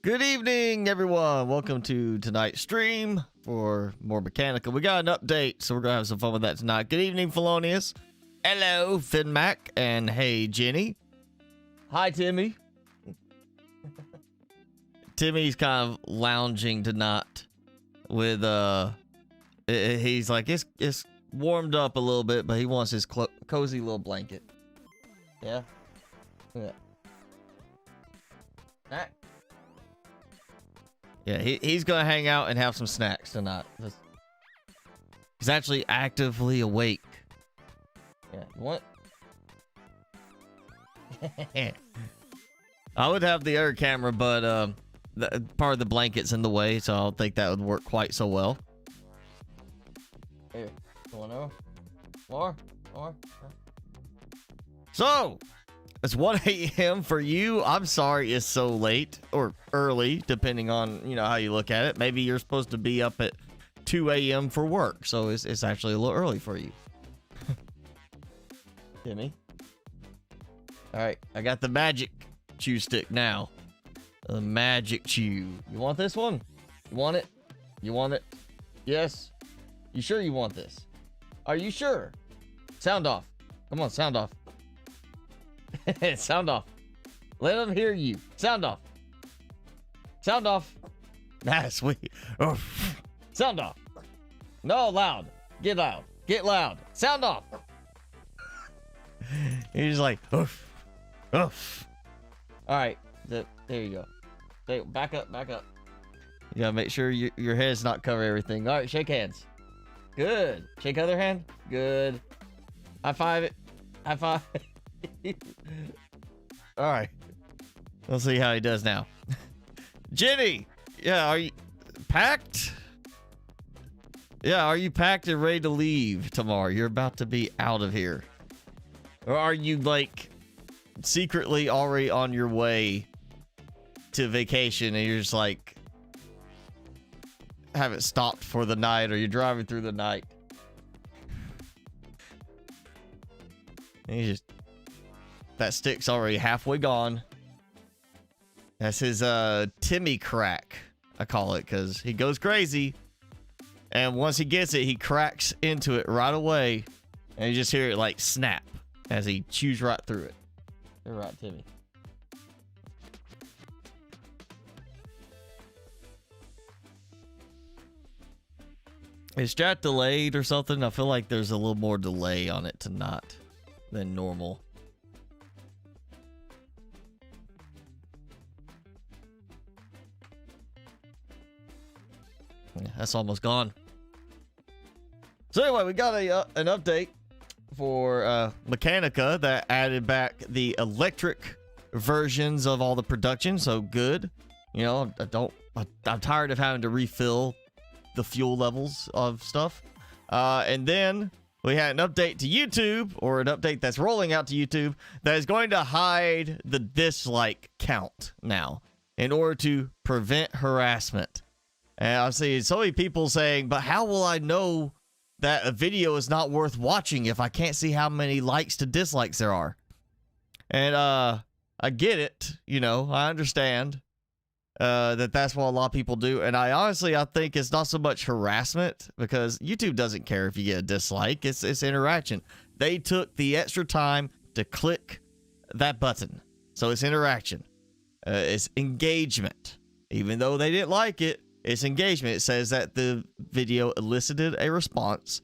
Good evening, everyone. Welcome to tonight's stream for more Mechanica. We got an update, so we're going to have some fun with that tonight. Good evening, Felonious. Hello, FinMac. And hey, Jenny. Hi, Timmy. Timmy's kind of lounging tonight with, he's like, it's warmed up a little bit, but he wants his cozy little blanket. Yeah? Yeah. Snack? Yeah, he's gonna hang out and have some snacks tonight. He's actually actively awake. Yeah, what? I would have the other camera, but part of the blanket's in the way, so I don't think that would work quite so well. Here, one more. So, it's 1 a.m. for you. I'm sorry it's so late or early, depending on, you know, how you look at it. Maybe you're supposed to be up at 2 a.m. for work, so it's actually a little early for you. Timmy. All right, I got the magic chew stick now. The magic chew. You want this one? You want it? You want it? Yes? You sure you want this? Are you sure? Sound off. Come on, sound off. Sound off. Let them hear you. Sound off. Sound off. Ah, sweet. Oh. Sound off. No, loud. Get loud. Get loud. Sound off. He's like, oof. Oof. All right. There you go. Back up. Back up. You gotta make sure your head's not cover everything. All right, shake hands. Good. Shake other hand. Good. High five it. High five. All right, we'll see how he does now. Jenny, yeah, are you packed? Yeah, are you packed and ready to leave tomorrow? You're about to be out of here, or are you like secretly already on your way to vacation and you're just like haven't stopped for the night, or you're driving through the night and you just that stick's already halfway gone. That's his Timmy crack, I call it, because he goes crazy, and once he gets it, he cracks into it right away, and you just hear it like snap as he chews right through it. You're right, Timmy. Is chat delayed or something? I feel like there's a little more delay on it tonight than normal. Yeah, that's almost gone. So anyway, we got an update for Mechanica that added back the electric versions of all the production. So good. You know, I'm tired of having to refill the fuel levels of stuff. And then we had an update to YouTube, or an update that's rolling out to YouTube, that is going to hide the dislike count now in order to prevent harassment. And I see so many people saying, but how will I know that a video is not worth watching if I can't see how many likes to dislikes there are? And I get it, you know, I understand that's what a lot of people do. And I think it's not so much harassment, because YouTube doesn't care if you get a dislike. It's interaction. They took the extra time to click that button, so it's interaction. It's engagement. Even though they didn't like it, it's engagement. It says that the video elicited a response,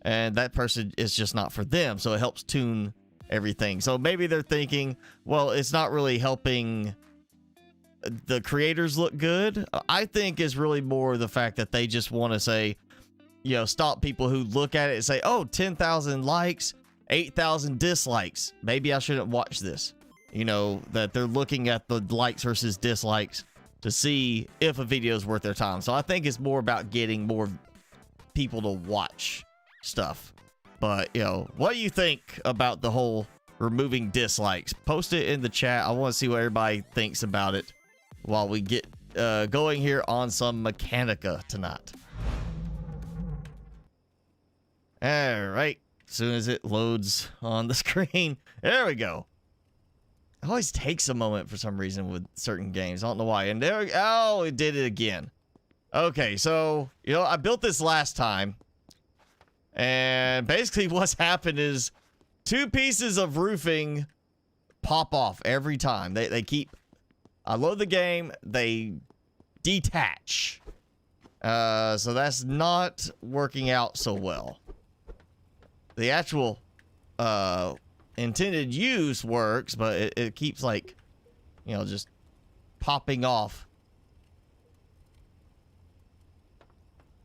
and that person is just not for them, so it helps tune everything. So maybe they're thinking, well, it's not really helping the creators look good. I think it's really more the fact that they just want to say, you know, stop people who look at it and say, oh, 10,000 likes, 8,000 dislikes. Maybe I shouldn't watch this. You know, that they're looking at the likes versus dislikes to see if a video is worth their time. So I think it's more about getting more people to watch stuff. But, you know, what do you think about the whole removing dislikes? Post it in the chat. I want to see what everybody thinks about it while we get going here on some Mechanica tonight. All right. As soon as it loads on the screen. There we go. It always takes a moment for some reason with certain games. I don't know why. And there, oh, it did it again. Okay, so, you know, I built this last time. And basically what's happened is 2 pieces of roofing pop off every time. They keep... I load the game, they detach. So that's not working out so well. The actual intended use works, but it keeps, like, you know, just popping off.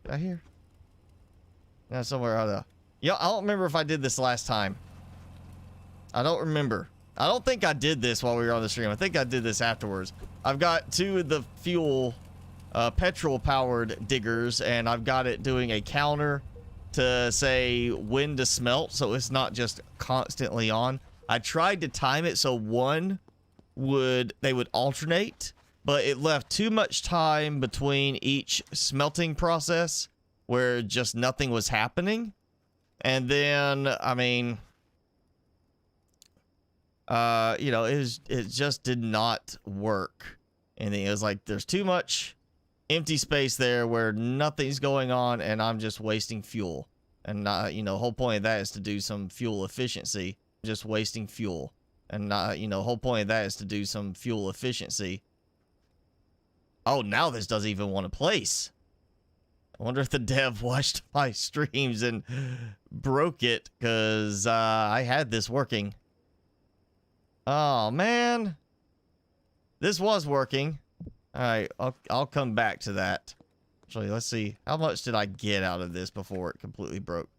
Did I hear? No, somewhere out of... Yeah, I don't remember if I did this last time. I don't remember. I don't think I did this while we were on the stream. I think I did this afterwards. I've got 2 of the fuel, petrol-powered diggers, and I've got it doing a counter to say when to smelt, so it's not just constantly on. I tried to time it so they would alternate, but it left too much time between each smelting process where just nothing was happening. And then, I mean, you know, it just did not work. And it was like, there's too much empty space there where nothing's going on and I'm just wasting fuel. And, you know, the whole point of that is to do some fuel efficiency. Just wasting fuel. And, you know, the whole point of that is to do some fuel efficiency. Oh, now this doesn't even want to place. I wonder if the dev watched my streams and broke it, because I had this working. Oh, man. This was working. All right, I'll come back to that. Actually, let's see. How much did I get out of this before it completely broke?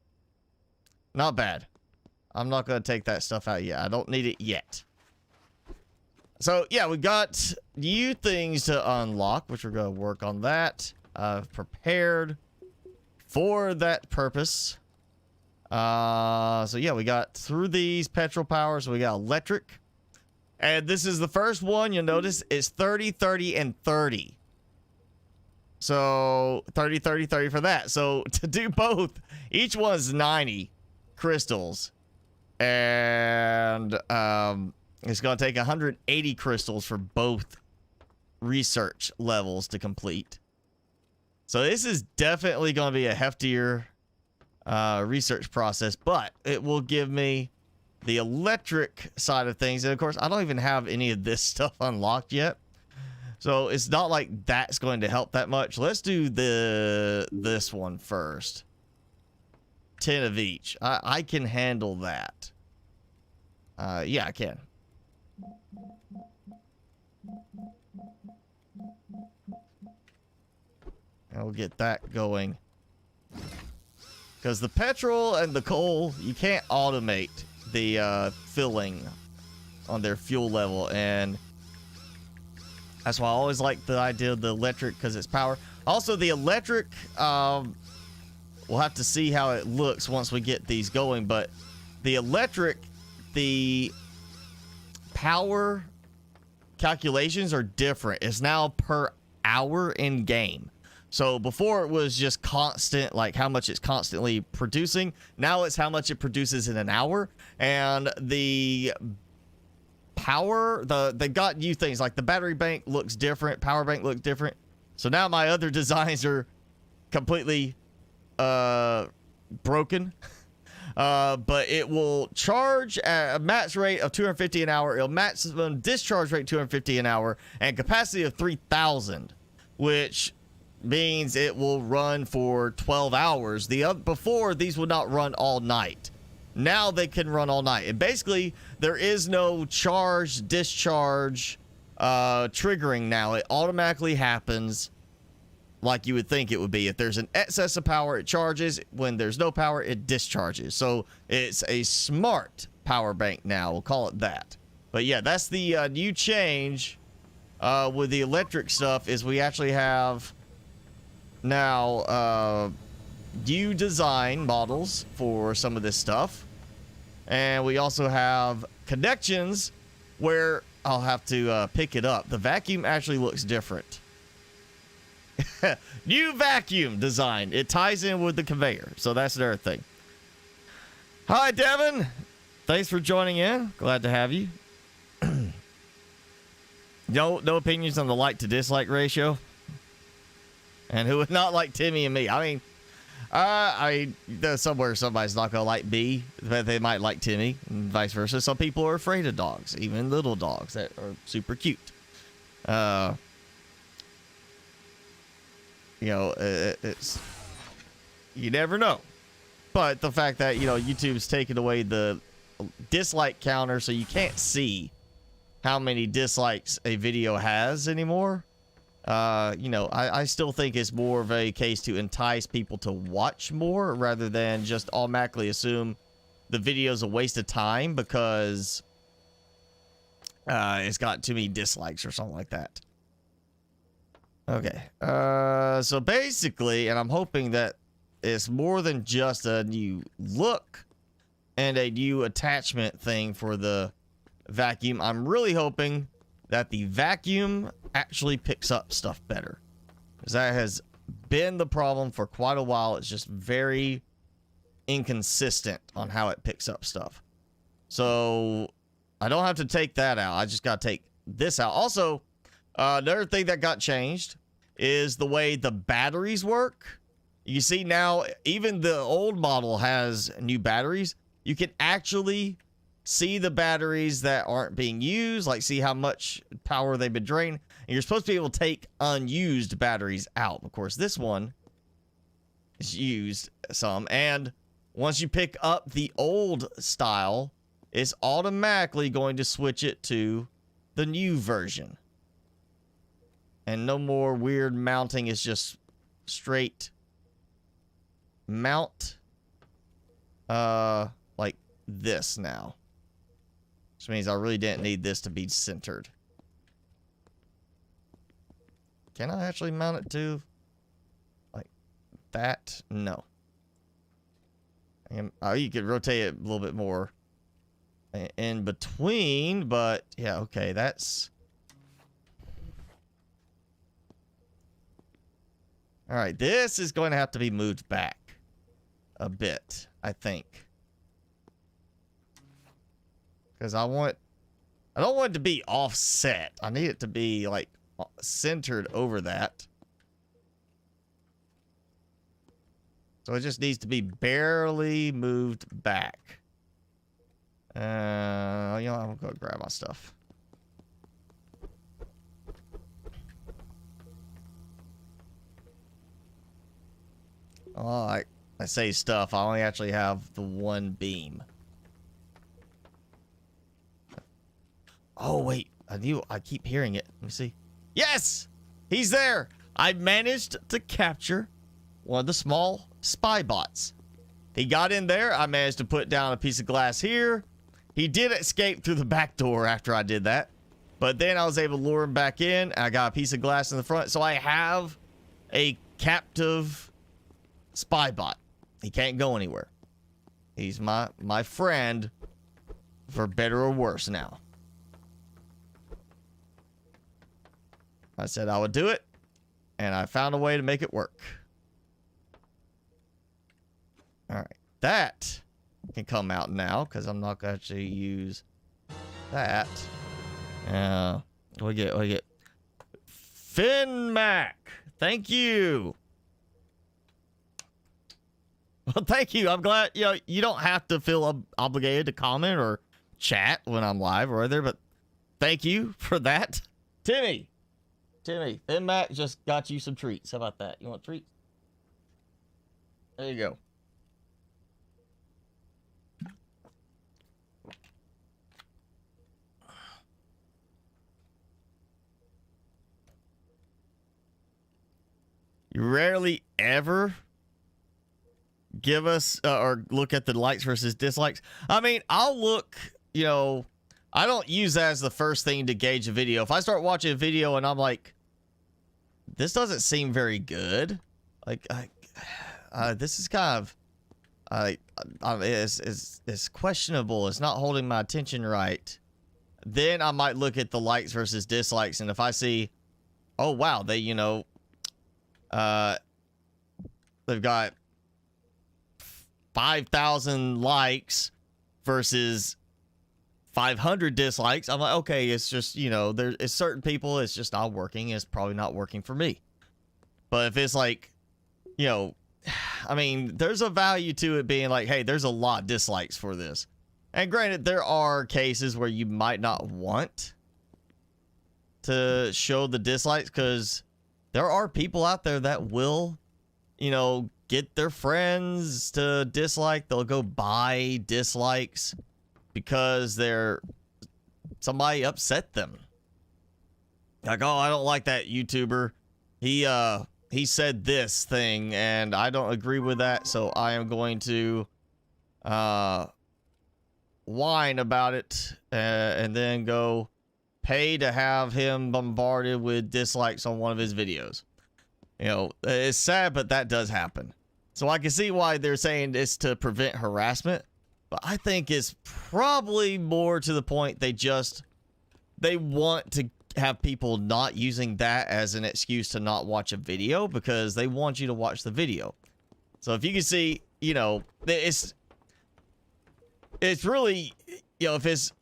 Not bad. I'm not going to take that stuff out yet. I don't need it yet. So, yeah, we got new things to unlock, which we're going to work on that. I've prepared for that purpose. So, yeah, we got through these petrol powers. So we got electric. And this is the first one. You'll notice it's 30, 30, and 30. So 30, 30, 30 for that. So to do both, each one's 90 crystals. And it's going to take 180 crystals for both research levels to complete. So this is definitely going to be a heftier research process, but it will give me the electric side of things. And of course, I don't even have any of this stuff unlocked yet. So it's not like that's going to help that much. Let's do this one first. 10 of each. I can handle that. Yeah, I can. And we'll get that going. Because the petrol and the coal, you can't automate the filling on their fuel level. And that's why I always like the idea of the electric, because it's power. Also, the electric, we'll have to see how it looks once we get these going. But the electric, the power calculations are different. It's now per hour in game. So before it was just constant, like how much it's constantly producing. Now it's how much it produces in an hour. And the power, they've got new things like the battery bank looks different, power bank looks different. So now my other designs are completely broken. But it will charge at a max rate of 250 an hour. It'll maximum discharge rate 250 an hour and capacity of 3,000, which means it will run for 12 hours. Before, these would not run all night. Now they can run all night. And basically, there is no charge, discharge, triggering now. It automatically happens like you would think it would be. If there's an excess of power, it charges. When there's no power, it discharges. So it's a smart power bank now. We'll call it that. But yeah, that's the new change with the electric stuff is we actually have now new design models for some of this stuff. And we also have connections where I'll have to pick it up. The vacuum actually looks different. New vacuum design. It ties in with the conveyor. So that's another thing. Hi, Devin. Thanks for joining in. Glad to have you. No opinions on the like to dislike ratio? And who would not like Timmy and me? I mean, somewhere somebody's not gonna like me, but they might like Timmy, and vice versa. Some people are afraid of dogs, even little dogs that are super cute. You know, it's you never know. But the fact that, you know, YouTube's taken away the dislike counter, so you can't see how many dislikes a video has anymore. You know, I still think it's more of a case to entice people to watch more rather than just automatically assume the video's a waste of time because it's got too many dislikes or something like that. Okay. So basically, and I'm hoping that it's more than just a new look and a new attachment thing for the vacuum. I'm really hoping that the vacuum actually picks up stuff better, because that has been the problem for quite a while. It's just very inconsistent on how it picks up stuff. So I don't have to take that out. I just got to take this out. Also, another thing that got changed is the way the batteries work. You see now, even the old model has new batteries. You can actually see the batteries that aren't being used, like see how much power they've been drained. And you're supposed to be able to take unused batteries out. Of course, this one is used some. And once you pick up the old style, it's automatically going to switch it to the new version. And no more weird mounting. It's just straight mount like this now, which means I really didn't need this to be centered. Can I actually mount it to like that? No. Oh, you could rotate it a little bit more in between, but yeah, okay, that's all right. This is going to have to be moved back a bit, I think, because I don't want it to be offset. I need it to be like centered over that. So it just needs to be barely moved back. You know, I'm gonna grab my stuff. Oh, I say stuff. I only actually have the one beam. Oh, wait. I keep hearing it. Let me see. Yes! He's there! I managed to capture one of the small spy bots. He got in there. I managed to put down a piece of glass here. He did escape through the back door after I did that. But then I was able to lure him back in. I got a piece of glass in the front. So I have a captive spy bot. He can't go anywhere. He's my friend for better or worse now. I said I would do it, and I found a way to make it work. All right, that can come out now because I'm not going to actually use that. We get FinMac. Thank you. Well, thank you. I'm glad, you know, you don't have to feel obligated to comment or chat when I'm live or other, but thank you for that. Timmy, FinMac just got you some treats. How about that? You want treats? There you go. You rarely ever give us or look at the likes versus dislikes. I mean, I'll look, you know, I don't use that as the first thing to gauge a video. If I start watching a video and I'm like, this doesn't seem very good, like this is kind of it's questionable, it's not holding my attention right, then I might look at the likes versus dislikes. And if I see, oh wow, they, you know, they've got 5,000 likes versus 500 dislikes, I'm like, okay, it's just, you know, there's certain people, it's just not working. It's probably not working for me. But if it's like, you know, I mean, there's a value to it being like, hey, there's a lot of dislikes for this. And granted, there are cases where you might not want to show the dislikes because there are people out there that will, you know, get their friends to dislike. They'll go buy dislikes because somebody upset them. Like, oh, I don't like that YouTuber. He said this thing and I don't agree with that, so I am going to whine about it and then go pay to have him bombarded with dislikes on one of his videos. You know, it's sad, but that does happen. So I can see why they're saying it's to prevent harassment, but I think it's probably more to the point they want to have people not using that as an excuse to not watch a video because they want you to watch the video. So if you can see, you know, it's really, you know, if it's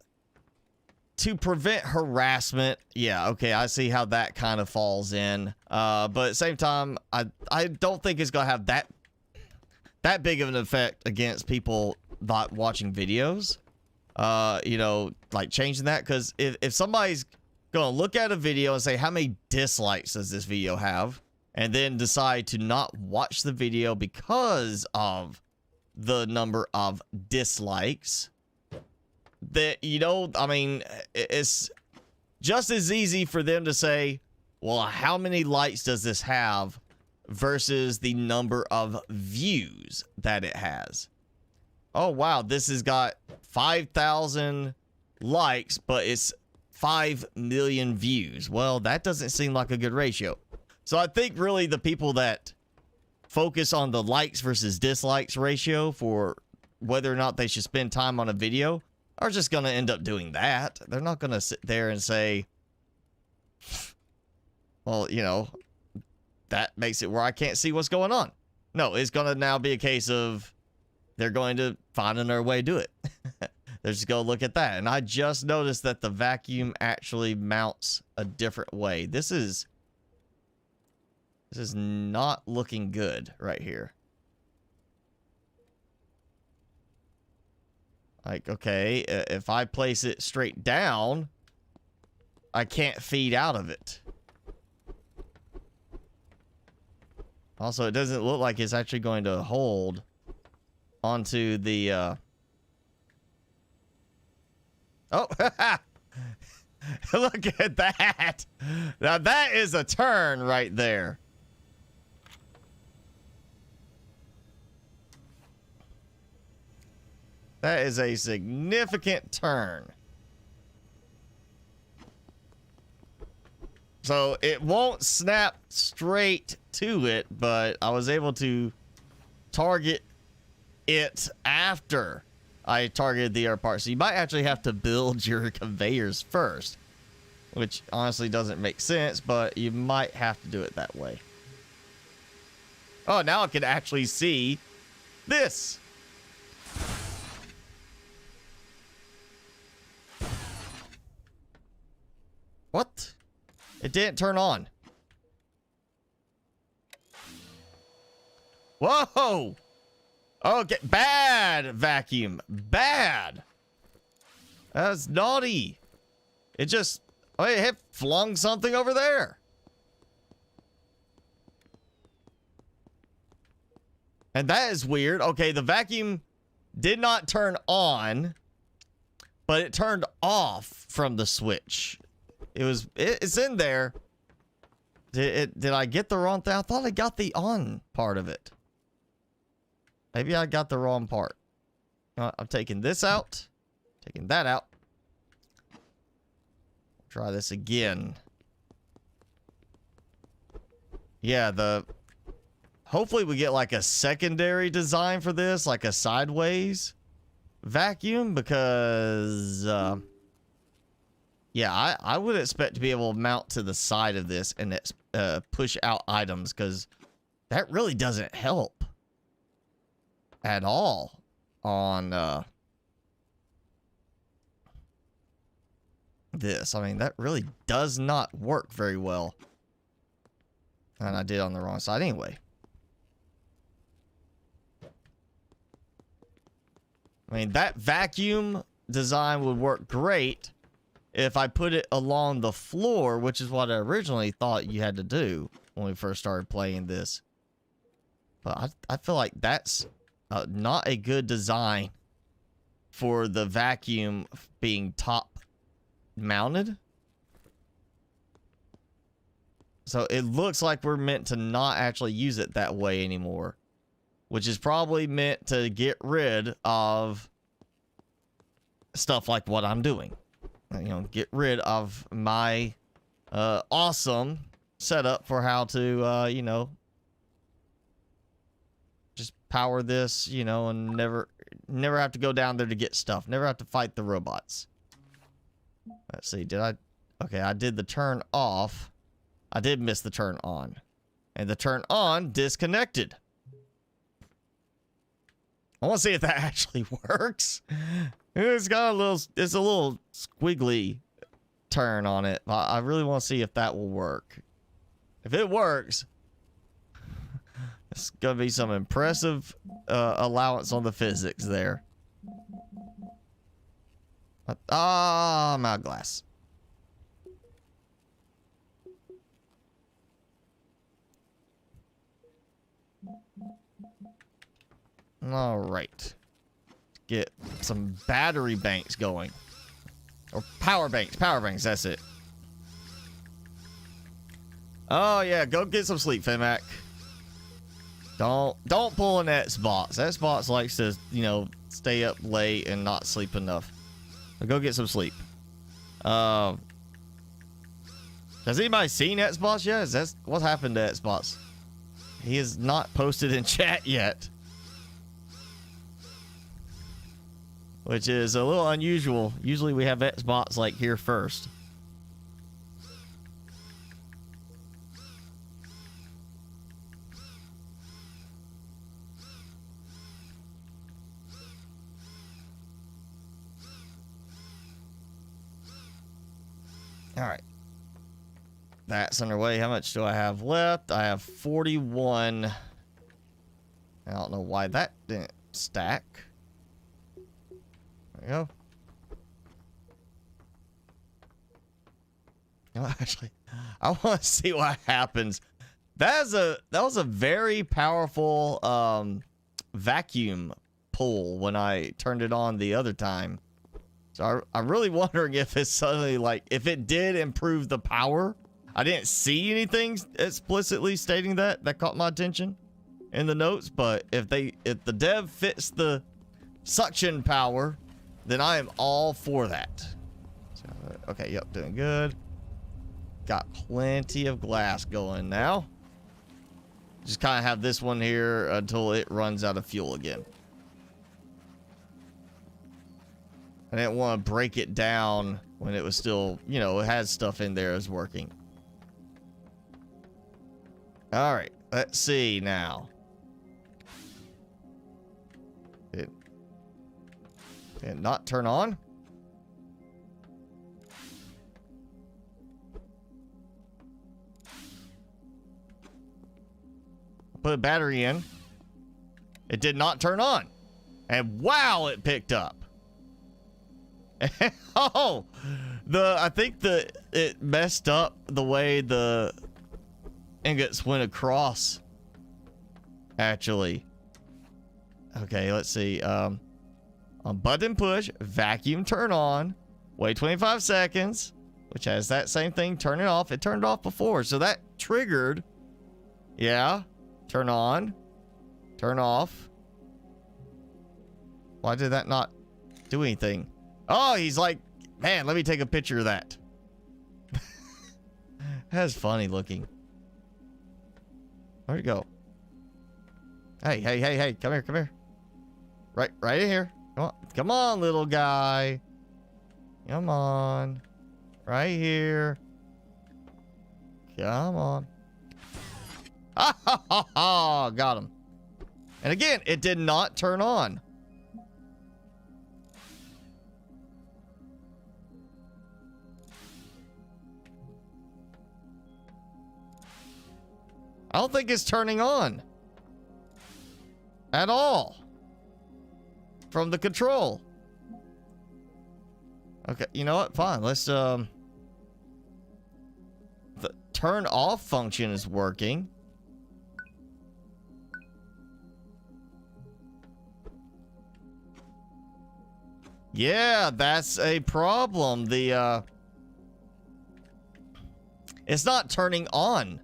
to prevent harassment, yeah, okay, I see how that kind of falls in. But at the same time, I don't think it's gonna have that big of an effect against people not watching videos. You know, like changing that, because if somebody's gonna look at a video and say, how many dislikes does this video have, and then decide to not watch the video because of the number of dislikes, that, you know, I mean, it's just as easy for them to say, well, how many likes does this have versus the number of views that it has. Oh, wow, this has got 5,000 likes, but it's 5 million views. Well, that doesn't seem like a good ratio. So I think really the people that focus on the likes versus dislikes ratio for whether or not they should spend time on a video are just going to end up doing that. They're not going to sit there and say, well, you know, that makes it where I can't see what's going on. No, it's going to now be a case of they're going to find another way to do it. They're just going to look at that. And I just noticed that the vacuum actually mounts a different way. This is not looking good right here. Like, okay, if I place it straight down, I can't feed out of it. Also, it doesn't look like it's actually going to hold onto the, Oh, look at that. Now that is a turn right there. That is a significant turn. So it won't snap straight to it, but I was able to target it after I targeted the other part. So you might actually have to build your conveyors first, which honestly doesn't make sense, but you might have to do it that way. Oh, now I can actually see this. What? It didn't turn on. Whoa! Okay, bad vacuum. Bad. That's naughty. It just, oh, it flung something over there. And that is weird. Okay, the vacuum did not turn on, but it turned off from the switch. It's in there. Did I get the wrong thing? I thought I got the on part of it. Maybe I got the wrong part. I'm taking this out. Taking that out. Try this again. Yeah, hopefully we get like a secondary design for this, like a sideways vacuum, because yeah, I would expect to be able to mount to the side of this and push out items, because that really doesn't help at all on this. I mean, that really does not work very well. And I did on the wrong side anyway. I mean, that vacuum design would work great if I put it along the floor, which is what I originally thought you had to do when we first started playing this. But I feel like that's not a good design for the vacuum being top mounted. So it looks like we're meant to not actually use it that way anymore, which is probably meant to get rid of stuff like what I'm doing. You know, get rid of my awesome setup for how to, you know, just power this, you know, and never have to go down there to get stuff. Never have to fight the robots. Let's see, did I? Okay, I did the turn off. I did miss the turn on. And the turn on disconnected. I want to see if that actually works. It's got a little squiggly turn on it. I really want to see if that will work. If it works, it's going to be some impressive allowance on the physics there. Ah, I'm out of glass. All right. Get some battery banks going. Or power banks. Power banks, that's it. Oh, yeah. Go get some sleep, Finmac. Don't pull an Xbox. Xbox likes to, you know, stay up late and not sleep enough. So go get some sleep. Has anybody seen Xbox yet? What happened to Xbox? He has not posted in chat yet. Which is a little unusual. Usually we have Xbox like here first. All right. That's underway. How much do I have left? I have 41. I don't know why that didn't stack. There we go. You know, actually, I want to see what happens. That was a very powerful vacuum pull when I turned it on the other time. So I'm really wondering if it's suddenly like, if it did improve the power. I didn't see anything explicitly stating that. That caught my attention in the notes. But if the dev fits the suction power, then I am all for that. So, okay, yep, doing good. Got plenty of glass going now. Just kind of have this one here until it runs out of fuel again. I didn't want to break it down when it was still, you know, it had stuff in there as working. All right, let's see now. Did it not turn on? Put a battery in. It did not turn on. And wow, it picked up. Oh, I think it messed up the way the ingots went across. Actually. Okay, let's see. On button push, vacuum turn on, wait 25 seconds, which has that same thing, turn it off. It turned off before, so that triggered. Yeah, turn on, turn off. Why did that not do anything? Oh, he's like, man, let me take a picture of that. That's funny looking. Where'd it go? Hey, hey, hey, hey, come here, come here. Right in here. Come on, little guy. Come on. Right here. Come on. Ah, ha, ha, ha. Got him. And again, it did not turn on. I don't think it's turning on. At all. From the control. Okay, you know what? Fine. Let's, the turn off function is working. Yeah, that's a problem. It's not turning on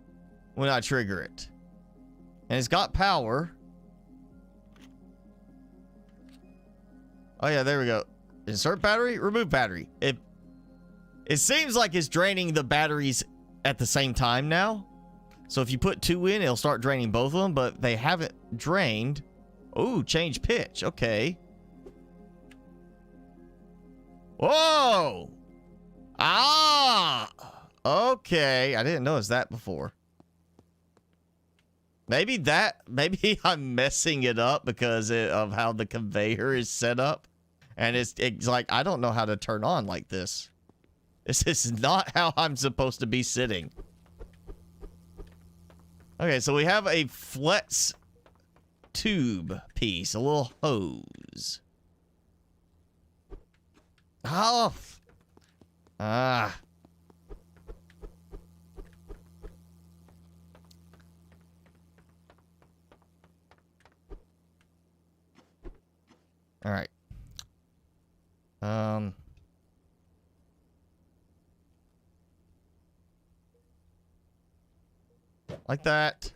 when I trigger it. And it's got power. Oh yeah, there we go. Insert battery, remove battery. It seems like it's draining the batteries at the same time now. So if you put 2 in, it'll start draining both of them, but they haven't drained. Oh, change pitch. Okay. Whoa! Ah! Okay, I didn't notice that before. Maybe I'm messing it up because of how the conveyor is set up. And it's like, I don't know how to turn on like this. This is not how I'm supposed to be sitting. Okay, so we have a flex tube piece, a little hose. Oh. Ah. All right. Like that.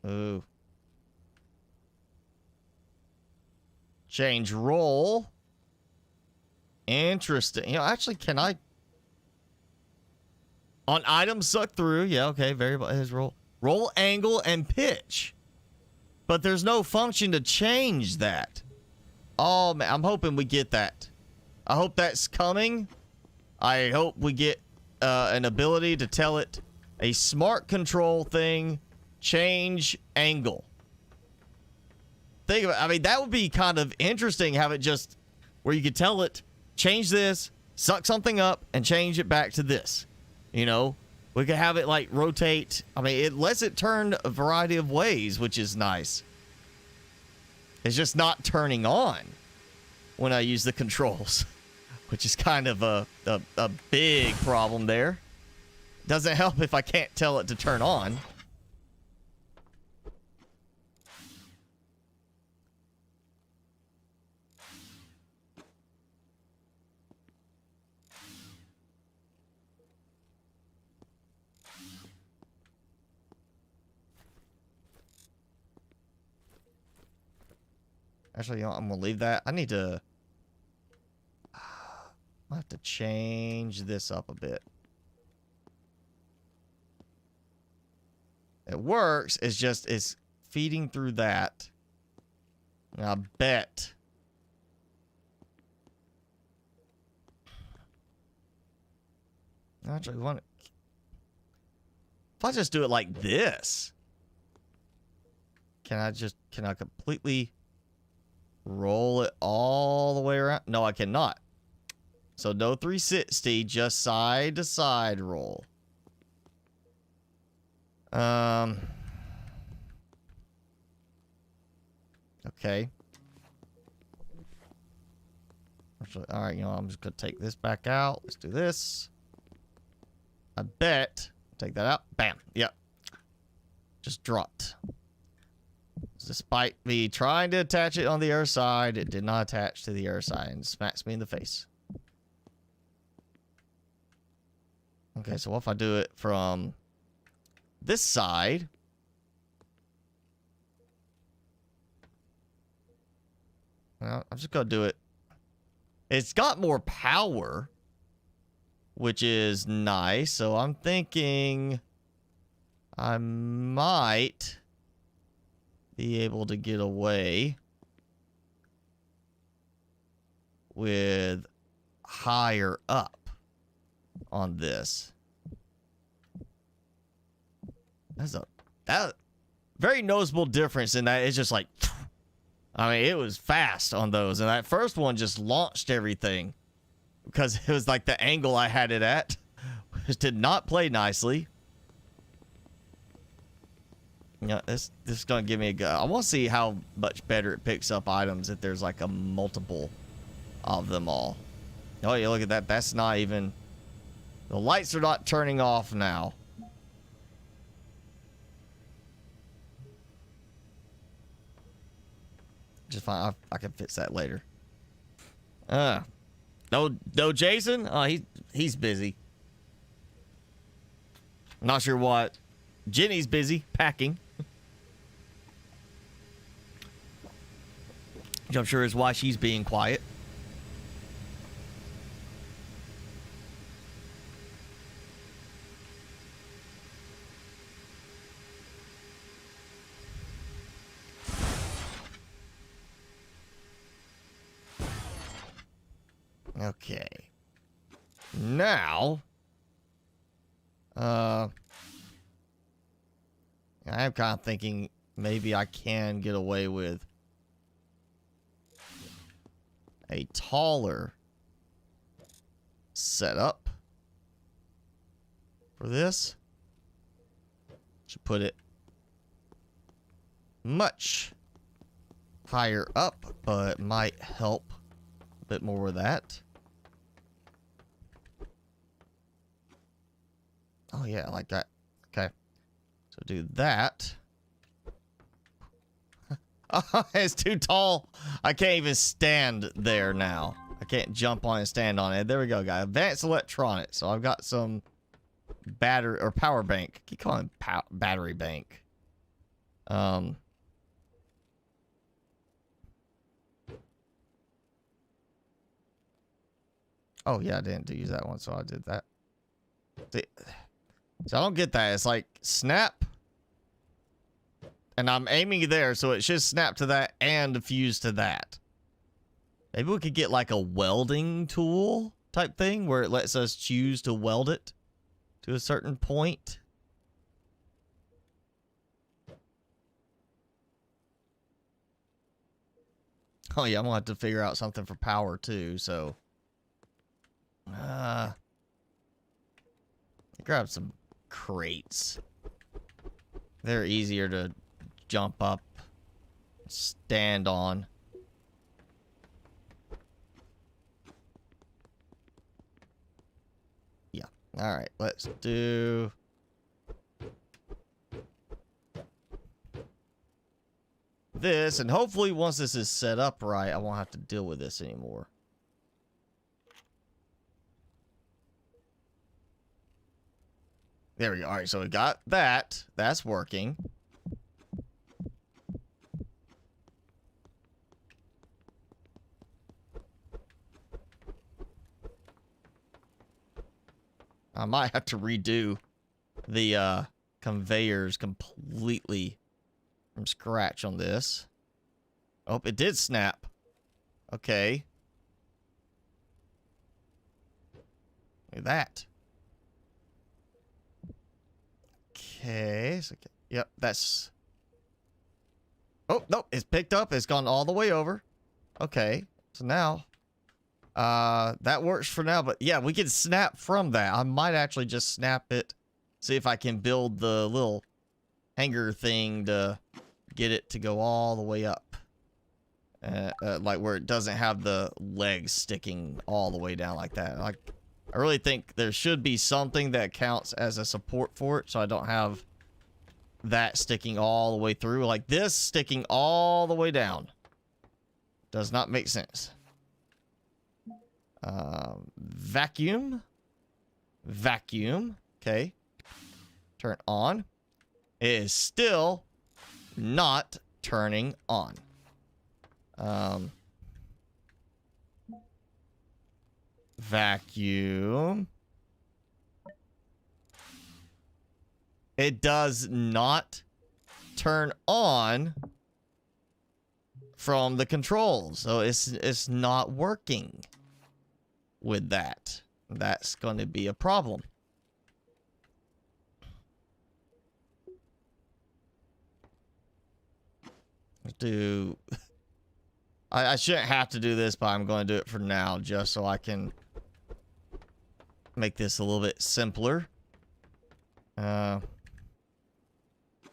Ooh. Change roll. Interesting. You know, actually, can I... On items suck through. Yeah, okay. Variable is roll. Roll angle and pitch. But there's no function to change that. Oh, man. I'm hoping we get that. I hope that's coming. I hope we get an ability to tell it a smart control thing. Change angle. Think about it. I mean, that would be kind of interesting. Have it just where you could tell it, change this, suck something up, and change it back to this. You know, we could have it like rotate. I mean, it lets it turn a variety of ways, which is nice. It's just not turning on when I use the controls, which is kind of a big problem there. Doesn't help if I can't tell it to turn on. Actually, you know, I'm gonna leave that. I need to... I have to change this up a bit. It works. It's just, it's feeding through that. And I bet. Actually, if I just do it like this, can I completely roll it all the way around? No, I cannot. So no 360, just side to side roll. Okay. Actually, all right, you know, I'm just gonna take this back out. Let's do this. I bet. Take that out. Bam. Yep. Just dropped. Despite me trying to attach it on the other side, it did not attach to the other side and smacks me in the face. Okay, so what if I do it from this side? Well, I'm just gonna do it. It's got more power, which is nice. So I'm thinking I might be able to get away with higher up on this. That's a very noticeable difference in that. It's just like, I mean, it was fast on those, and that first one just launched everything because it was like the angle I had it at, which did not play nicely. Yeah, this is gonna give me a go. I want to see how much better it picks up items if there's like a multiple of them all. Oh yeah, look at that. That's not even. The lights are not turning off now. Just fine. I can fix that later. No Jason? He's busy. Not sure what. Jenny's busy packing. Which I'm sure is why she's being quiet. Okay. Now, I'm kind of thinking maybe I can get away with a taller setup for this. Should put it much higher up, but might help a bit more with that. Oh yeah, I like that. Okay. So do that. Oh, it's too tall. I can't even stand there now. I can't jump on and stand on it. There we go, guys. Advanced electronics. So I've got some battery or power bank. I keep calling it battery bank. Oh yeah, I didn't use that one, so I did that. So I don't get that. It's like snap. And I'm aiming there, so it should snap to that and fuse to that. Maybe we could get like a welding tool type thing where it lets us choose to weld it to a certain point. Oh yeah, I'm gonna have to figure out something for power too, so. Grab some crates. They're easier to jump up, stand on. Yeah. All right, let's do this, and hopefully once this is set up right, I won't have to deal with this anymore. There we go. All right, so we got that. That's working. I might have to redo the conveyors completely from scratch on this. Oh, it did snap. Okay. Look at that. Okay. So, yep, that's... Oh, nope, it's picked up. It's gone all the way over. Okay. So now... that works for now, but yeah, we can snap from that. I might actually just snap it. See if I can build the little hanger thing to get it to go all the way up. Like where it doesn't have the legs sticking all the way down like that. Like, I really think there should be something that counts as a support for it, so I don't have that sticking all the way through. Like this sticking all the way down. Does not make sense. Vacuum. Vacuum. Okay. Turn on. It is still not turning on. Vacuum. It does not turn on from the controls. So it's not working with that. That's going to be a problem. Do I shouldn't have to do this, but I'm going to do it for now just so I can make this a little bit simpler. For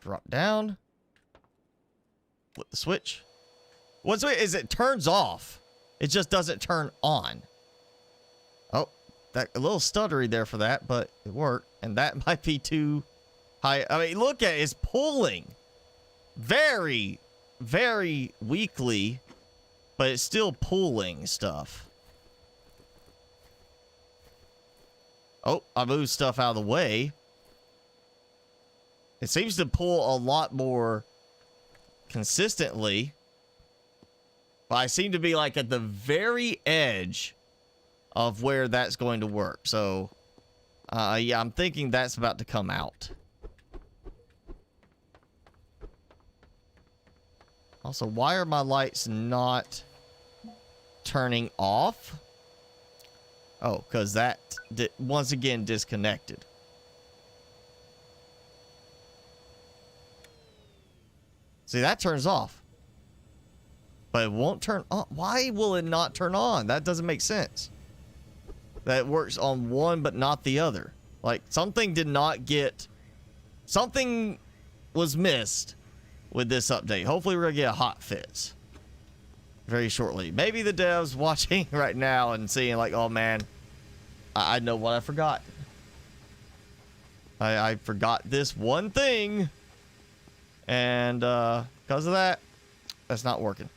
drop down. Flip the switch. What's weird is it turns off. It just doesn't turn on. Oh, that a little stuttery there for that, but it worked. And that might be too high. I mean, look at it. It's pulling very, very weakly, but it's still pulling stuff. Oh, I moved stuff out of the way. It seems to pull a lot more consistently. But I seem to be like at the very edge of where that's going to work. So, yeah, I'm thinking that's about to come out. Also, why are my lights not turning off? Oh, because that once again disconnected. See, that turns off. But it won't turn on. Why will it not turn on? That doesn't make sense. That works on one but not the other. Like, something did not get... Something was missed with this update. Hopefully we're going to get a hot fix very shortly. Maybe the devs watching right now and seeing like, oh man, I know what I forgot. I forgot this one thing. And because of that, that's not working.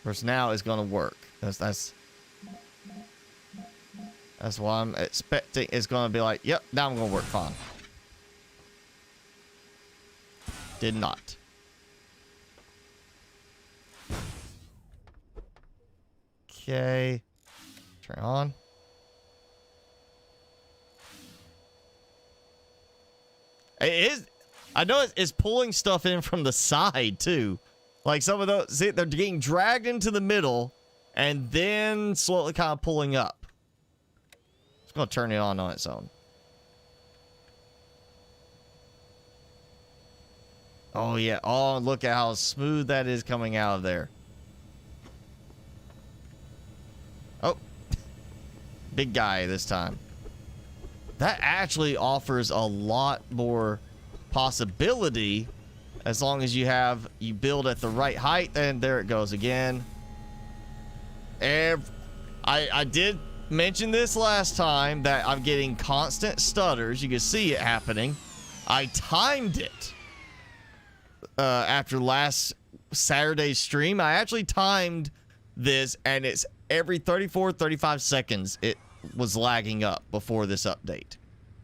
Whereas now is going to work. That's what I'm expecting. It's going to be like, yep, now I'm going to work fine. Did not. Okay. Turn on. It is. I know it's pulling stuff in from the side too. Like some of those, see, they're getting dragged into the middle and then slowly kind of pulling up. It's going to turn it on its own. Oh, yeah. Oh, look at how smooth that is coming out of there. Oh. Big guy this time. That actually offers a lot more possibility as long as you build at the right height. And there it goes again. I did mention this last time that I'm getting constant stutters. You can see it happening. I timed it. After last Saturday's stream, I actually timed this, and it's every 35 seconds it was lagging up before this update.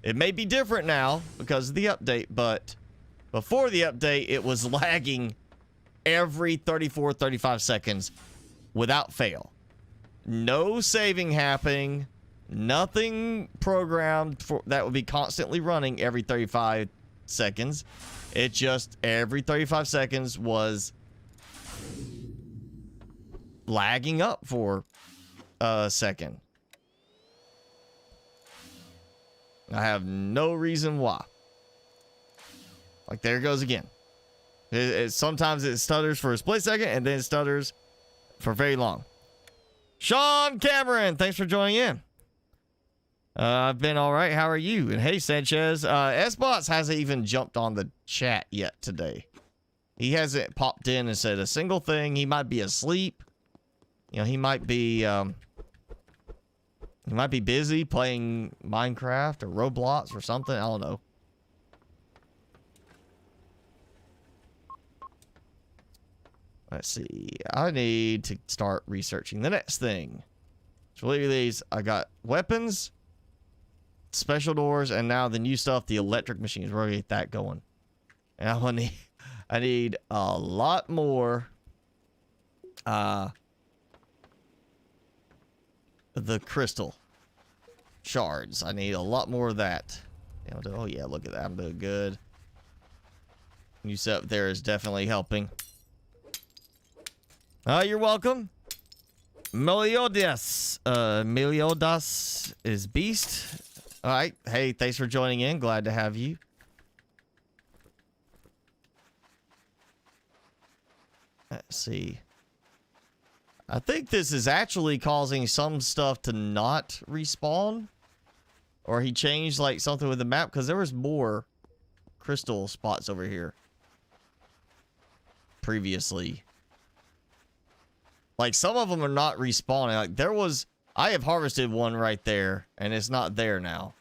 It may be different now because of the update, but before the update, it was lagging every 35 seconds without fail. No saving happening, nothing programmed for that would be constantly running every 35 seconds. It just every 35 seconds was lagging up for a second. I have no reason why. Like, there it goes again. Sometimes it stutters for a split second and then it stutters for very long. Sean Cameron, thanks for joining in. I've been all right. How are you? And hey, Sanchez, S-Bots hasn't even jumped on the chat yet today. He hasn't popped in and said a single thing. He might be asleep. You know, he might be busy playing Minecraft or Roblox or something. I don't know. Let's see. I need to start researching the next thing. So look at these. I got weapons, special doors, and now the new stuff, the electric machines. We're gonna get that going. And I need a lot more the crystal shards. I need a lot more of that. Oh yeah, look at that. I'm doing good. New setup there is definitely helping. You're welcome. Meliodas. Meliodas is beast. All right. Hey, thanks for joining in. Glad to have you. Let's see. I think this is actually causing some stuff to not respawn. Or he changed like something with the map, because there was more crystal spots over here previously. Like some of them are not respawning. Like there was, I have harvested one right there and it's not there now.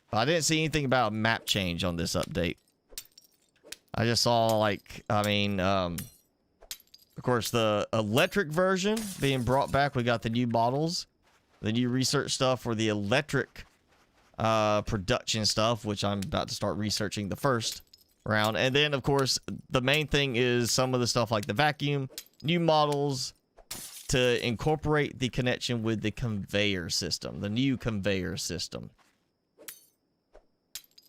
But I didn't see anything about a map change on this update. I just saw like, I mean, of course the electric version being brought back. We got the new models. The new research stuff for the electric production stuff, which I'm about to start researching the first round. And then, of course, the main thing is some of the stuff like the vacuum, new models to incorporate the connection with the conveyor system, the new conveyor system.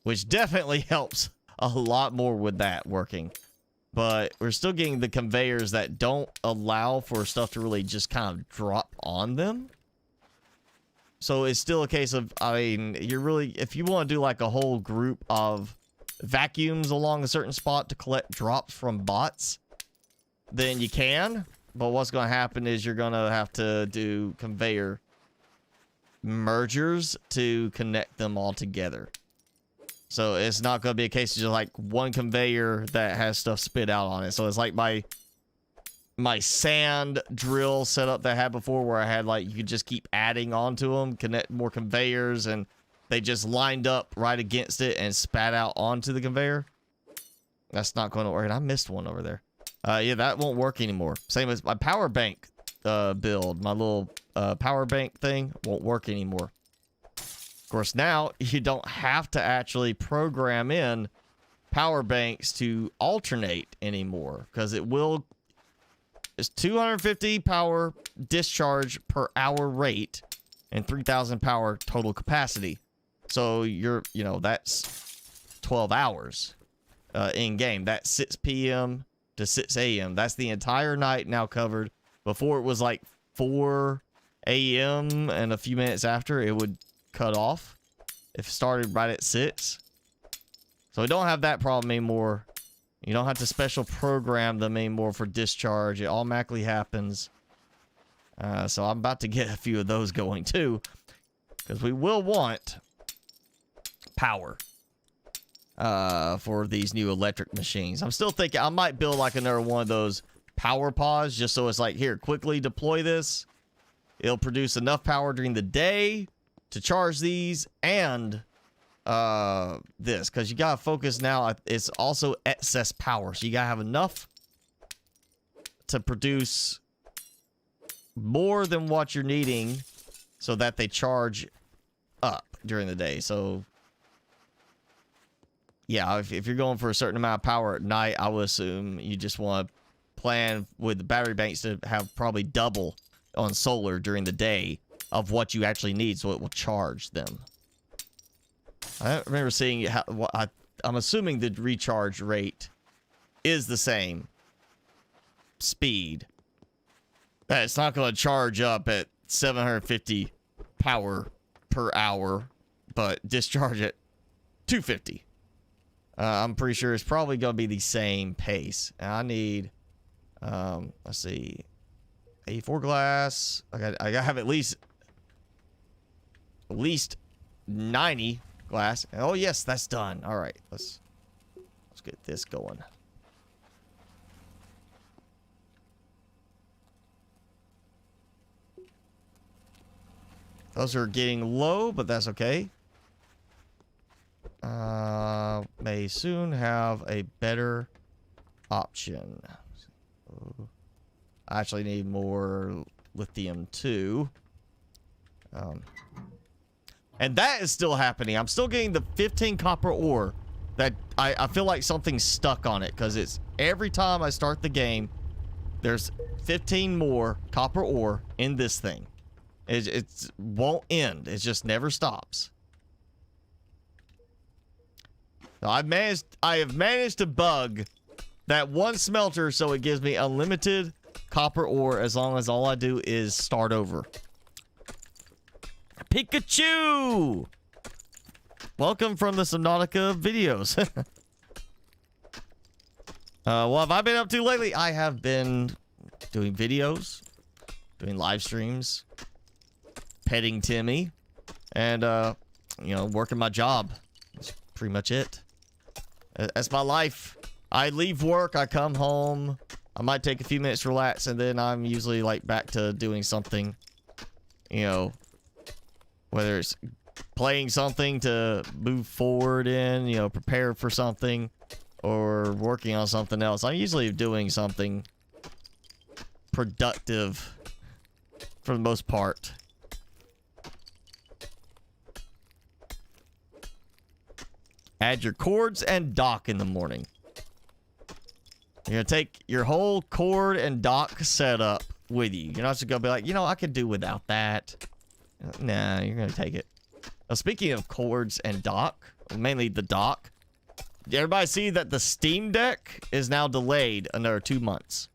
Which definitely helps a lot more with that working. But we're still getting the conveyors that don't allow for stuff to really just kind of drop on them. So it's still a case of, I mean, you're really, if you want to do like a whole group of vacuums along a certain spot to collect drops from bots, then you can. But what's going to happen is you're going to have to do conveyor mergers to connect them all together. So it's not going to be a case of just like one conveyor that has stuff spit out on it. So it's like my sand drill setup that I had before, where I had like, you could just keep adding onto them, connect more conveyors, and they just lined up right against it and spat out onto the conveyor. That's not going to work. And I missed one over there. Yeah, that won't work anymore. Same as my power bank build. My little power bank thing won't work anymore. Of course, now you don't have to actually program in power banks to alternate anymore, because it will. It's 250 power discharge per hour rate and 3,000 power total capacity. So you're, you know, that's 12 hours in game. That's 6 p.m. to 6 a.m. That's the entire night now covered. Before it was like 4 a.m. and a few minutes after it would cut off if it started right at 6. So we don't have that problem anymore. You don't have to special program them anymore for discharge. It automatically happens. So I'm about to get a few of those going too, because we will want power for these new electric machines. I'm still thinking I might build like another one of those power pods, just so it's like, here, quickly deploy this. It'll produce enough power during the day to charge these and this, because you gotta focus now. It's also excess power, so you gotta have enough to produce more than what you're needing so that they charge up during the day. So yeah, if you're going for a certain amount of power at night, I would assume you just want to plan with the battery banks to have probably double on solar during the day of what you actually need, so it will charge them. I don't remember seeing how. I'm assuming the recharge rate is the same speed. It's not going to charge up at 750 power per hour, but discharge at 250. I'm pretty sure it's probably going to be the same pace. And I need, let's see, 84 glass. I got to have at least 90 glass. Oh yes, that's done. All right, let's get this going. Those are getting low, but that's okay. May soon have a better option. I actually need more lithium too. And that is still happening. I'm still getting the 15 copper ore. That I feel like something's stuck on it, because it's every time I start the game, there's 15 more copper ore in this thing. It won't end. It just never stops. So I have managed to bug that one smelter so it gives me unlimited copper ore as long as all I do is start over. Pikachu! Welcome from the Subnautica videos. What have I been up to lately? I have been doing videos, doing live streams, petting Timmy, and, you know, working my job. That's pretty much it. That's my life. I leave work, I come home, I might take a few minutes to relax, and then I'm usually, like, back to doing something, you know, whether it's playing something to move forward in, you know, prepare for something, or working on something else. I'm usually doing something productive for the most part. Add your cords and dock in the morning. You're gonna take your whole cord and dock setup with you. You're not just gonna be like, you know, I could do without that. Nah, you're gonna take it. Now, speaking of cords and dock, mainly the dock, did everybody see that the Steam Deck is now delayed another 2 months?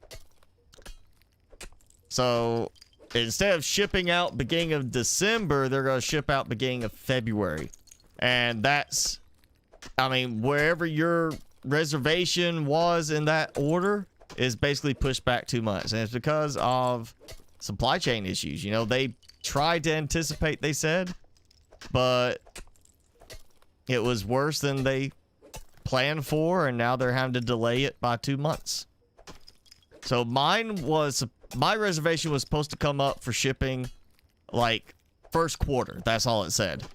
So instead of shipping out beginning of December, they're gonna ship out beginning of February. And that's, I mean, wherever your reservation was in that order is basically pushed back 2 months. And it's because of supply chain issues. You know, they tried to anticipate, they said, but it was worse than they planned for, and now they're having to delay it by 2 months. So my reservation was supposed to come up for shipping like first quarter. That's all it said.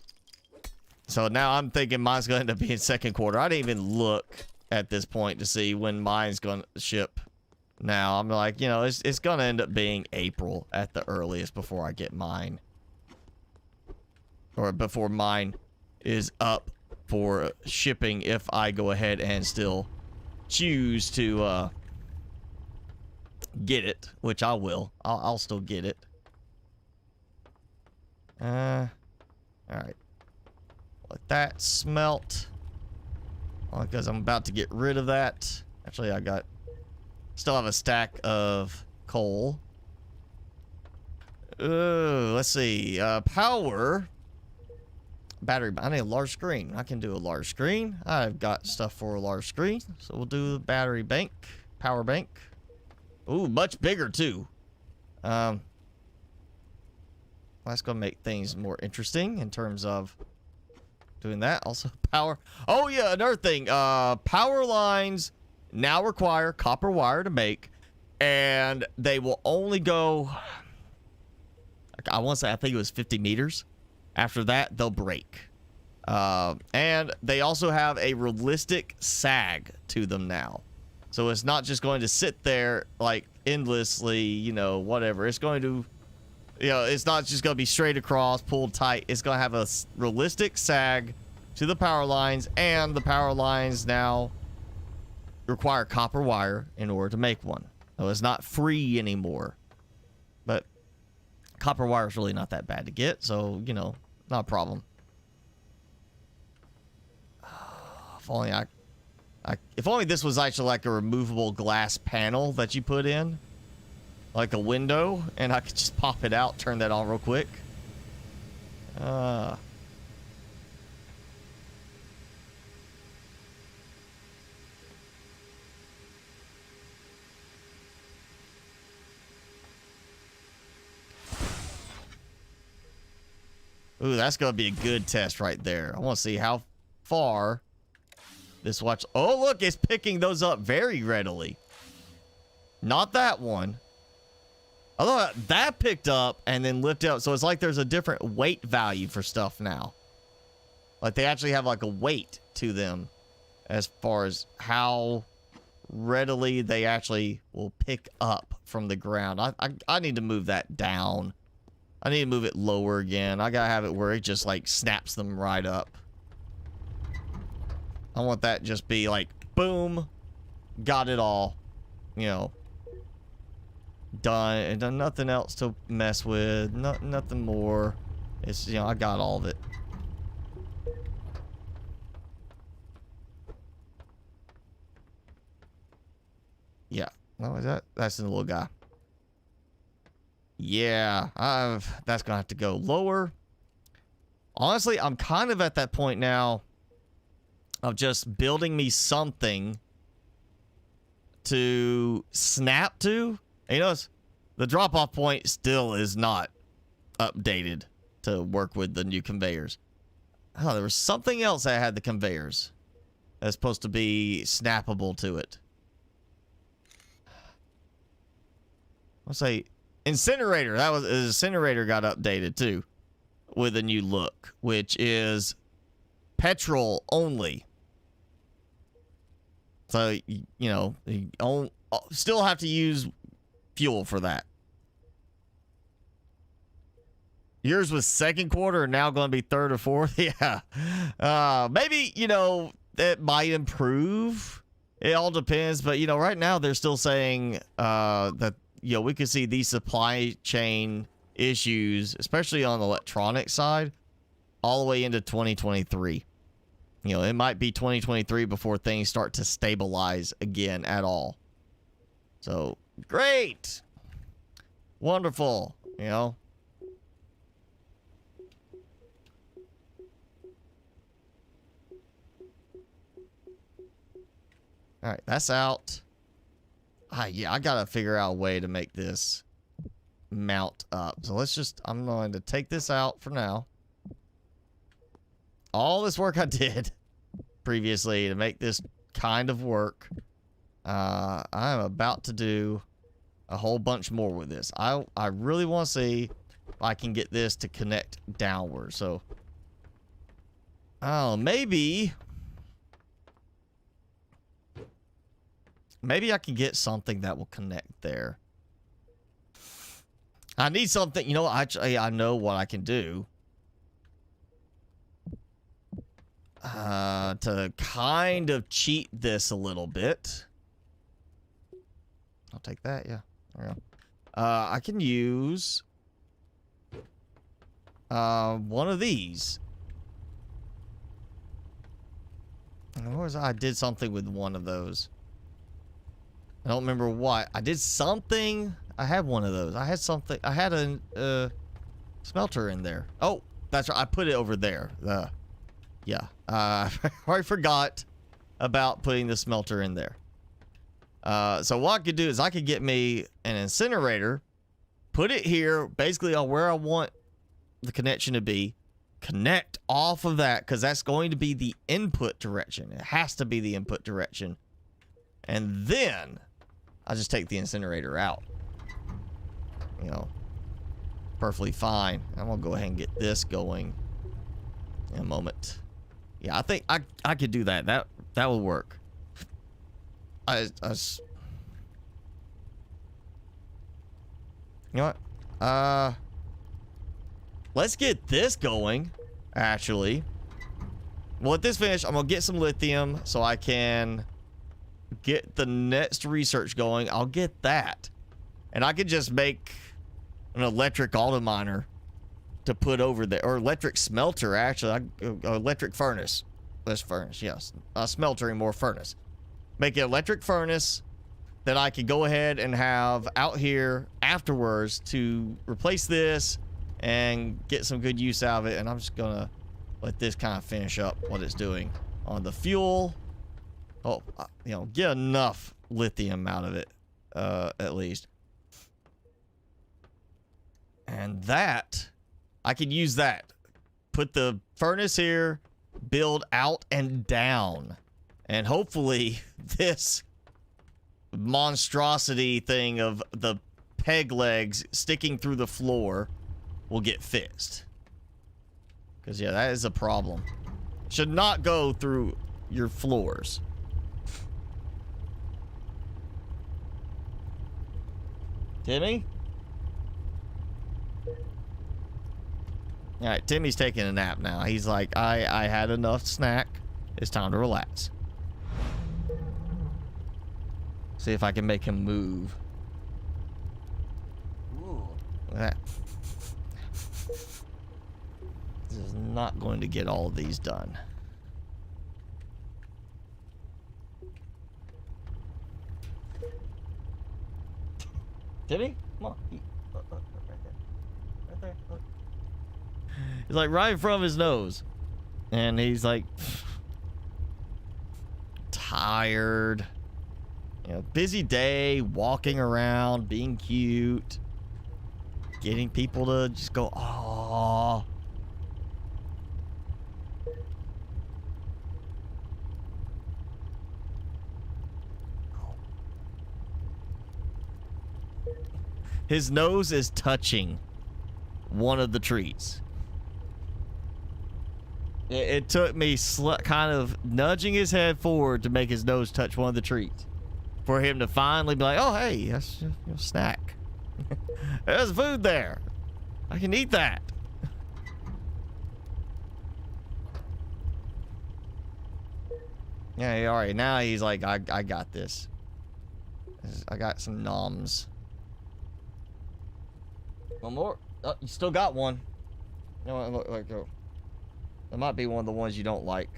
So now I'm thinking mine's going to end up being second quarter. I didn't even look at this point to see when mine's going to ship. Now I'm like, you know, it's going to end up being April at the earliest before I get mine. Or before mine is up for shipping if I go ahead and still choose to get it, which I will. I'll still get it. All right. Let that smelt. Because I'm about to get rid of that. Actually, still have a stack of coal. Let's see. Power. Battery. I need a large screen. I can do a large screen. I've got stuff for a large screen. So we'll do the battery bank. Power bank. Ooh, much bigger too. That's gonna make things more interesting in terms of doing that. Also power. Oh yeah, another thing. Power lines now require copper wire to make, and they will only go, I want to say, I think it was 50 meters. After that, they'll break. And they also have a realistic sag to them now. So it's not just going to sit there like endlessly, you know, whatever. It's going to, you know, it's not just going to be straight across, pulled tight. It's going to have a realistic sag to the power lines, and the power lines now require copper wire in order to make one. So it's not free anymore. But copper wire is really not that bad to get, so, you know, not a problem. If only if only this was actually like a removable glass panel that you put in, like a window, and I could just pop it out, turn that on real quick. Ooh, that's gonna be a good test right there. I want to see how far this watch. Oh, look, it's picking those up very readily. Not that one. Although that picked up and then lifted up. So it's like there's a different weight value for stuff now. Like they actually have like a weight to them as far as how readily they actually will pick up from the ground. I need to move that down. I need to move it lower again. I gotta have it where it just like snaps them right up. I want that just be like, boom, got it all, you know, done, and done, nothing else to mess with, nothing more. It's, you know, I got all of it. Yeah, no, that's the little guy. Yeah, that's gonna have to go lower. Honestly, I'm kind of at that point now of just building me something to snap to. And you notice the drop-off point still is not updated to work with the new conveyors. Oh, there was something else that had the conveyors that's supposed to be snappable to it. Let's say incinerator. That was incinerator got updated too with a new look, which is petrol only. So you know, you still have to use fuel for that. Yours was second quarter, and now going to be third or fourth. Yeah, maybe, you know, it might improve. It all depends, but you know, right now they're still saying that, you know, we could see these supply chain issues, especially on the electronic side, all the way into 2023. You know, it might be 2023 before things start to stabilize again at all. So great, wonderful, you know. All right, that's out. Yeah, I gotta figure out a way to make this mount up. So let's just, I'm going to take this out for now. All this work I did previously to make this kind of work, I'm about to do a whole bunch more with this. I really want to see if I can get this to connect downward. So, oh, maybe I can get something that will connect there. I need something, you know, actually, I know what I can do. To kind of cheat this a little bit. I'll take that, yeah. There we go. I can use one of these. I did something with one of those. I don't remember what. I did something. I had one of those. I had something. I had a smelter in there. Oh, that's right. I put it over there. Yeah. I forgot about putting the smelter in there. So what I could do is I could get me an incinerator, put it here, basically on where I want the connection to be, connect off of that, because that's going to be the input direction. It has to be the input direction. And then I just take the incinerator out. You know, perfectly fine. I'm gonna go ahead and get this going in a moment. Yeah, I think I could do that. That will work. You know what? Let's get this going, actually. Well, at this finish, I'm gonna get some lithium so I can get the next research going. I'll get that. And I could just make an electric auto miner to put over there, or electric smelter, actually. Electric furnace. This furnace, yes. Smeltering, more furnace. Make an electric furnace that I could go ahead and have out here afterwards to replace this and get some good use out of it. And I'm just gonna let this kind of finish up what it's doing on the fuel. Oh, you know, get enough lithium out of it, at least. And that, I could use that. Put the furnace here, build out and down. And hopefully this monstrosity thing of the peg legs sticking through the floor will get fixed. Because, yeah, that is a problem. Should not go through your floors. Timmy? Alright, Timmy's taking a nap now. He's like, I had enough snack. It's time to relax. See if I can make him move. Ooh. Look at that. This is not going to get all of these done. Timmy? Come on. Look, right there. Right there. Look. He's like right in front of his nose. And he's like tired. You know, busy day, walking around, being cute, getting people to just go, "Aww." His nose is touching one of the trees. It took me kind of nudging his head forward to make his nose touch one of the trees for him to finally be like, "Oh, hey, that's a snack. There's food there. I can eat that." Yeah, all right. Now he's like, I got this. I got some noms. One more. Oh, you still got one. You know what? Look, go. That might be one of the ones you don't like.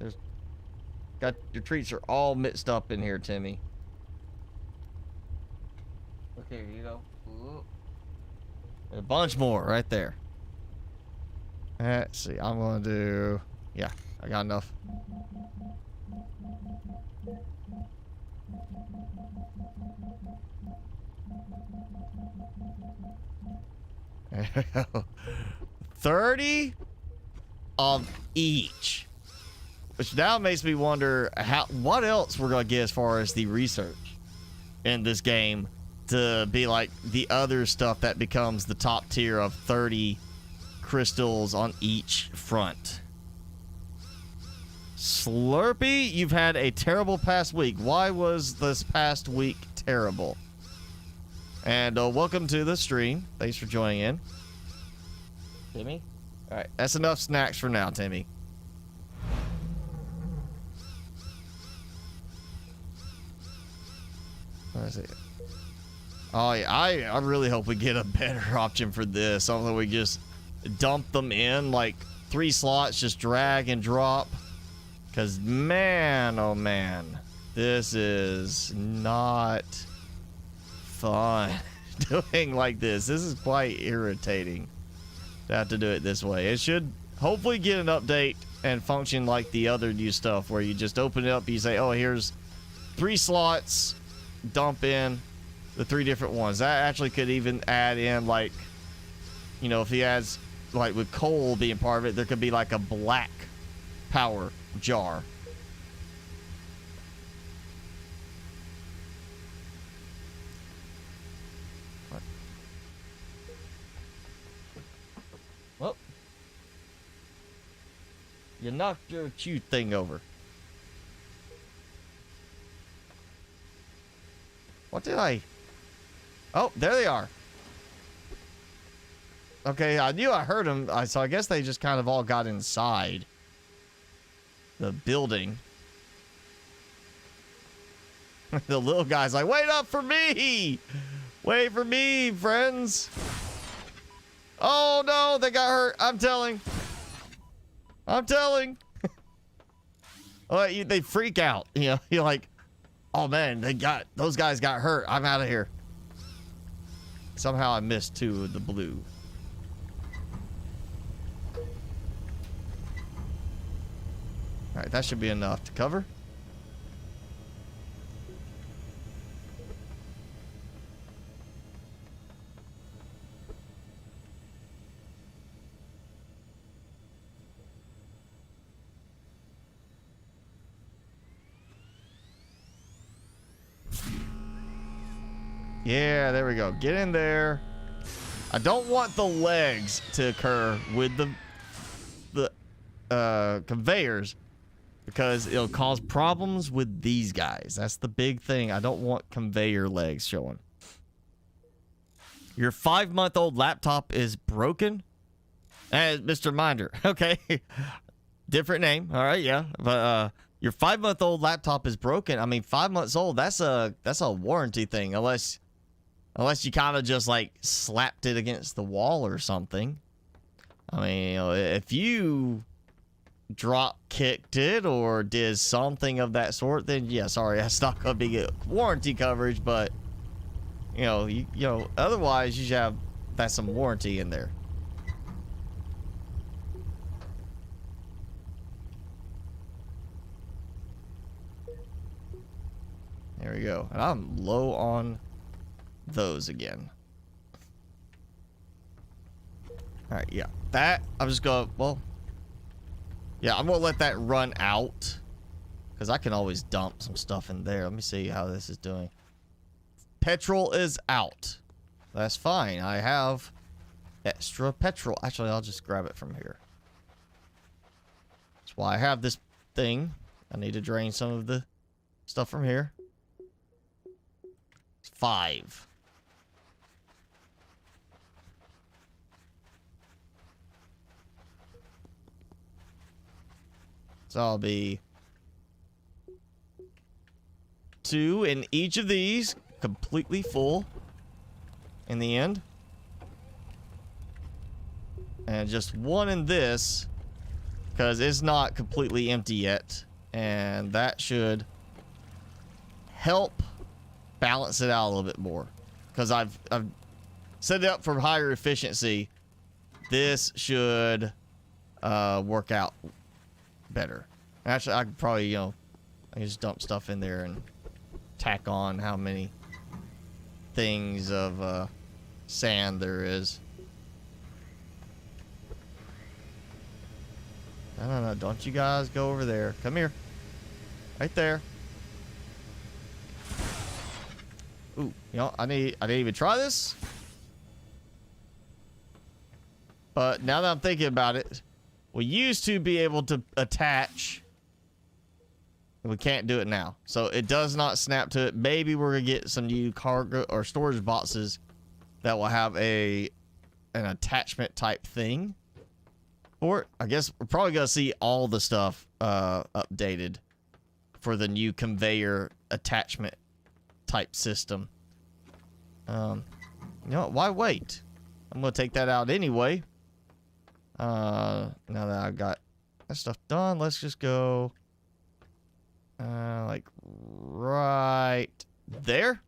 Your treats are all mixed up in here, Timmy. Look here, you go. Ooh. A bunch more right there. Let's see. I'm gonna do. Yeah, I got enough. There we go. 30 of each, which now makes me wonder what else we're gonna get as far as the research in this game to be like the other stuff that becomes the top tier of 30 crystals on each front. Slurpee, you've had a terrible past week. Why was this past week terrible? And welcome to the stream. Thanks for joining in, Timmy. All right, that's enough snacks for now, Timmy. Where is it? Oh yeah, I really hope we get a better option for this. Something we just dump them in like 3 slots, just drag and drop. Cause man, oh man, this is not fun doing like this. This is quite irritating to have to do it this way. It should hopefully get an update and function like the other new stuff where you just open it up, you say, oh, here's 3 slots, dump in the 3 different ones. That actually could even add in, like, you know, if he adds, like with coal being part of it, there could be like a black power jar. Well, you knocked your cute thing over. What did I? Oh, there they are. Okay, I knew I heard them, so I guess they just kind of all got inside the building. The little guy's like, wait up for me! Wait for me, friends! Oh no, they got hurt. I'm telling. Oh, they freak out. You know, you're like, oh man, those guys got hurt. I'm out of here. Somehow I missed 2 of the blue. All right, that should be enough to cover. Yeah, there we go. Get in there. I don't want the legs to occur with the conveyors because it'll cause problems with these guys. That's the big thing. I don't want conveyor legs showing. Your 5-month-old laptop is broken? Mr. Minder. Okay. Different name. All right, yeah. But your 5-month-old laptop is broken. I mean, 5 months old, that's a warranty thing, unless you kind of just like slapped it against the wall or something. I mean, you know, if you drop kicked it or did something of that sort, then yeah, sorry, that's not gonna be good warranty coverage. But you know, otherwise you should have some warranty in there. There we go. And I'm low on those again. All right, yeah. That, I'm just going, well, yeah, I'm going to let that run out because I can always dump some stuff in there. Let me see how this is doing. Petrol is out. That's fine. I have extra petrol. Actually, I'll just grab it from here. That's why I have this thing. I need to drain some of the stuff from here. It's 5. So I'll be 2 in each of these, completely full in the end. And just 1 in this, because it's not completely empty yet. And that should help balance it out a little bit more. Because I've set it up for higher efficiency. This should work out better. Actually, I could probably, you know, I can just dump stuff in there and tack on how many things of sand there is. No, don't you guys go over there. Come here. Right there. Ooh, you know, I didn't even try this. But now that I'm thinking about it, we used to be able to attach. We can't do it now. So it does not snap to it. Maybe we're going to get some new cargo or storage boxes that will have an attachment type thing. Or I guess we're probably going to see all the stuff updated for the new conveyor attachment type system. You know, why wait? I'm going to take that out anyway. Now that I've got that stuff done, let's just go like right there.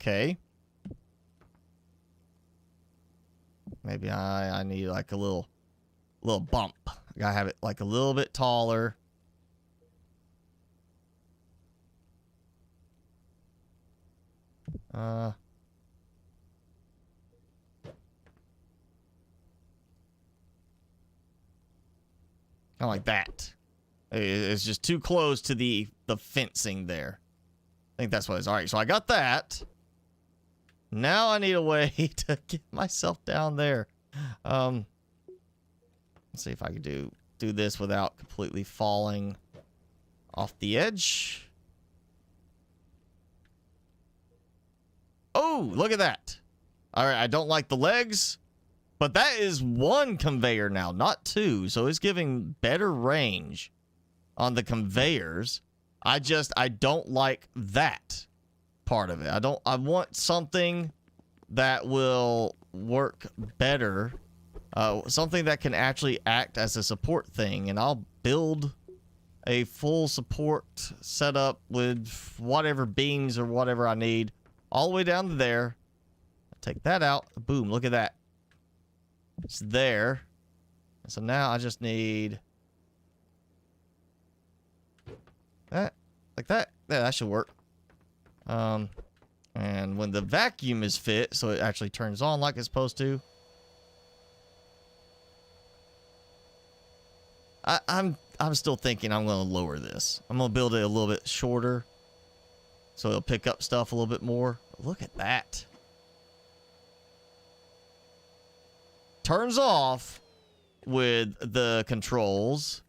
Okay. Maybe I need like a little bump. I gotta have it like a little bit taller. Kind of like that. It's just too close to the fencing there. I think that's what it is. All right, so I got that. Now I need a way to get myself down there. Let's see if I can do this without completely falling off the edge. Oh, look at that. All right, I don't like the legs, but that is 1 conveyor now, not 2. So it's giving better range on the conveyors. I don't like that part of it. I want something that will work better. Something that can actually act as a support thing, and I'll build a full support setup with whatever beams or whatever I need all the way down to there. Take that out. Boom, look at that. It's there. So now I just need that, like that. Yeah, that should work. And when the vacuum is fit, so it actually turns on like it's supposed to. I'm still thinking I'm going to lower this. I'm going to build it a little bit shorter, so it'll pick up stuff a little bit more. Look at that. Turns off with the controls,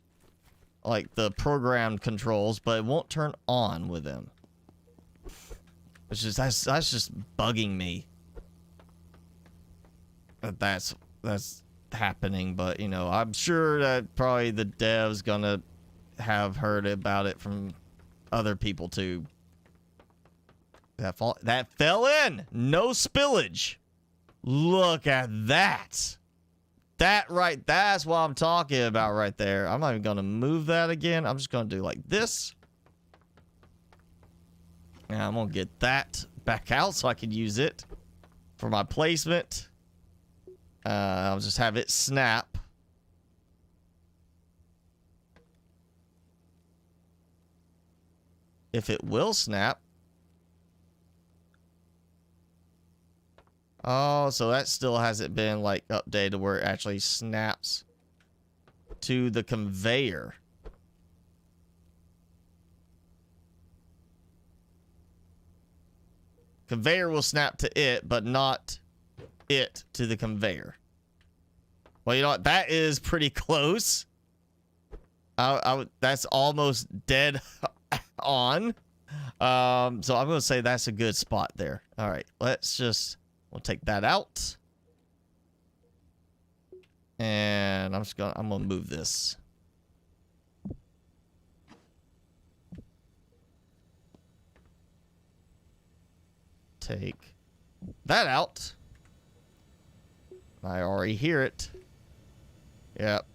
like the programmed controls, but it won't turn on with them. It's just that's just bugging me. That's happening, but you know, I'm sure that probably the devs gonna have heard about it from other people too. That fell in. No spillage. Look at that. That's what I'm talking about right there. I'm not even gonna move that again. I'm just gonna do like this. And I'm gonna get that back out so I can use it for my placement. I'll just have it snap. If it will snap. Oh, so that still hasn't been like updated where it actually snaps to the conveyor. Conveyor will snap to it, but not it to the conveyor. Well, you know what? That is pretty close. That's almost dead on. So I'm going to say that's a good spot there. All right, we'll take that out. And I'm going to move this. Take that out. I already hear it. Yep.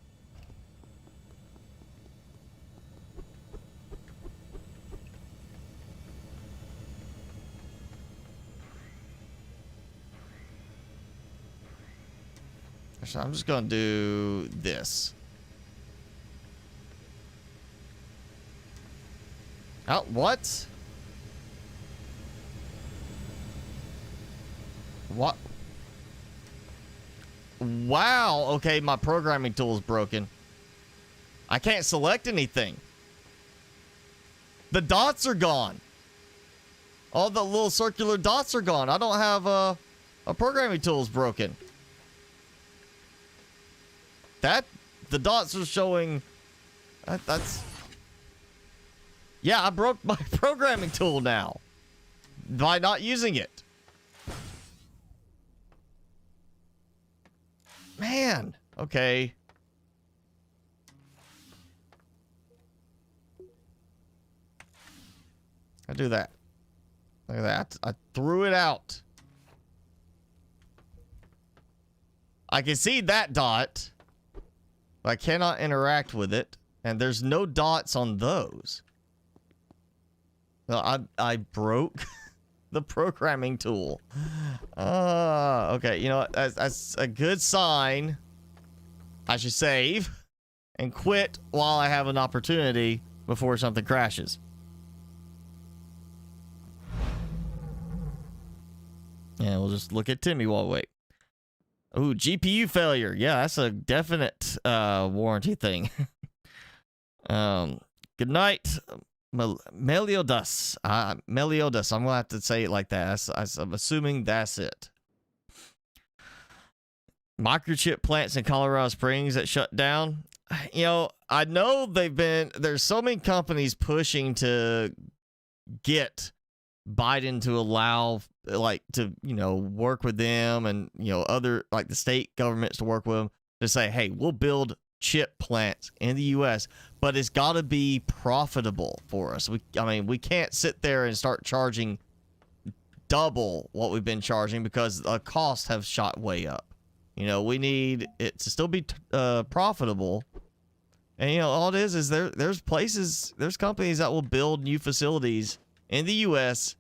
So I'm just going to do this. Oh, what? What? Wow. Okay, my programming tool is broken. I can't select anything. The dots are gone. All the little circular dots are gone. I don't have a programming tool is broken. The dots are showing. That's. Yeah, I broke my programming tool now by not using it. Man, okay. I do that. Look at that. I threw it out. I can see that dot, but I cannot interact with it, and there's no dots on those. So I broke the programming tool. Okay, you know what? That's a good sign. I should save and quit while I have an opportunity before something crashes. And we'll just look at Timmy while we wait. Ooh, GPU failure. Yeah, that's a definite warranty thing. Good night, Meliodas. Meliodas. I'm gonna have to say it like that. I'm assuming that's it. Microchip plants in Colorado Springs that shut down. You know, I know there's so many companies pushing to get Biden to allow, like, to, you know, work with them, and, you know, other, like, the state governments to work with them to say, hey, we'll build chip plants in the U.S., but it's got to be profitable for us. I mean, we can't sit there and start charging double what we've been charging because the costs have shot way up. You know, we need it to still be profitable. And, you know, all it is there's companies that will build new facilities in the U.S.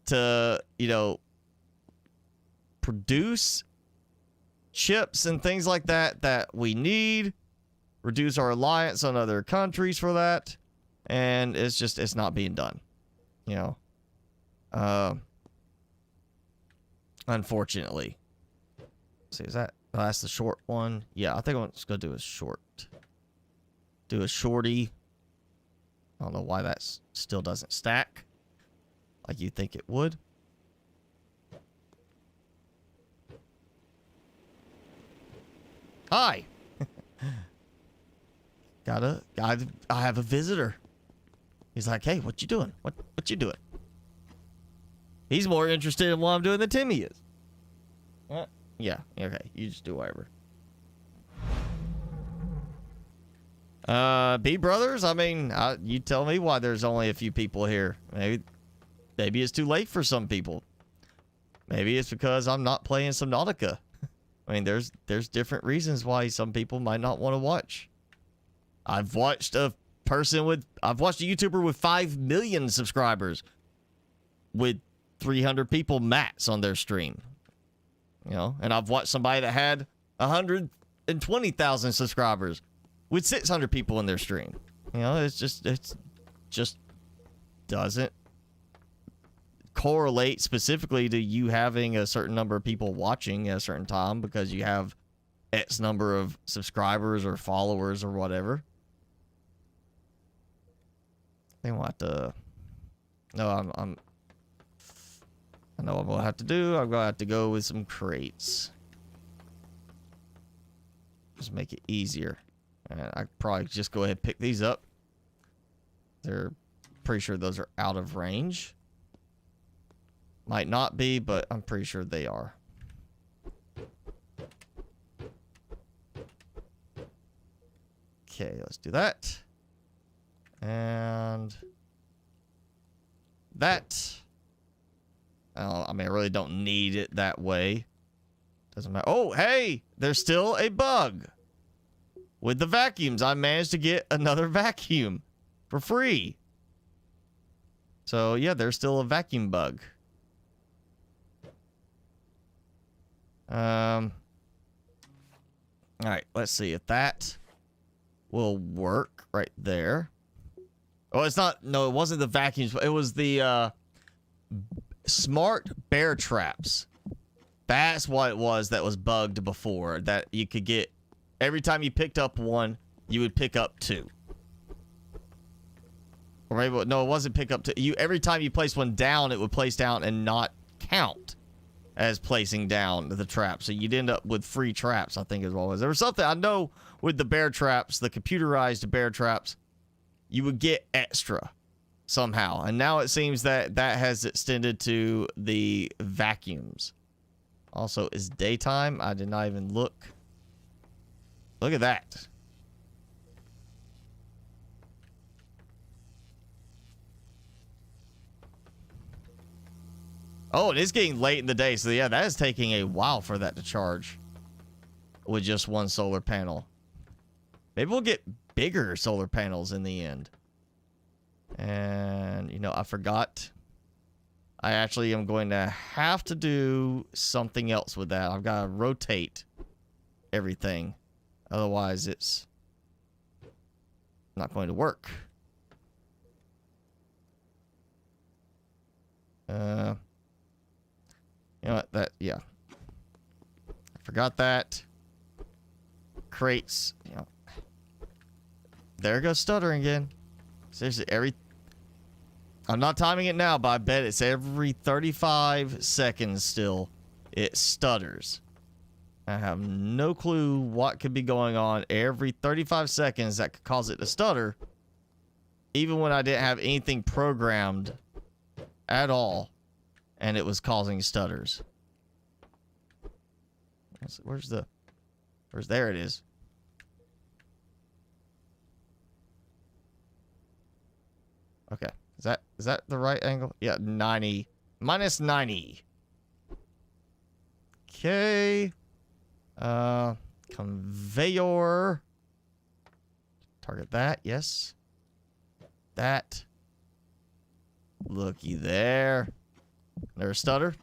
to, you know, produce chips and things like that we need, reduce our reliance on other countries for that, and it's not being done, you know. Unfortunately. Let's see, is that, oh, that's the short one? Yeah, I think I'm just gonna do a short. Do a shorty. I don't know why that still doesn't stack like you think it would. Hi. I have a visitor. He's like, hey, what you doing? What you doing? He's more interested in what I'm doing than Timmy is. Yeah, okay, you just do whatever. B Brothers, I mean, you tell me why there's only a few people here. Maybe it's too late for some people. Maybe it's because I'm not playing Subnautica. I mean, there's different reasons why some people might not want to watch. I've watched a YouTuber with 5 million subscribers with 300 people max on their stream. You know, and I've watched somebody that had 120,000 subscribers with 600 people in their stream. You know, it just doesn't correlate specifically to you having a certain number of people watching at a certain time because you have X number of subscribers or followers or whatever. I think we'll have to. No, I know what I'm gonna have to do. I'm gonna have to go with some crates. Just make it easier. And I probably just go ahead and pick these up. They're pretty sure those are out of range. Might not be, but I'm pretty sure they are. Okay, let's do that. And that. I mean, I really don't need it that way. Doesn't matter. Oh, hey, there's still a bug with the vacuums. I managed to get another vacuum for free. So yeah, there's still a vacuum bug. All right, let's see if that will work right there. Oh, it's not. No, it wasn't the vacuums. It was the smart bear traps. That's what it was that was bugged before. That you could get every time you picked up one, you would pick up two. Or maybe no, it wasn't pick up two. You every time you place one down, it would place down and not count as placing down the trap. So you'd end up with free traps, I think is what it was. There was something I know with the bear traps, the computerized bear traps, you would get extra somehow. And now it seems that that has extended to the vacuums. Also, it's daytime. I did not even look. Look at that. Oh, it is getting late in the day. So yeah, that is taking a while for that to charge with just one solar panel. Maybe we'll get bigger solar panels in the end. And, you know, I forgot. I actually am going to have to do something else with that. I've got to rotate everything. Otherwise, it's not going to work. You know what? That, yeah. I forgot that. Crates, you know. There goes stuttering again. Seriously, I'm not timing it now, but I bet it's every 35 seconds still. It stutters. I have no clue what could be going on every 35 seconds that could cause it to stutter. Even when I didn't have anything programmed at all. And it was causing stutters. There it is. Okay. Is that the right angle? Yeah, 90. Minus 90. Okay. Conveyor. Target that, yes. That. Looky there. There's stutter.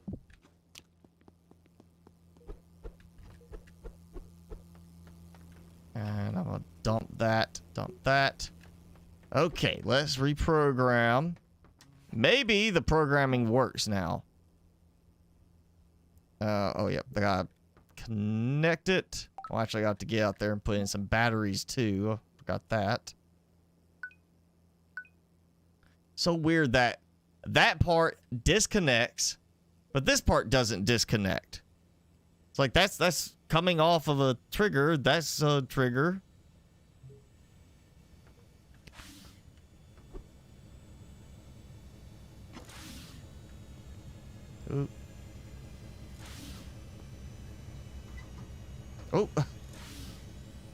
And I'm gonna dump that. Okay, let's reprogram. Maybe the programming works now. Oh yeah, I gotta connect it. Well, actually, I have to get out there and put in some batteries too. Forgot that. So weird that that part disconnects, but this part doesn't disconnect. It's like that's coming off of a trigger. That's a trigger. Ooh. Oh.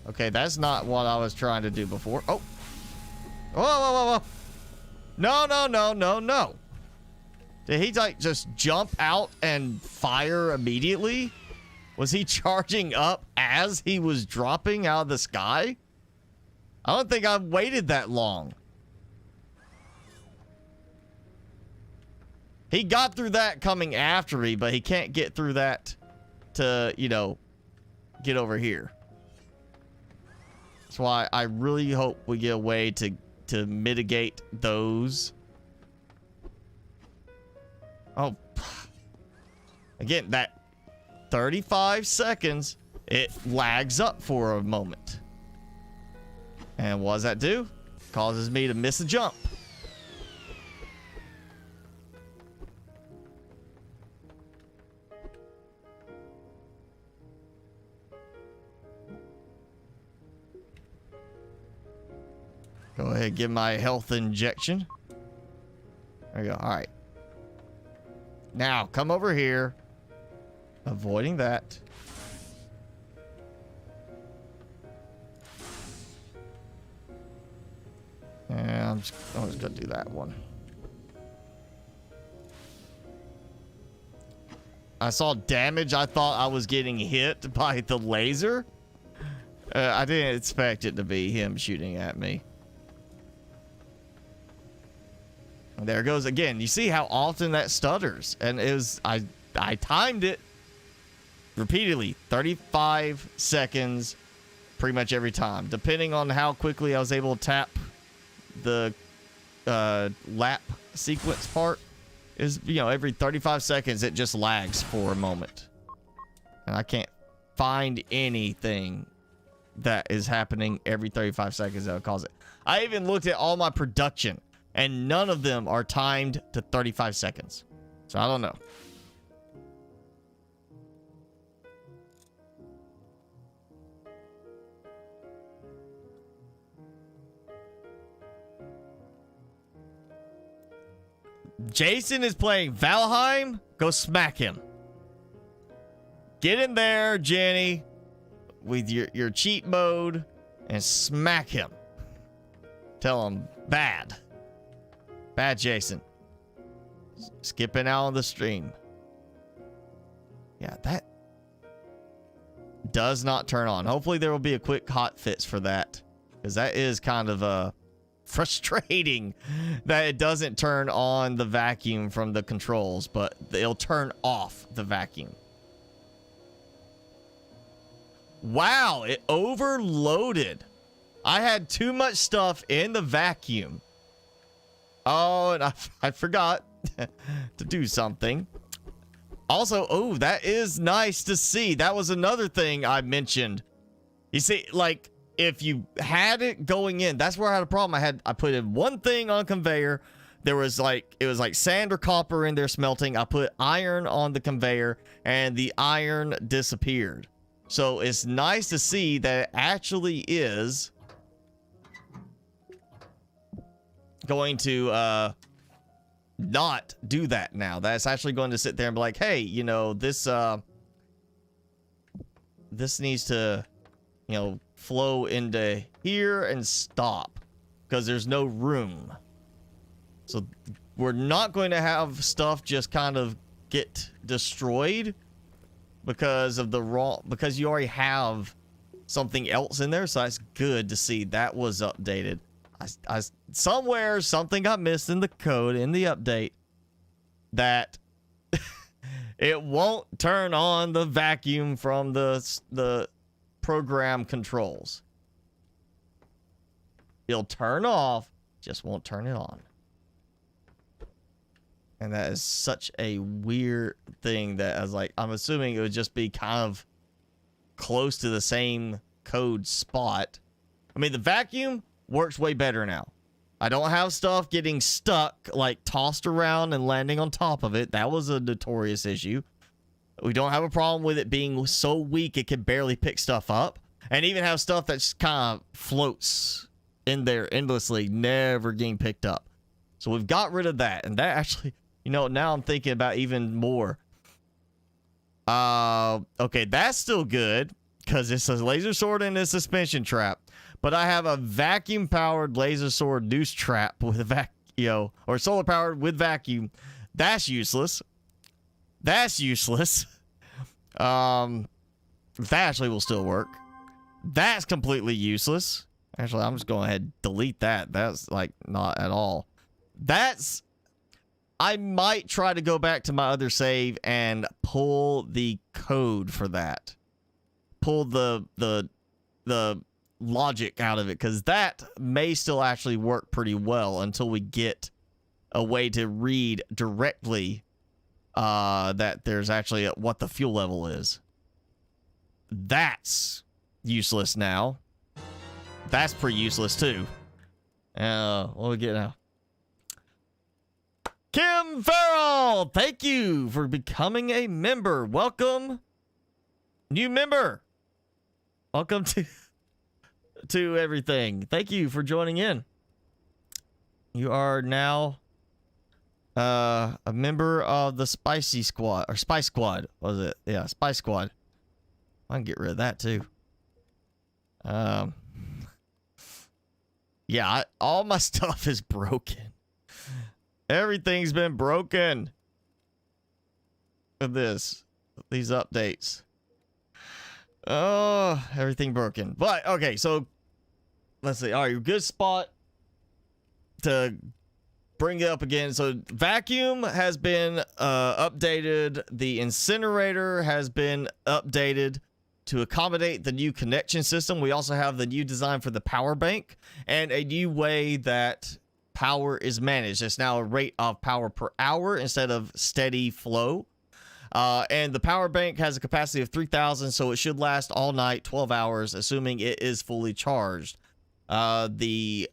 Okay, that's not what I was trying to do before. Oh. Whoa. No. Did he like just jump out and fire immediately? Was he charging up as he was dropping out of the sky? I don't think I waited that long. He got through that coming after me, but he can't get through that to, you know, get over here. That's why I really hope we get a way to mitigate those. Oh, again, that 35 seconds, it lags up for a moment. And what does that do? Causes me to miss a jump. Go ahead, give my health injection. There we go. All right. Now, come over here. Avoiding that. And I'm just gonna do that one. I saw damage. I thought I was getting hit by the laser. I didn't expect it to be him shooting at me. And there it goes again. You see how often that stutters, and it was I timed it repeatedly, 35 seconds, pretty much every time, depending on how quickly I was able to tap the lap sequence part. Is, you know, every 35 seconds it just lags for a moment, and I can't find anything that is happening every 35 seconds that would cause it. I even looked at all my production, and none of them are timed to 35 seconds. So I don't know. Jason is playing Valheim. Go smack him. Get in there, Jenny, with your cheat mode and smack him. Tell him bad. Bad Jason. Skipping out on the stream. Yeah, that does not turn on. Hopefully there will be a quick hot fix for that, because that is kind of frustrating that it doesn't turn on the vacuum from the controls, but it'll turn off the vacuum. Wow, it overloaded. I had too much stuff in the vacuum. Oh, and I forgot to do something. Also, oh, that is nice to see. That was another thing I mentioned. You see, like, if you had it going in, that's where I had a problem. I put in one thing on conveyor. There was like, it was like sand or copper in there smelting. I put iron on the conveyor and the iron disappeared. So it's nice to see that it actually is going to not do that now. That's actually going to sit there and be like, hey, you know, this needs to, you know, flow into here and stop, because there's no room. So we're not going to have stuff just kind of get destroyed because of because you already have something else in there. So that's good to see that was updated. Somewhere something got missed in the code in the update that it won't turn on the vacuum from the program controls. It'll turn off, just won't turn it on. And that is such a weird thing that I was like, I'm assuming it would just be kind of close to the same code spot. I mean, the vacuum works way better now. I don't have stuff getting stuck, like tossed around and landing on top of it. That was a notorious issue. We don't have a problem with it being so weak it can barely pick stuff up. And even have stuff that just kind of floats in there endlessly, never getting picked up. So we've got rid of that. And that actually, you know, now I'm thinking about even more. Okay, that's still good, because it's a laser sword and a suspension trap. But I have a vacuum-powered laser sword noose trap with a or solar-powered with vacuum. That's useless. That's useless. That actually will still work. That's completely useless. Actually, I'm just going ahead and delete that. That's like not at all. I might try to go back to my other save and pull the code for that. Pull the logic out of it, because that may still actually work pretty well until we get a way to read directly that there's actually what the fuel level is. That's useless now. That's pretty useless too. What do we get now? Kim Farrell, thank you for becoming a member. Welcome, new member. Welcome to everything. Thank you for joining in. You are now a member of the Spicy Squad, or Spice Squad, was it? Yeah, Spice Squad. I can get rid of that too. Yeah, all my stuff is broken. Everything's been broken with these updates. Oh, everything broken. But okay, so let's see. All right, good spot to bring it up again. So vacuum has been updated. The incinerator has been updated to accommodate the new connection system. We also have the new design for the power bank and a new way that power is managed. It's now a rate of power per hour instead of steady flow. And the power bank has a capacity of 3,000, so it should last all night, 12 hours, assuming it is fully charged. The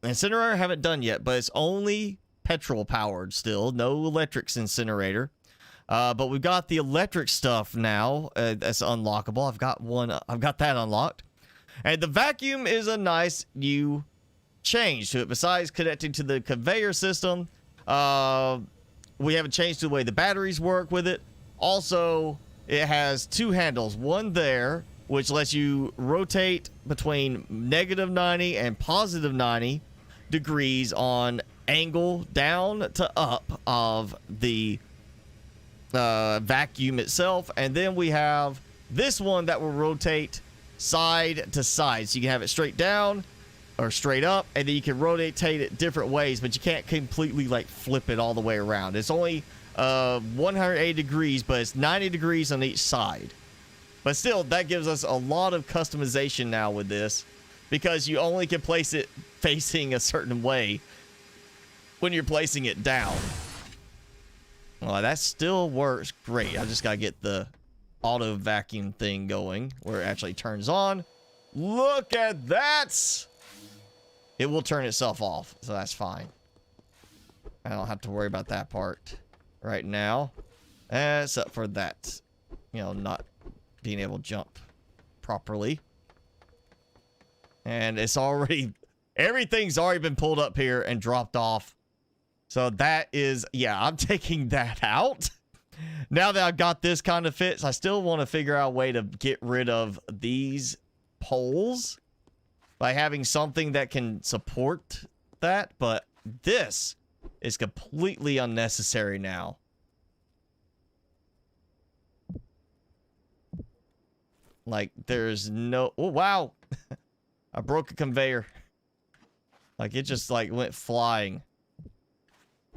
incinerator I haven't done yet, but it's only petrol powered still. No electric incinerator. But we've got the electric stuff now. That's unlockable. I've got that unlocked. And the vacuum is a nice new change to it. Besides connecting to the conveyor system, we haven't changed the way the batteries work with it. Also, it has two handles. One there, which lets you rotate between -90 and +90 degrees on angle down to up of the vacuum itself. And then we have this one that will rotate side to side, so you can have it straight down or straight up, and then you can rotate it different ways, but you can't completely like flip it all the way around. It's only 180 degrees, but it's 90 degrees on each side. But still, that gives us a lot of customization now with this, because you only can place it facing a certain way when you're placing it down. Well, that still works great. I just gotta get the auto vacuum thing going where it actually turns on. Look at that! It will turn itself off, so that's fine. I don't have to worry about that part right now, except for that, not being able to jump properly. And it's already, everything's already been pulled up here and dropped off. So that is, yeah, I'm taking that out. Now that I've got this kind of fits, I still want to figure out a way to get rid of these poles by having something that can support that, but this is completely unnecessary now. Like, there's no... Oh, wow! I broke a conveyor. Like, it just, like, went flying.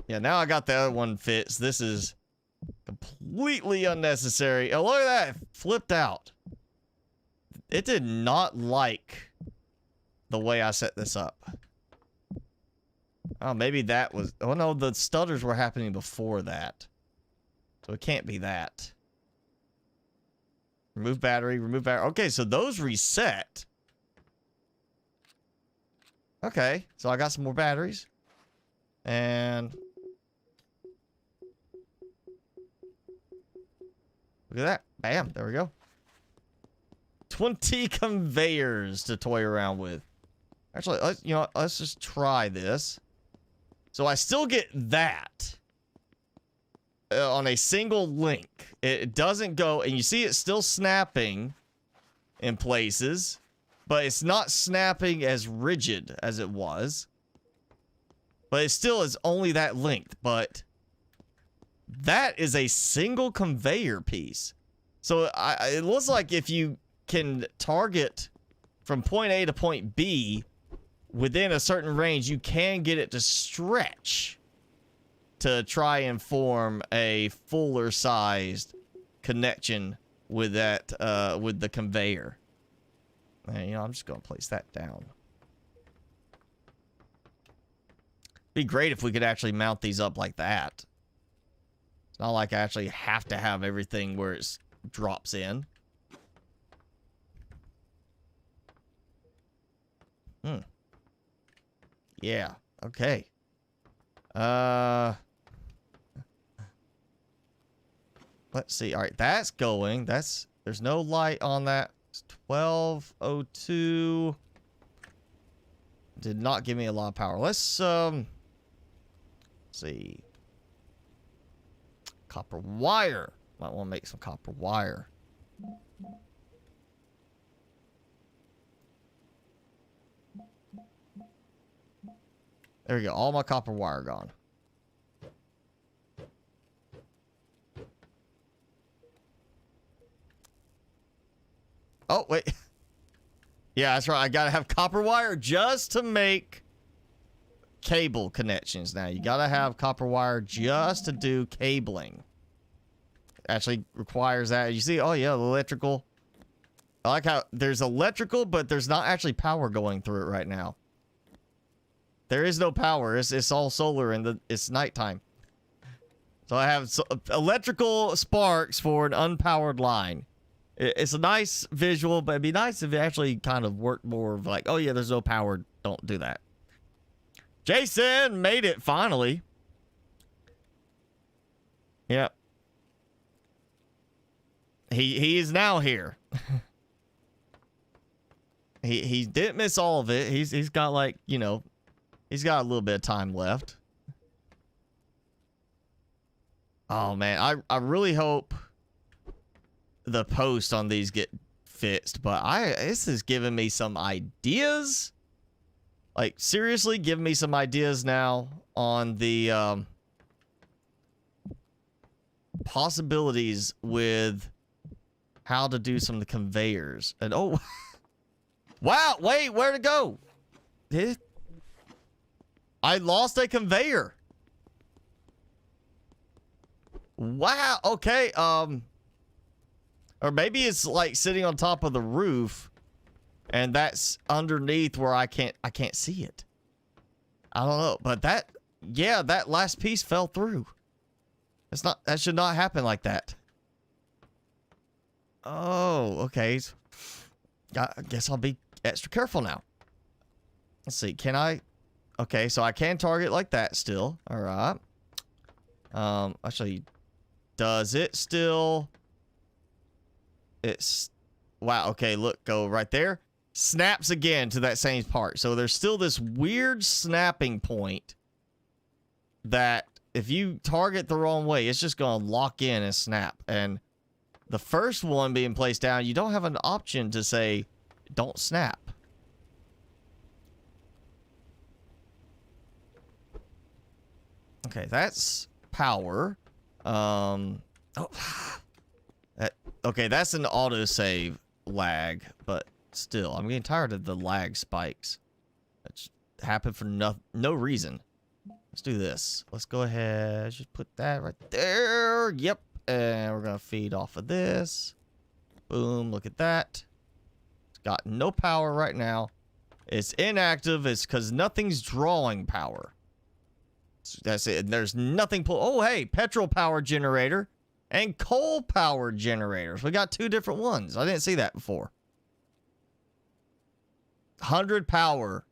Yeah, now I got the other one fits. This is completely unnecessary. Oh, look at that! It flipped out. It did not like the way I set this up. Oh, maybe that was... Oh, no, the stutters were happening before that. So it can't be that. Remove battery, remove battery. Okay, so those reset. Okay, so I got some more batteries. And... look at that. Bam, there we go. 20 conveyors to toy around with. Actually, let's just try this. So I still get that on a single link. It doesn't go, and you see it's still snapping in places, but it's not snapping as rigid as it was. But it still is only that length, but that is a single conveyor piece. So it looks like if you can target from point A to point B within a certain range, you can get it to stretch to try and form a fuller sized connection with that, with the conveyor. And, you know, I'm just going to place that down. Be great if we could actually mount these up like that. It's not like I actually have to have everything where it drops in. Yeah, okay. Let's see. All right, that's going. There's no light on that. It's 12:02. Did not give me a lot of power. Let's see. Copper wire. Might want to make some copper wire. There we go. All my copper wire gone. Oh, wait. Yeah, that's right. I gotta have copper wire just to make cable connections. Now, you gotta have copper wire just to do cabling. Actually requires that. You see, oh yeah, the electrical. I like how there's electrical, but there's not actually power going through it right now. There is no power. It's all solar and it's nighttime. So I have electrical sparks for an unpowered line. It's a nice visual, but it'd be nice if it actually kind of worked more of like, oh yeah, there's no power. Don't do that. Jason made it finally. Yep. He is now here. he didn't miss all of it. He's got like, you know, he's got a little bit of time left. Oh man, I really hope the posts on these get fixed, but this is giving me some ideas. Like seriously, give me some ideas now on the possibilities with how to do some of the conveyors. And oh, wow, wait, where'd it go? I lost a conveyor. Wow, okay, or maybe it's like sitting on top of the roof and that's underneath where I can't see it. I don't know, but that last piece fell through. That should not happen like that. Oh, okay. I guess I'll be extra careful now. Let's see, can I? Okay, so I can target like that still. All right. Actually, does it still? It's, wow, okay, look, go right there. Snaps again to that same part. So there's still this weird snapping point that if you target the wrong way, it's just going to lock in and snap. And the first one being placed down, you don't have an option to say, don't snap. Okay, that's power. Okay, that's an autosave lag, but still, I'm getting tired of the lag spikes. That just happened for no reason. Let's do this. Let's go ahead, just put that right there. Yep, and we're gonna feed off of this. Boom, look at that. It's got no power right now. It's inactive. It's because nothing's drawing power. That's it. There's nothing oh, hey, petrol power generator and coal power generators. We got two different ones. I didn't see that before. 100 power.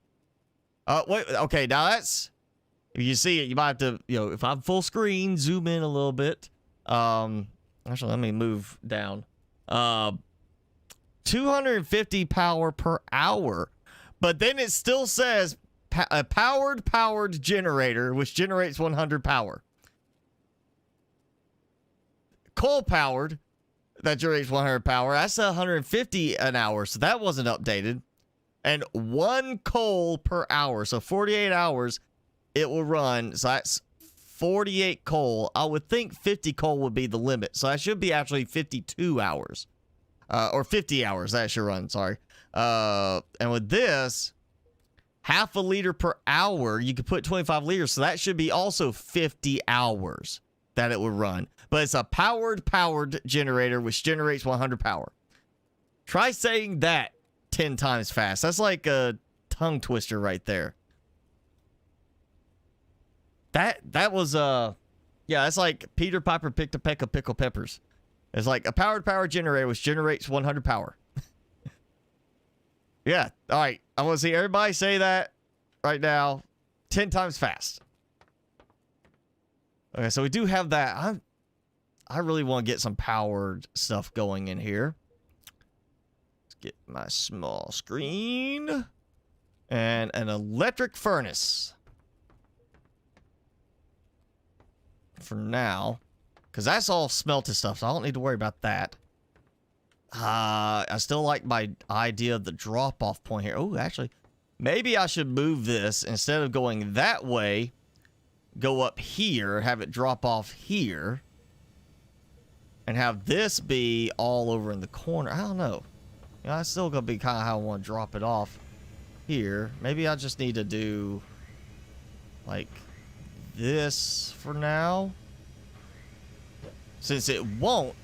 Wait, okay, now that's, if you see it, you might have to, you know, if I'm full screen, zoom in a little bit. Actually, let me move down. 250 power per hour. But then it still says a powered generator, which generates 100 power. Coal powered, that generates 100 power. That's 150 an hour, so that wasn't updated. And 1 coal per hour, so 48 hours it will run. So that's 48 coal. I would think 50 coal would be the limit, so that should be actually 52 hours, or 50 hours that should run. Sorry. And with this, half a liter per hour. You could put 25 liters, so that should be also 50 hours that it would run. But it's a powered generator, which generates 100 power. Try saying that 10 times fast. That's like a tongue twister right there. That was yeah, it's like Peter Piper picked a peck of pickled peppers. It's like a powered power generator which generates 100 power. Yeah, all right. I want to see everybody say that right now 10 times fast. Okay, so we do have that. I really want to get some powered stuff going in here. Let's get my small screen and an electric furnace. For now, because that's all smelted stuff, so I don't need to worry about that. I still like my idea of the drop-off point here. Oh, actually, maybe I should move this instead of going that way. Go up here, have it drop off here, and have this be all over in the corner. I don't know. You know, that's still gonna be kind of how I want to drop it off here. Maybe I just need to do like this for now, since it won't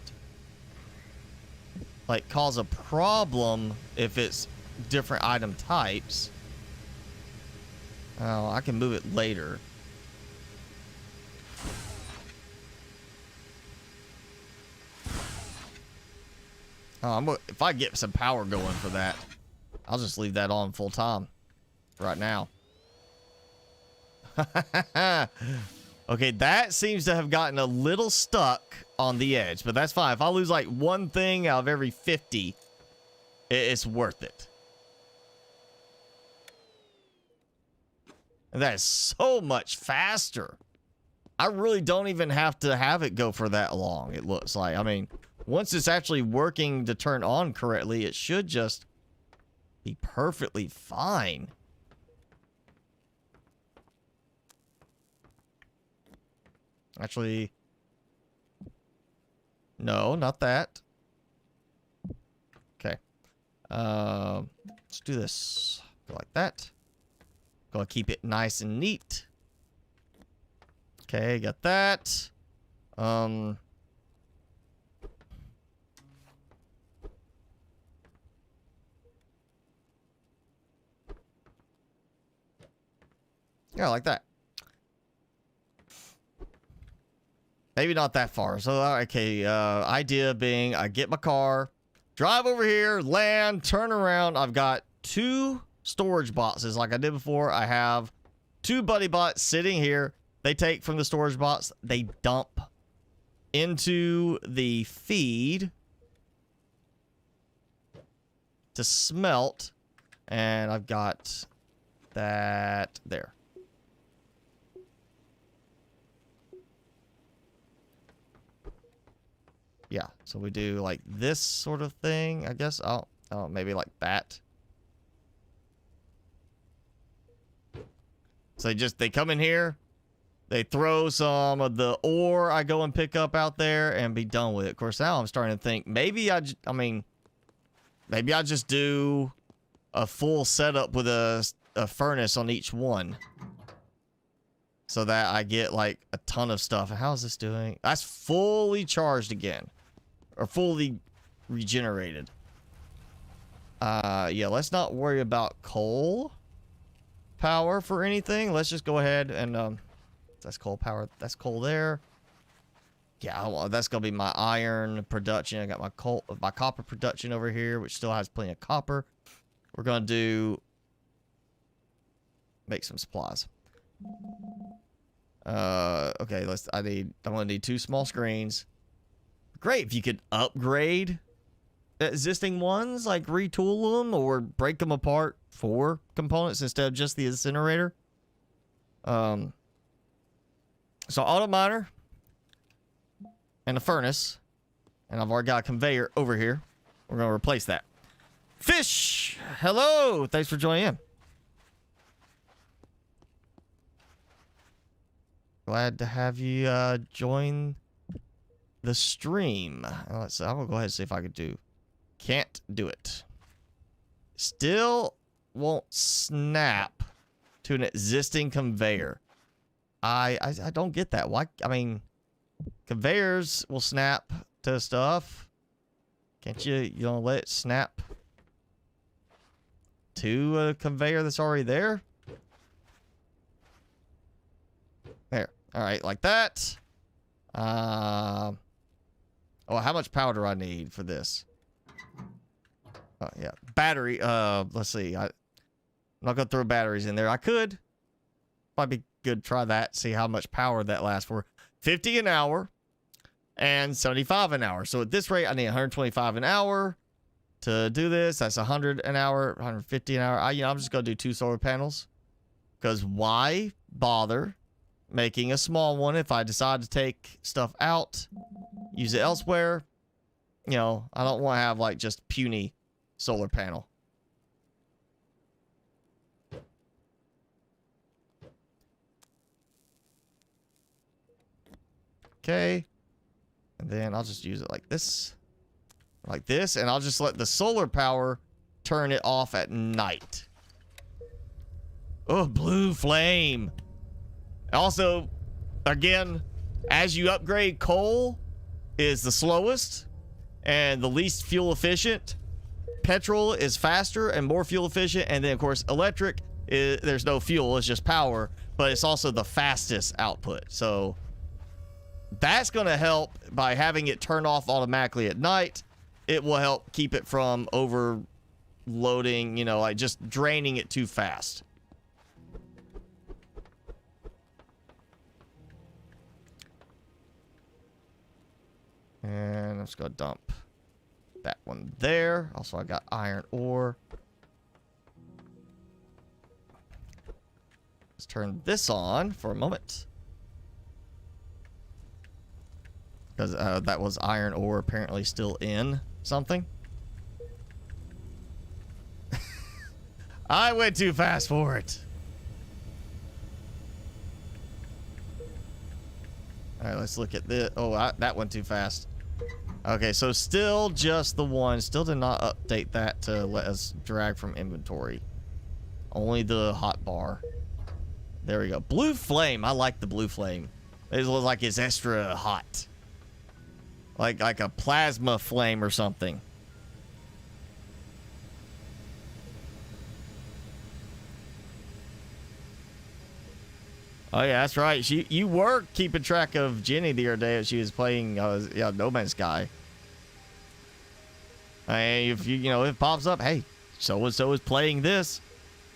like cause a problem if it's different item types. Oh, I can move it later. Oh, if I get some power going for that, I'll just leave that on full time right now. Okay, that seems to have gotten a little stuck on the edge, but that's fine. If I lose like one thing out of every 50, it's worth it. And that is so much faster. I really don't even have to have it go for that long, it looks like. I mean, once it's actually working to turn on correctly, it should just be perfectly fine. Actually, no, not that. Okay. Let's do this. Go like that. Gonna keep it nice and neat. Okay, got that. Yeah, like that. Maybe not that far. So, okay, idea being I get my car, drive over here, land, turn around. I've got 2 storage boxes like I did before. I have 2 buddy bots sitting here. They take from the storage box, they dump into the feed to smelt, and I've got that there. Yeah, so we do like this sort of thing, I guess. Oh, maybe like that. So they come in here, they throw some of the ore I go and pick up out there and be done with it. Of course, now I'm starting to think maybe maybe I just do a full setup with a furnace on each one, so that I get like a ton of stuff. How's this doing? That's fully charged again, or fully regenerated. Yeah, let's not worry about coal power for anything. Let's just go ahead and that's coal power. That's coal there. Yeah, that's gonna be my iron production. I got my copper production over here, which still has plenty of copper. We're gonna make some supplies. Okay, I'm gonna need 2 small screens. Great if you could upgrade existing ones, like retool them or break them apart for components instead of just the incinerator. So auto miner and a furnace, and I've already got a conveyor over here. We're gonna replace that. Fish, hello, thanks for joining in. Glad to have you join the stream. I'm gonna go ahead and see if I could do. Can't do it. Still won't snap to an existing conveyor. I don't get that. Why? I mean, conveyors will snap to stuff. Can't you let it snap to a conveyor that's already there? There. All right, like that. Oh, how much power do I need for this? Oh, yeah. Battery. Let's see. I'm not going to throw batteries in there. I could. Might be good to try that. See how much power that lasts for. 50 an hour and 75 an hour. So at this rate, I need 125 an hour to do this. That's 100 an hour, 150 an hour. I'm just going to do 2 solar panels. Because why bother making a small one if I decide to take stuff out, use it elsewhere? I don't want to have like just puny solar panel. Okay. And then I'll just use it like this. Like this. And I'll just let the solar power turn it off at night. Oh, blue flame. Also, again, as you upgrade, coal is the slowest and the least fuel efficient. Petrol is faster and more fuel efficient. And then, of course, electric, there's no fuel. It's just power. But it's also the fastest output. So that's going to help by having it turn off automatically at night. It will help keep it from overloading, like just draining it too fast. And I'm just going to dump that one there. Also, I got iron ore. Let's turn this on for a moment. Because that was iron ore apparently still in something. I went too fast for it. All right, let's look at this. Oh, that went too fast. Okay, so still just the one. Still did not update that to let us drag from inventory. Only the hot bar. There we go. Blue flame. I like the blue flame. It looks like it's extra hot. Like a plasma flame or something. Oh yeah, that's right. You were keeping track of Jenny the other day as she was playing No Man's Sky. And if if it pops up, hey, so and so is playing this.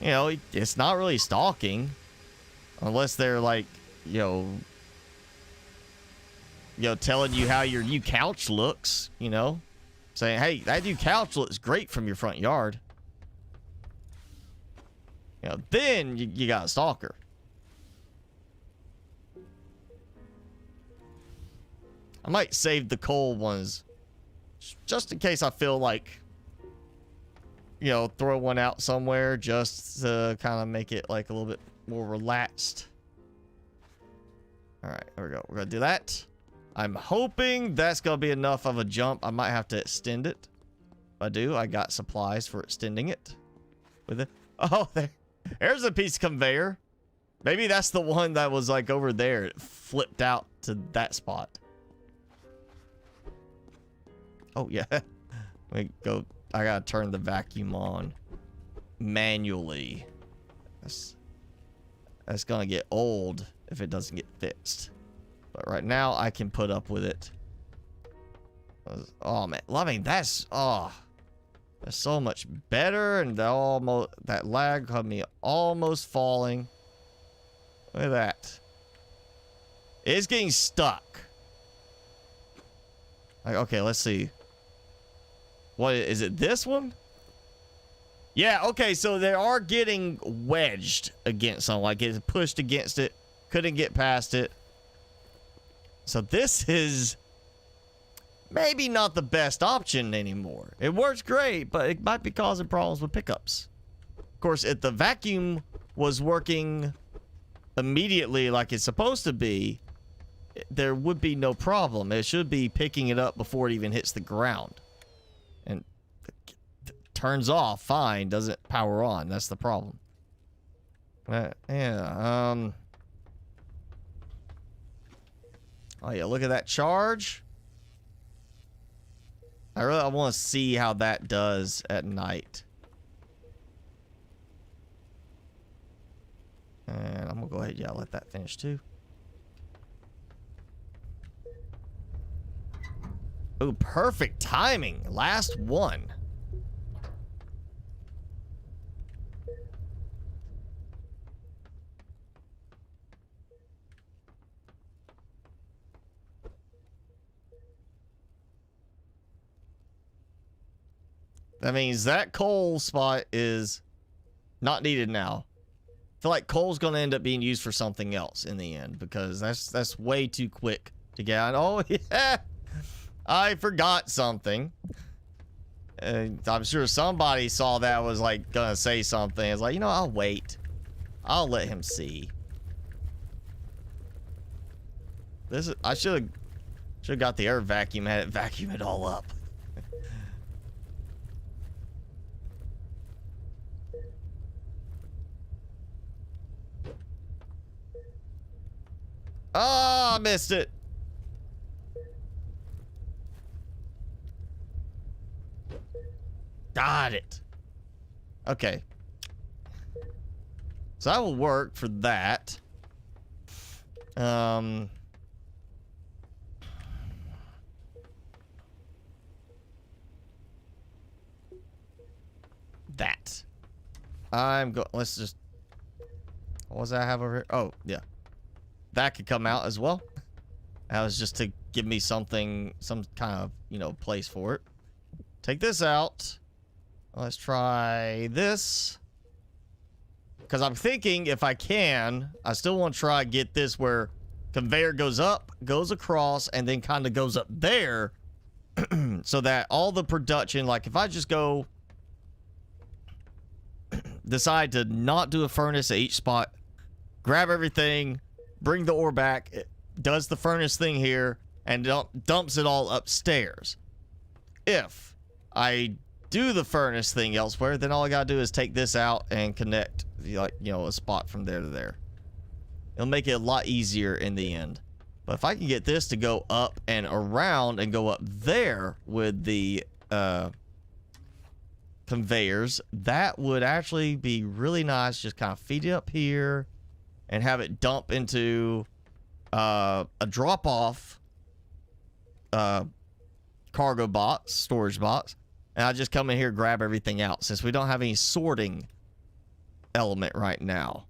It's not really stalking, unless they're like telling you how your new couch looks, saying, hey, that new couch looks great from your front yard. Then you got a stalker. I might save the coal ones just in case I feel like, throw one out somewhere just to kind of make it like a little bit more relaxed. All right, there we go. We're going to do that. I'm hoping that's going to be enough of a jump. I might have to extend it. If I do, I got supplies for extending it. With it. Oh, there's a piece of conveyor. Maybe that's the one that was like over there. It flipped out to that spot. Oh, yeah. Let me go. I got to turn the vacuum on manually. That's going to get old if it doesn't get fixed. But right now, I can put up with it. Oh, man. That's so much better. And that lag had me almost falling. Look at that. It's getting stuck. Okay, let's see. What is it? This one? Yeah, okay, so they are getting wedged against something. Like it's pushed against it. Couldn't get past it. So this is maybe not the best option anymore. It works great, but it might be causing problems with pickups. Of course, if the vacuum was working immediately like it's supposed to be, there would be no problem. It should be picking it up before it even hits the ground. And turns off fine, doesn't power on. That's the problem. Yeah. Oh yeah, look at that charge. I want to see how that does at night. And I'm gonna go ahead, yeah, let that finish too. Ooh, perfect timing. Last one. That means that coal spot is not needed now. I feel like coal's going to end up being used for something else in the end, because that's way too quick to get out. Oh, yeah. I forgot something. I'm sure somebody saw that, was like going to say something. It's like, you know, I'll wait. I'll let him see. I should have got the air vacuum, had it vacuum it all up. Oh, I missed it. Got it. Okay. So that will work for that. That. Let's just... What was that I have over here? Oh, yeah. That could come out as well. That was just to give me something, some kind of, you know, place for it. Take this out. Let's try this. Because I'm thinking if I can, I still want to try get this where conveyor goes up, goes across, and then kind of goes up there. So that all the production, like if I just go... decide to not do a furnace at each spot, grab everything, bring the ore back, it does the furnace thing here, and dumps it all upstairs. If I do the furnace thing elsewhere, then all I gotta do is take this out and connect, like, you know, a spot from there to there. It'll make it a lot easier in the end. But if I can get this to go up and around and go up there with the conveyors, that would actually be really nice. Just kind of feed it up here and have it dump into a drop-off cargo box, storage box, and I just come in here, grab everything out, since we don't have any sorting element right now.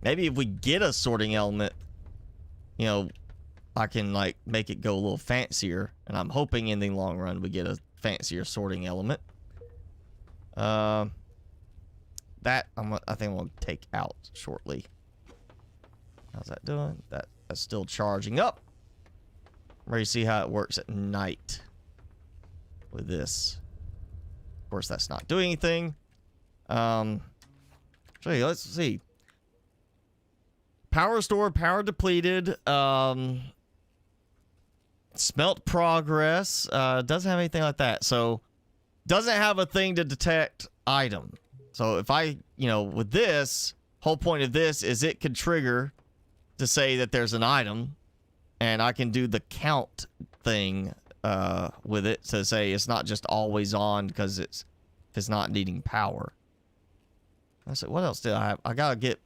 Maybe if we get a sorting element, you know, I can like make it go a little fancier, and I'm hoping in the long run we get a fancier sorting element. That I think I'm gonna take out shortly. How's that doing? That's still charging up. I'm ready to see how it works at night with this. Of course, that's not doing anything. So yeah, let's see. Power stored, power depleted. Smelt progress. Doesn't have anything like that. So doesn't have a thing to detect item. So if I, you know, with this, whole point of this is it could trigger to say that there's an item, and I can do the count thing with it to say it's not just always on because it's not needing power. I said, what else did I have? I gotta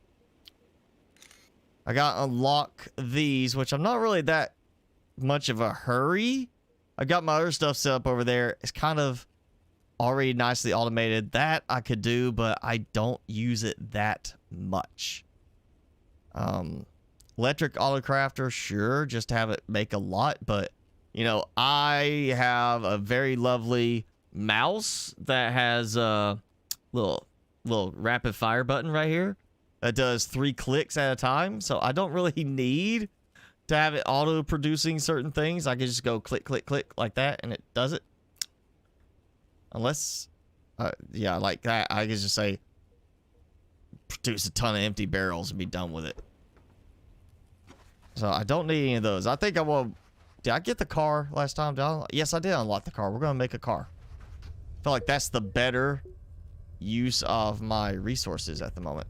unlock these, which I'm not really that much of a hurry. I got my other stuff set up over there. It's kind of already nicely automated. That I could do, but I don't use it that much. Electric autocrafter, sure, just have it make a lot, but you know, I have a very lovely mouse that has a little rapid fire button right here that does 3 clicks at a time, so I don't really need to have it auto producing certain things. I can just go click, click, click like that, and it does it. Unless, yeah, like that, I can just say, produce a ton of empty barrels and be done with it. So I don't need any of those. I think I will Did I get the car last time? Yes, I did unlock the car. We're gonna make a car. I feel like that's the better use of my resources at the moment.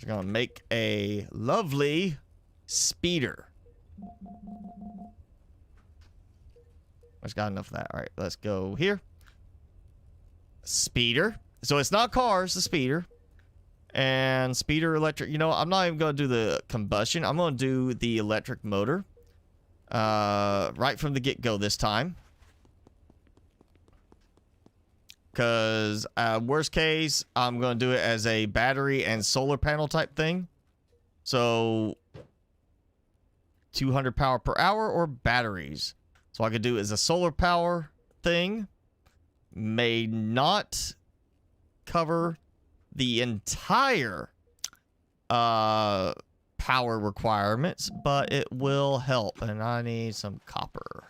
We're gonna make a lovely speeder. I just got enough of that. All right, let's go here. Speeder. So it's not cars, the speeder. And speeder electric. You know, I'm not even going to do the combustion. I'm going to do the electric motor. Right from the get-go this time. Because worst case, I'm going to do it as a battery and solar panel type thing. So 200 power per hour or batteries. So I could do as a solar power thing. May not cover the entire power requirements, but it will help. And I need some copper.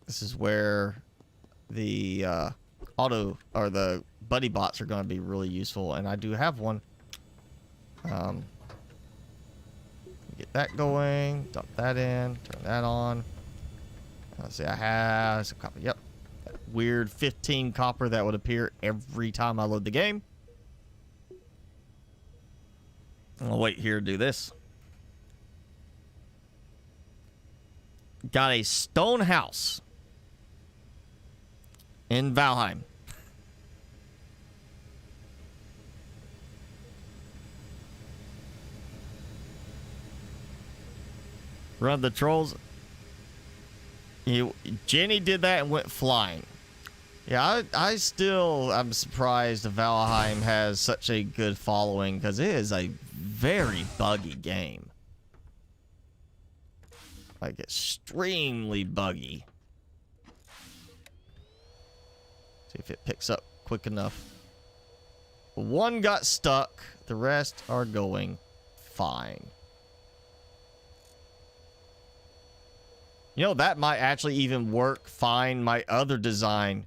This is where the auto or the buddy bots are going to be really useful, and I do have one. Get that going, dump that in, turn that on. Let's see, I have some copper. Yep, that weird 15 copper that would appear every time I load the game. I'll wait here to do this. Got a stone house in Valheim. Run the trolls. Jenny did that and went flying. Yeah, I'm surprised Valheim has such a good following, because it is a very buggy game. Like, extremely buggy. See if it picks up quick enough. One got stuck. The rest are going fine. You know, that might actually even work fine, my other design.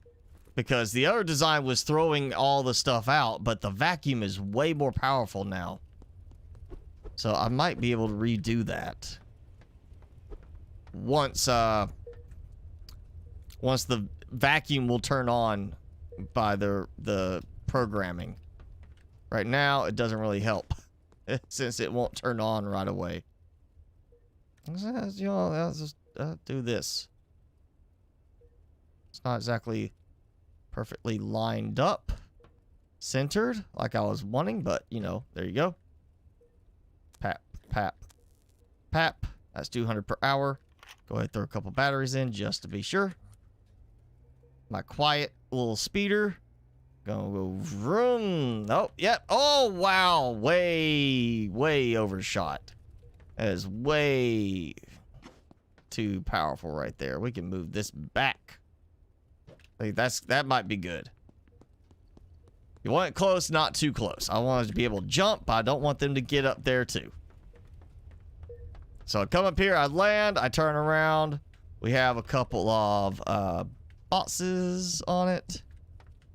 Because the other design was throwing all the stuff out, but the vacuum is way more powerful now. So I might be able to redo that. Once the vacuum will turn on by the programming. Right now, it doesn't really help. Since it won't turn on right away. You know, let's just do this. It's not exactly perfectly lined up, centered like I was wanting, but you know, there you go. Pap, pap, pap. That's 200 per hour. Go ahead and throw a couple batteries in just to be sure. My quiet little speeder. Gonna go vroom. Oh, yep. Oh, wow. Way overshot. That is way too powerful right there. We can move this back. Like that might be good. You want it close, not too close. I want it to be able to jump, but I don't want them to get up there too. So I come up here, I land, I turn around. We have a couple of boxes on it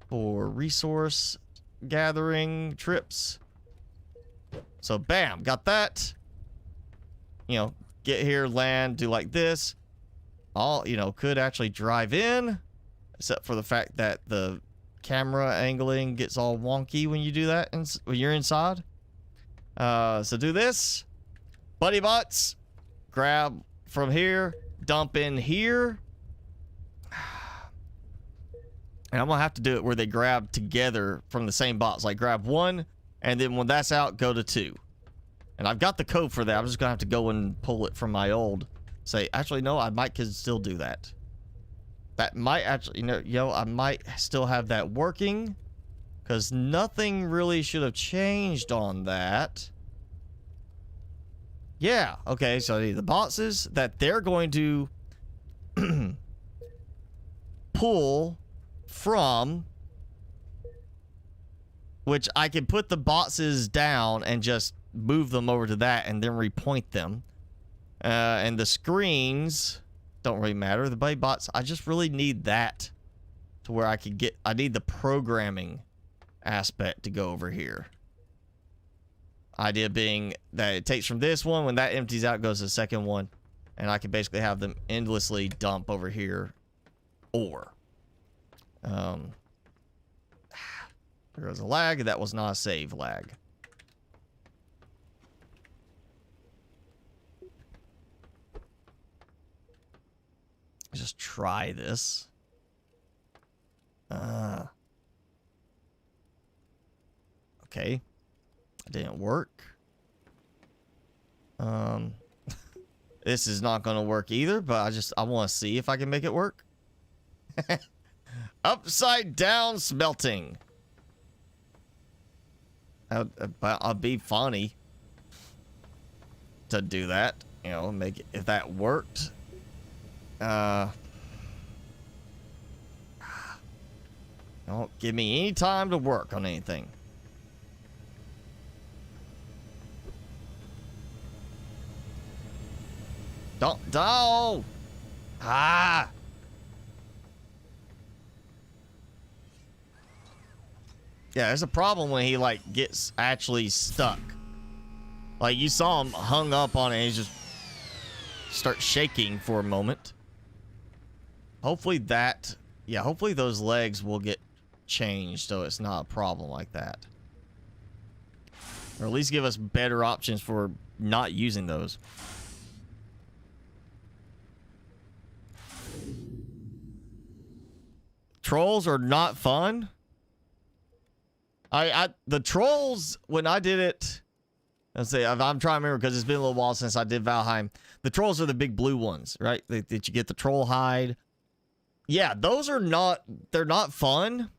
for resource gathering trips. So bam, got that. You know, get here, land, do like this. All, you know, could actually drive in. Except for the fact that the camera angling gets all wonky when you do that when you're inside. So do this. Buddy bots. Grab from here. Dump in here. And I'm going to have to do it where they grab together from the same box. Like grab one. And then when that's out, go to two. And I've got the code for that. I'm just going to have to go and pull it from my old. Say, actually, no, I might could still do that. That might actually, I might still have that working. Because nothing really should have changed on that. Yeah, okay, so the boxes that they're going to pull from, which I can put the boxes down and just move them over to that and then repoint them. And the screens don't really matter. The buddy bots, I just really need that to where I could get, I need the programming aspect to go over here. Idea being that it takes from this one, when that empties out, goes to the second one, and I can basically have them endlessly dump over here. Or, there was a lag. That was not a save lag. Just try this. Okay. It didn't work. This is not going to work either, but I want to see if I can make it work. Upside down smelting. I'll be funny to do that. You know, make it, if that worked. Don't give me any time to work on anything. Don't. Ah. Yeah, there's a problem when he like gets actually stuck. Like you saw him hung up on it and he just starts shaking for a moment. Hopefully that, yeah, hopefully those legs will get changed so it's not a problem like that. Or at least give us better options for not using those. Trolls are not fun. The trolls, when I did it, let's say, I'm trying to remember because it's been a little while since I did Valheim. The trolls are the big blue ones, right? That you get the troll hide. Yeah, those are not, they're not fun.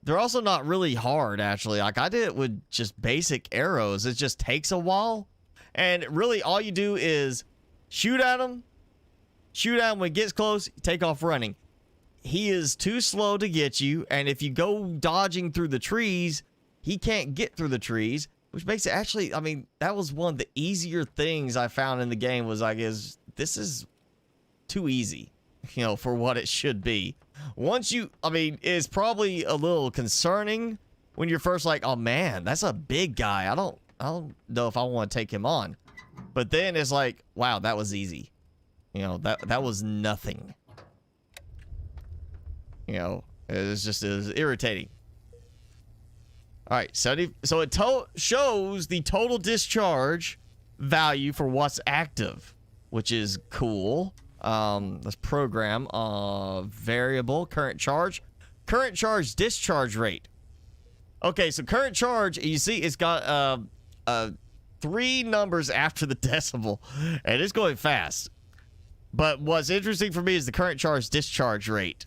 They're also not really hard, actually. Like, I did it with just basic arrows. It just takes a while. And really, all you do is shoot at him. Shoot at him when it gets close, take off running. He is too slow to get you, and if you go dodging through the trees, he can't get through the trees, which makes it actually, I mean, that was one of the easier things I found in the game was like, this is too easy, you know, for what it should be. Once you, I mean, it's probably a little concerning when you're first like, oh man, that's a big guy. I don't know if I want to take him on. But then it's like, wow, that was easy. You know, that was nothing. You know, it was irritating. All right, so it shows the total discharge value for what's active, which is cool. Let's program variable current charge discharge rate. Okay, so current charge, you see, it's got 3 numbers after the decimal, and it's going fast. But what's interesting for me is the current charge discharge rate.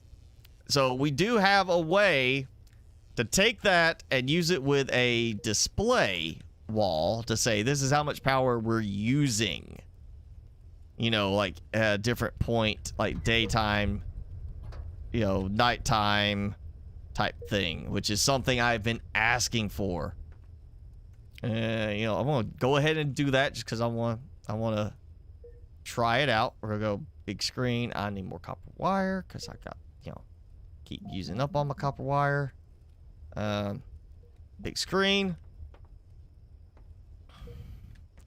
So we do have a way to take that and use it with a display wall to say this is how much power we're using. You know, like a different point, like daytime, you know, nighttime type thing, which is something I've been asking for. You know, I'm gonna go ahead and do that just because I want to try it out. We're gonna go big screen. I need more copper wire because I got, you know, keep using up all my copper wire. Big screen.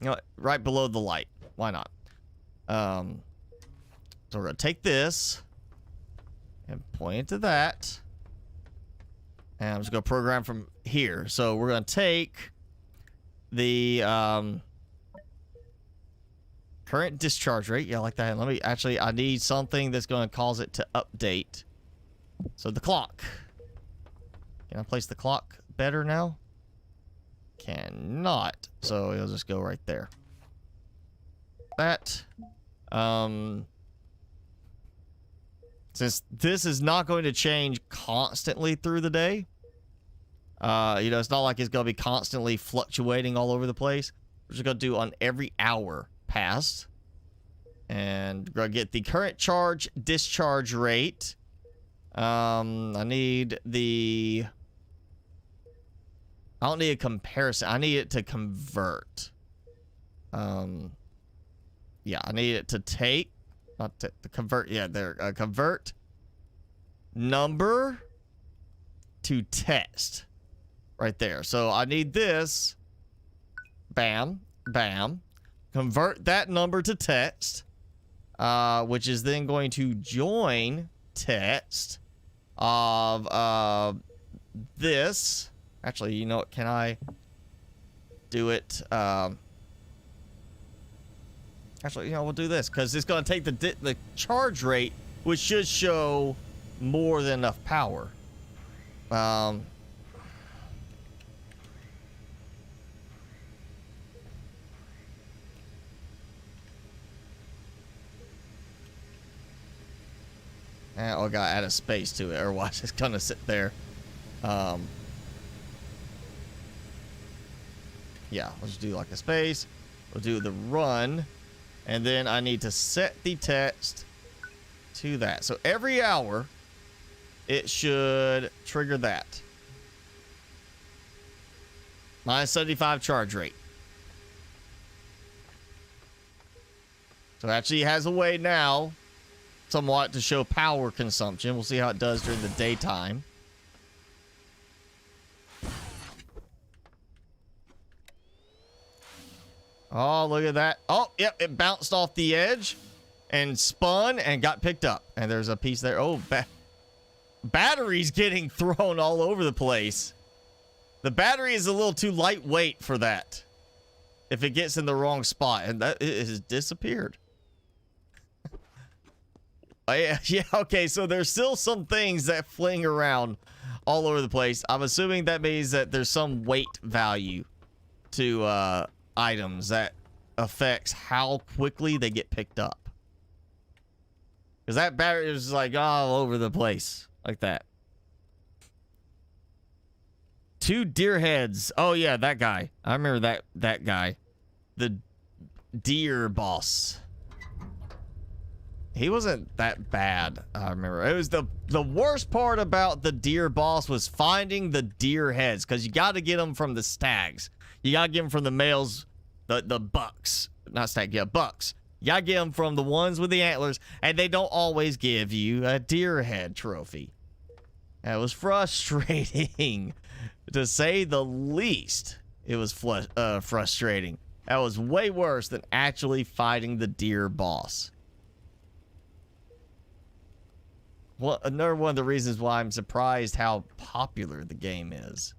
You know what? Right below the light. Why not? So we're gonna take this and point it to that. And I'm just gonna program from here. So we're gonna take the current discharge rate. Yeah, like that. Let me actually, I need something that's gonna cause it to update. So the clock. Can I place the clock better now? Cannot. So it'll just go right there. That. Since this is not going to change constantly through the day, you know, it's not like it's going to be constantly fluctuating all over the place. We're just going to do on every hour passed. And we're going to get the current charge discharge rate. I don't need a comparison. I need it to convert. Yeah, I need it to take, not to convert. Yeah, there. Convert number to test. Right there. So I need this. Bam. Bam. Convert that number to text. Which is then going to join text of this. Actually, you know what? Can I do it? Actually, you know, we'll do this because it's going to take the charge rate, which should show more than enough power. Oh, gotta add a space to it, or watch it's gonna sit there. Yeah, let's do like a space. We'll do the run, and then I need to set the text to that. So every hour, it should trigger that. Minus 75 charge rate. So actually it has a way now somewhat to show power consumption. We'll see how it does during the daytime. Oh, look at that. Oh, yep, it bounced off the edge and spun and got picked up. And there's a piece there. Oh, battery's getting thrown all over the place. The battery is a little too lightweight for that. If it gets in the wrong spot, and that it has disappeared. Yeah, okay, so there's still some things that fling around all over the place. I'm assuming that means that there's some weight value to items that affects how quickly they get picked up. Because that battery is like all over the place, like that. 2 deer heads. Oh yeah, that guy. I remember that guy. The deer boss. He wasn't that bad, I remember. It was the worst part about the deer boss was finding the deer heads, because you got to get them from the stags. You got to get them from the males, the bucks. Not stag, yeah, bucks. You got to get them from the ones with the antlers, and they don't always give you a deer head trophy. That was frustrating, to say the least. It was frustrating. That was way worse than actually fighting the deer boss. Well, another one of the reasons why I'm surprised how popular the game is.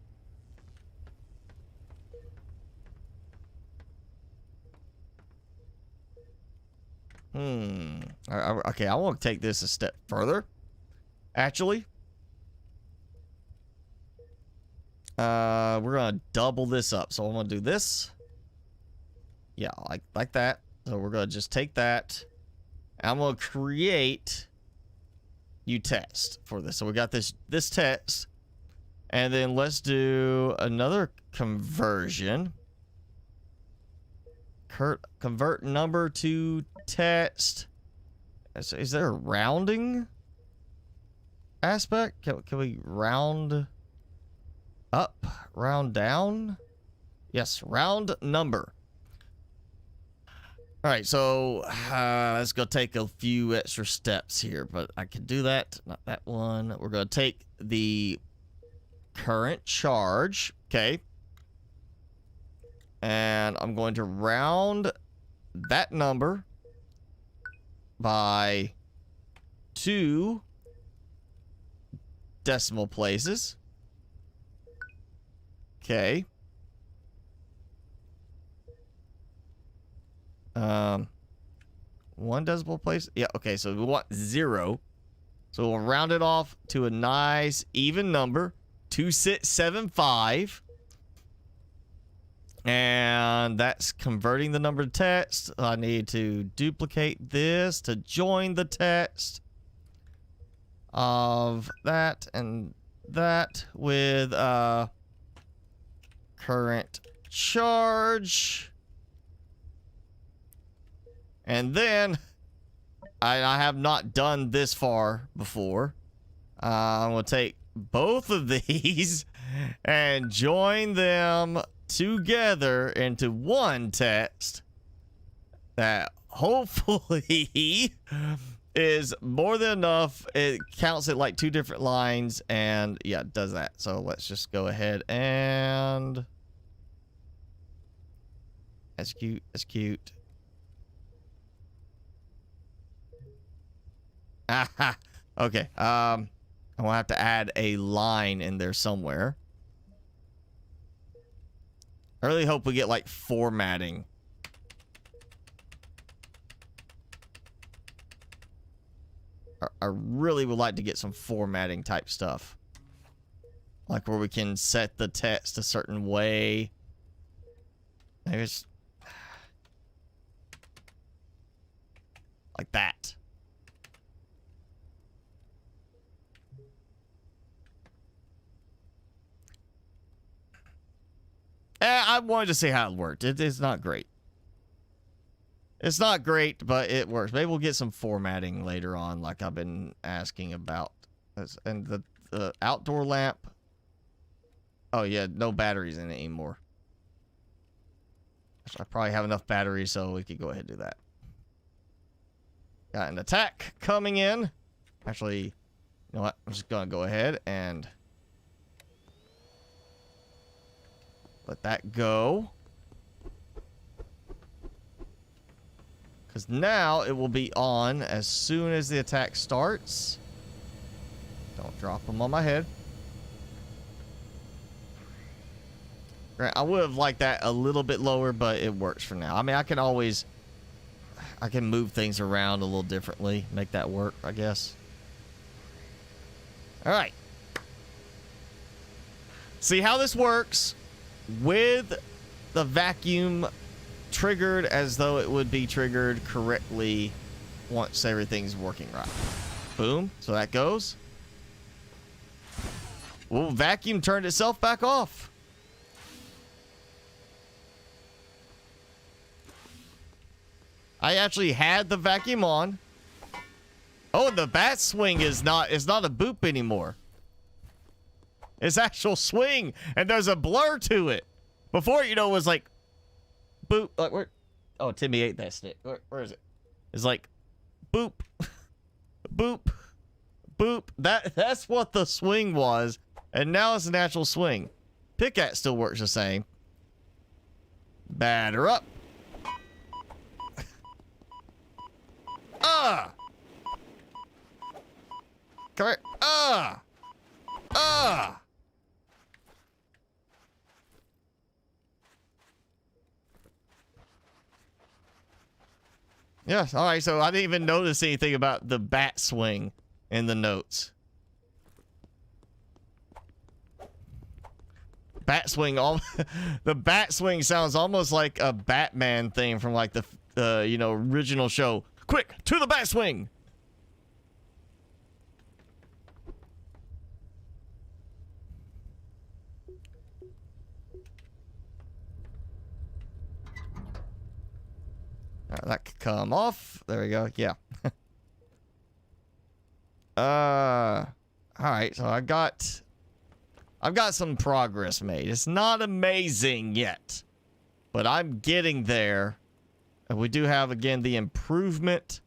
Okay, I want to take this a step further. Actually. We're going to double this up. So I'm going to do this. Yeah, like that. So we're going to just take that. I'm going to create new text for this. So we got this text. And then let's do another conversion. Convert number to text. Is there a rounding aspect? Can we round up, round down? Yes, round number. All right, so let's go take a few extra steps here, but I can do that. Not that one. We're going to take the current charge, okay? And I'm going to round that number by 2 decimal places. Okay. 1 decimal place. Yeah, okay, so we want 0. So we'll round it off to a nice even number. 2675. And that's converting the number to text. I need to duplicate this to join the text of that and that with current charge. And then I have not done this far before. I'm going to take both of these and join them together into one text that hopefully is more than enough. It counts it like 2 different lines, and yeah, it does that. So let's just go ahead and execute. Aha. Okay. I'm gonna have to add a line in there somewhere. I really hope we get like formatting. I really would like to get some formatting type stuff. Like where we can set the text a certain way. Maybe it's like that. I wanted to see how it worked. It's not great. It's not great, but it works. Maybe we'll get some formatting later on, like I've been asking about. And the outdoor lamp. Oh, yeah, no batteries in it anymore. I probably have enough batteries, so we could go ahead and do that. Got an attack coming in. Actually, you know what? I'm just going to go ahead and let that go. Because now it will be on as soon as the attack starts. Don't drop them on my head. I would have liked that a little bit lower, but it works for now. I mean, I can move things around a little differently, make that work, I guess. All right. See how this works with the vacuum triggered as though it would be triggered correctly once everything's working right. Boom. So that goes. Well, vacuum turned itself back off. I actually had the vacuum on. Oh, the bat swing is not a boop anymore. It's actual swing, and there's a blur to it. Before, you know, it was like boop. Like where? Oh, Timmy ate that stick. Where is it? It's like boop, boop, boop. That's what the swing was, and now it's an actual swing. Pickaxe still works the same. Batter up. Come here. Yes, alright, so I didn't even notice anything about the bat swing in the notes. Bat swing, the bat swing sounds almost like a Batman thing from like the you know, original show. Quick, to the bat swing! That could come off. There we go. Yeah. All right. So I've got some progress made. It's not amazing yet, but I'm getting there. And we do have, again, the improvement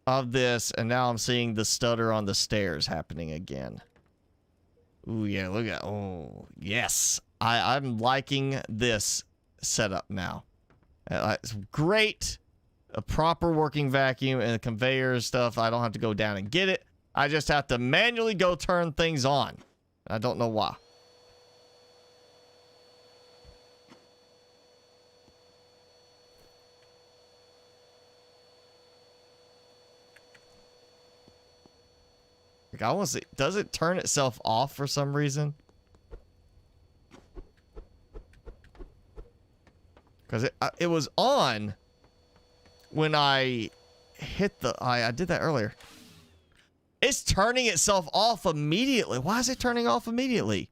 of this. And now I'm seeing the stutter on the stairs happening again. Ooh, yeah. Look at, oh, yes. I'm liking this setup now. It's great. A proper working vacuum and the conveyor stuff. I don't have to go down and get it. I just have to manually go turn things on. I don't know why. Like, I want to see. Does it turn itself off for some reason? Because it was on when I hit the... I did that earlier. It's turning itself off immediately. Why is it turning off immediately?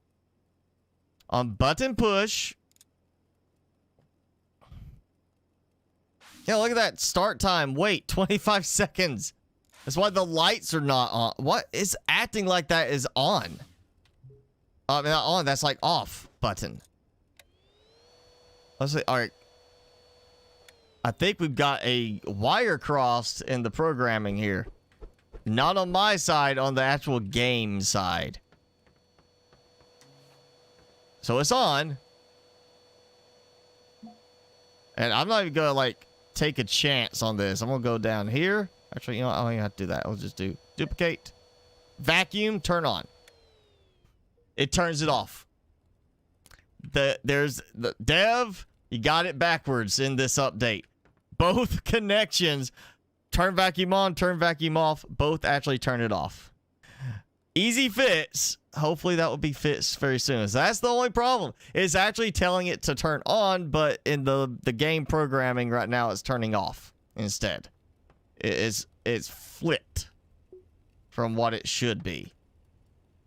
On button push. Yeah, look at that. Start time. Wait, 25 seconds. That's why the lights are not on. What? It's acting like that is on. Not on. That's like off button. Let's see. All right. I think we've got a wire crossed in the programming here. Not on my side, on the actual game side. So it's on. And I'm not even gonna like take a chance on this. I'm gonna go down here. Actually, you know, I don't even have to do that. I'll just do duplicate, vacuum, turn on. It turns it off. There's the dev, you got it backwards in this update. Both connections, turn vacuum on, turn vacuum off, both actually turn it off. Easy fix. Hopefully that will be fixed very soon. So that's the only problem. It's actually telling it to turn on, but in the game programming right now, it's turning off instead. It's flipped from what it should be.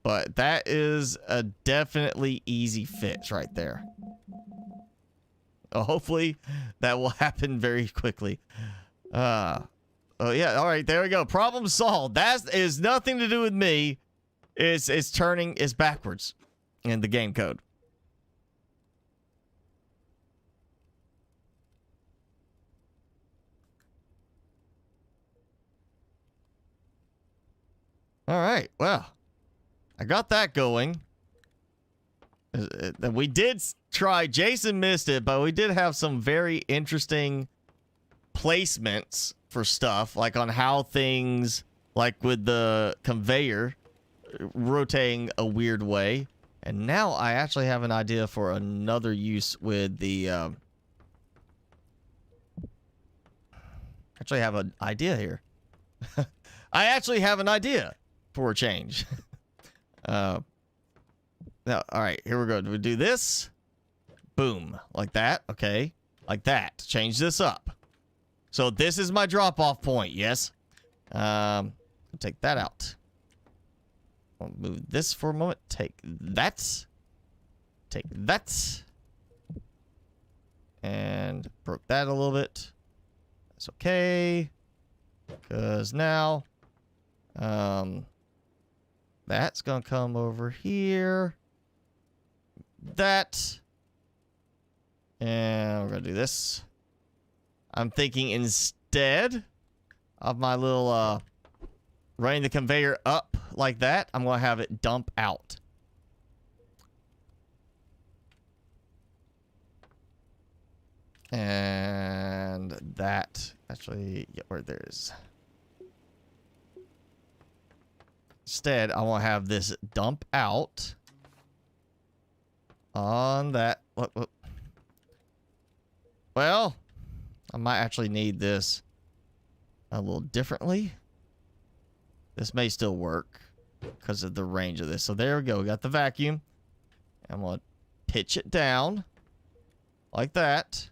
But that is a definitely easy fix right there. Hopefully that will happen very quickly. Oh yeah, all right, there we go. Problem solved. That is nothing to do with me. It's turning, it's backwards in the game code. All right, well, I got that going. We did try, Jason missed it, but we did have some very interesting placements for stuff, like on how things, like with the conveyor rotating a weird way. And now I actually have an idea for another use with the actually have an idea here. I actually have an idea for a change. Now, all right, here we go. Do we do this? Boom, like that. Okay, like that. Change this up. So this is my drop-off point. Yes. Take that out. I'll move this for a moment. Take that. Take that. And broke that a little bit. That's okay. Because now, that's gonna come over here. That. And we're gonna do this. I'm thinking instead of my little running the conveyor up like that, I'm gonna have it dump out. And that actually, yeah, where there's. Instead, I want to have this dump out on that. Well, I might actually need this a little differently. This may still work because of the range of this. So there we go. We got the vacuum. I'm going to pitch it down like that.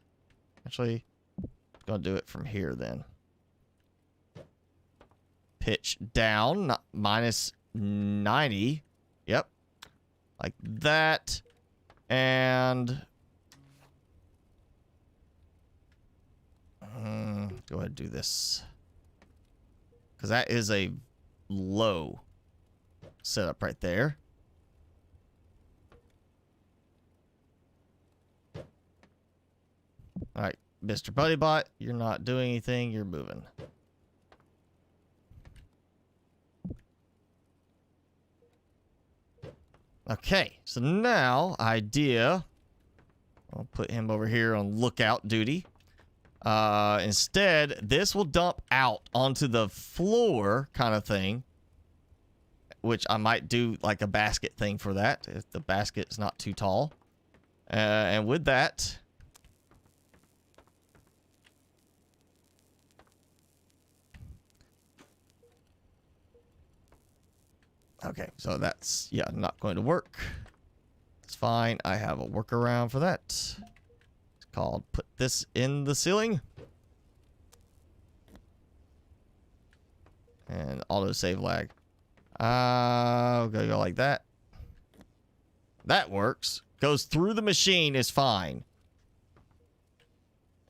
Actually, I'm going to do it from here then. Pitch down, not minus 90. Yep. Like that. And go ahead and do this. Because that is a low setup right there. All right, Mr. Buddybot, you're not doing anything. You're moving. Okay, so now, idea. I'll put him over here on lookout duty. Instead, this will dump out onto the floor kind of thing. Which I might do like a basket thing for that, if the basket's not too tall. And with that... Okay, so that's, yeah, not going to work. It's fine. I have a workaround for that. It's called put this in the ceiling. And autosave lag. We're gonna go like that. That works. Goes through the machine is fine.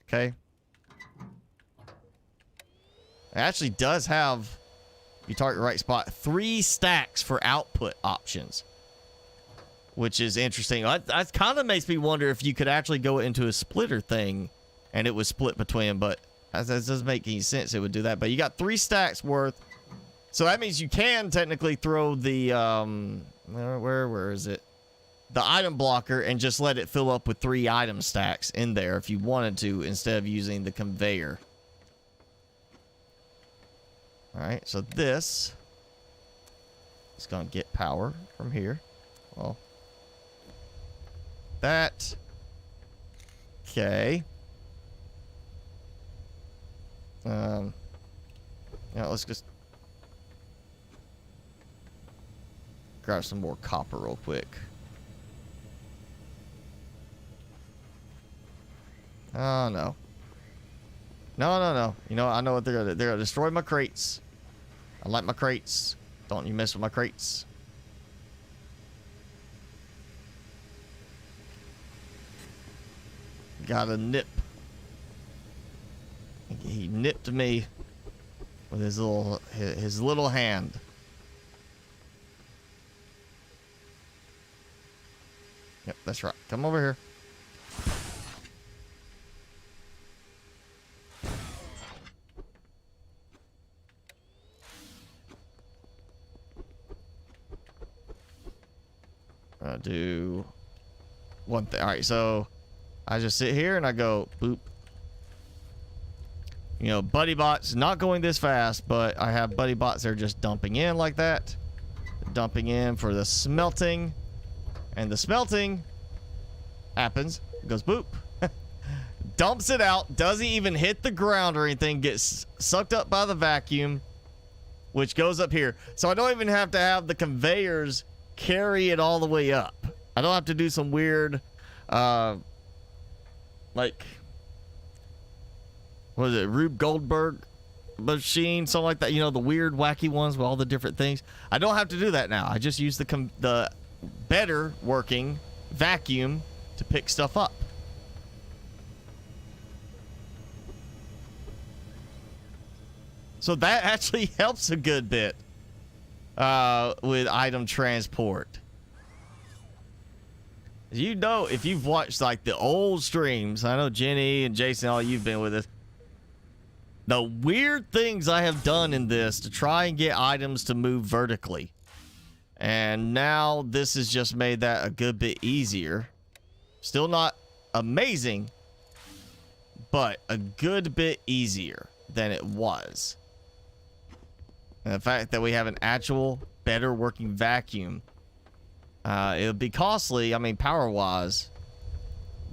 Okay. It actually does have... You target right spot. 3 stacks for output options. Which is interesting. That kind of makes me wonder if you could actually go into a splitter thing and it was split between them, but that doesn't make any sense. It would do that, but you got 3 stacks worth, so that means you can technically throw the where is it, the item blocker, and just let it fill up with 3 item stacks in there if you wanted to, instead of using the conveyor. All right, so this is gonna get power from here. Well, that. Okay. Yeah, let's just grab some more copper real quick. Oh no. No. You know, I know what they're gonna do. They're gonna destroy my crates. I like my crates. Don't you mess with my crates. Got a nip. He nipped me with his little hand. Yep, that's right. Come over here. I'll do one thing. All right, so I just sit here and I go boop. You know, buddy bots not going this fast, but I have buddy bots that are just dumping in like that. Dumping in for the smelting. And the smelting happens. It goes boop. Dumps it out. Doesn't even hit the ground or anything. Gets sucked up by the vacuum, which goes up here. So I don't even have to have the conveyors carry it all the way up. I don't have to do some weird, like, what is it, Rube Goldberg machine, something like that. You know, the weird, wacky ones with all the different things. I don't have to do that now. I just use the better working vacuum to pick stuff up. So that actually helps a good bit with item transport. You know, if you've watched like the old streams, I know Jenny and Jason, all you've been with us. The weird things I have done in this to try and get items to move vertically. And now this has just made that a good bit easier. Still not amazing, but a good bit easier than it was. And the fact that we have an actual better working vacuum. It would be costly, I mean, power-wise.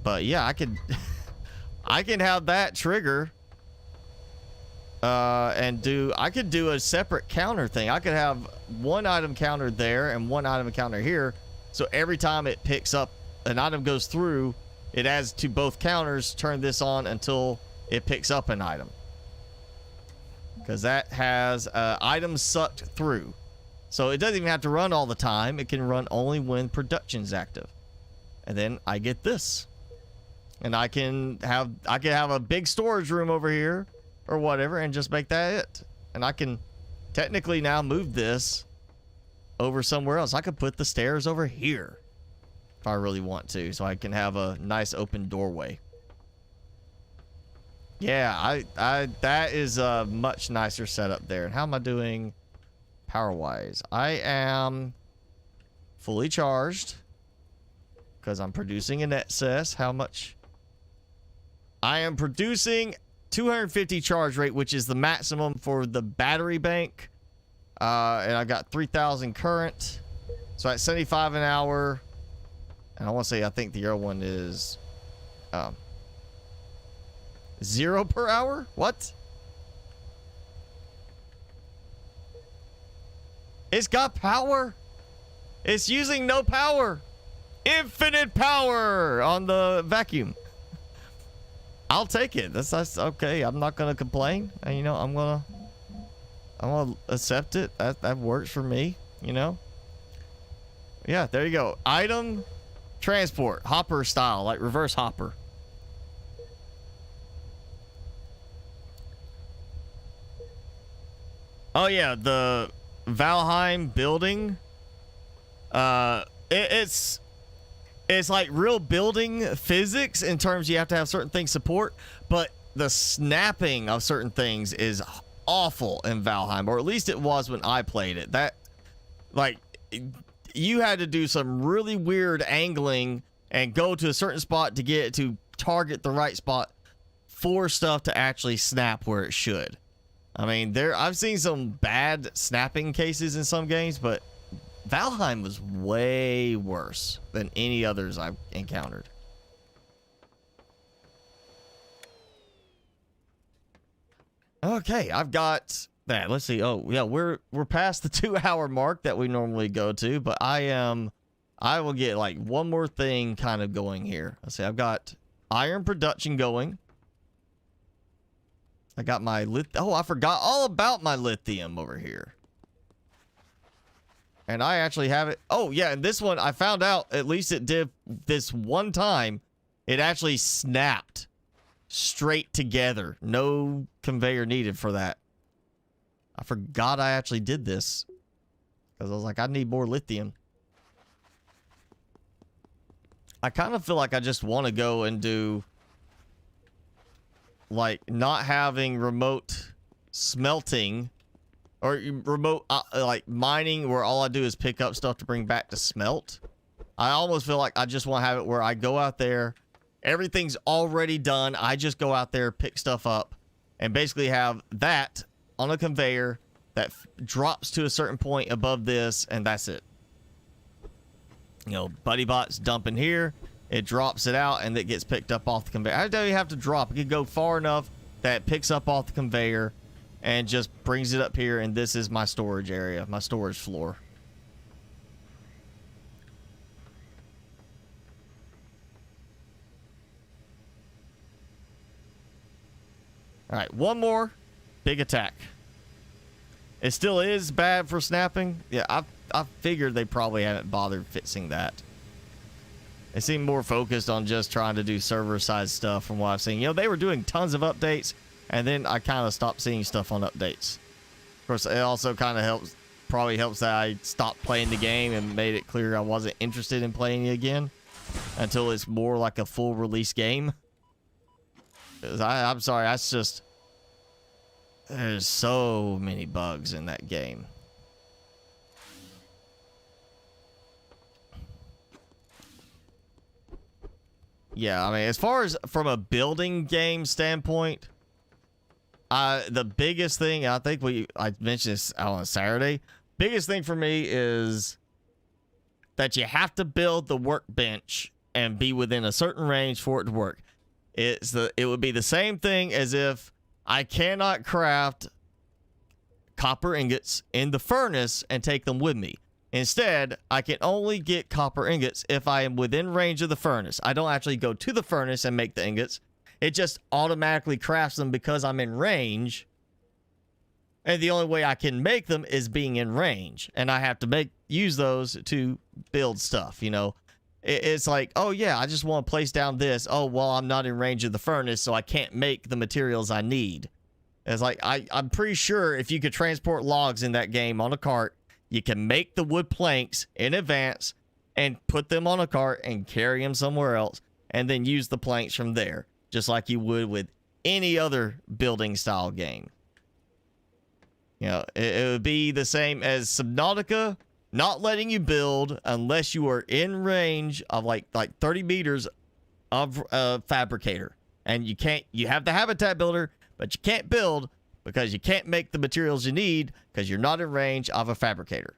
But yeah, I could I can have that trigger and I could do a separate counter thing. I could have one item counter there and one item counter here. So every time it picks up an item goes through, it adds to both counters. Turn this on until it picks up an item. Because that has items sucked through. So it doesn't even have to run all the time. It can run only when production's active. And then I get this. And I can have a big storage room over here or whatever and just make that it. And I can technically now move this over somewhere else. I could put the stairs over here if I really want to, so I can have a nice open doorway. Yeah, that is a much nicer setup there. And how am I doing power-wise? I am fully charged because I'm producing an excess. How much? I am producing 250 charge rate, which is the maximum for the battery bank. And I got 3,000 current. So at 75 an hour. And I want to say, I think the other one is 0 per hour? What? It's got power. It's using no power. Infinite power on the vacuum. I'll take it. That's okay. I'm not gonna complain. And, you know, I'm gonna accept it. That works for me. You know. Yeah, there you go. Item transport, hopper style, like reverse hopper. Oh yeah, the Valheim building. It's it's like real building physics in terms you have to have certain things support, but the snapping of certain things is awful in Valheim, or at least it was when I played it. That, like, you had to do some really weird angling and go to a certain spot to get to target the right spot for stuff to actually snap where it should. I mean, I've seen some bad snapping cases in some games, but Valheim was way worse than any others I've encountered. Okay, I've got that. Let's see. Oh, yeah, we're past the 2-hour mark that we normally go to, but I will get like one more thing kind of going here. Let's see. I've got iron production going. I got my oh, I forgot all about my lithium over here. And I actually have it. Oh, yeah, and this one I found out, at least it did this one time, it actually snapped straight together. No conveyor needed for that. I forgot I actually did this because I was like, I need more lithium. I kind of feel like I just want to go and do like not having remote smelting or remote like mining where all I do is pick up stuff to bring back to smelt. I almost feel like I just want to have it where I go out there, everything's already done. I just go out there, pick stuff up, and basically have that on a conveyor that drops to a certain point above this, and that's it. You know, BuddyBot's dumping here, it drops it out, and it gets picked up off the conveyor. I don't even have to drop. It can go far enough that it picks up off the conveyor and just brings it up here, and this is my storage area, my storage floor. All right, one more big attack. It still is bad for snapping. Yeah, I figured they probably haven't bothered fixing that. They seem more focused on just trying to do server-side stuff from what I've seen. You know, they were doing tons of updates, and then I kind of stopped seeing stuff on updates. Of course, it also kind of probably helps that I stopped playing the game and made it clear I wasn't interested in playing it again until it's more like a full release game. I'm sorry, that's just... There's so many bugs in that game. Yeah, I mean, as far as from a building game standpoint, the biggest thing, I think I mentioned this out on Saturday, biggest thing for me is that you have to build the workbench and be within a certain range for it to work. It would be the same thing as if I cannot craft copper ingots in the furnace and take them with me. Instead, I can only get copper ingots if I am within range of the furnace. I don't actually go to the furnace and make the ingots. It just automatically crafts them because I'm in range. And the only way I can make them is being in range. And I have to use those to build stuff, you know. It's like, oh yeah, I just want to place down this. Oh, well, I'm not in range of the furnace, so I can't make the materials I need. It's like, I'm pretty sure if you could transport logs in that game on a cart, you can make the wood planks in advance and put them on a cart and carry them somewhere else and then use the planks from there, just like you would with any other building style game. You know, it would be the same as Subnautica not letting you build unless you are in range of like 30 meters of a fabricator. And you have the habitat builder, but you can't build because you can't make the materials you need because you're not in range of a fabricator.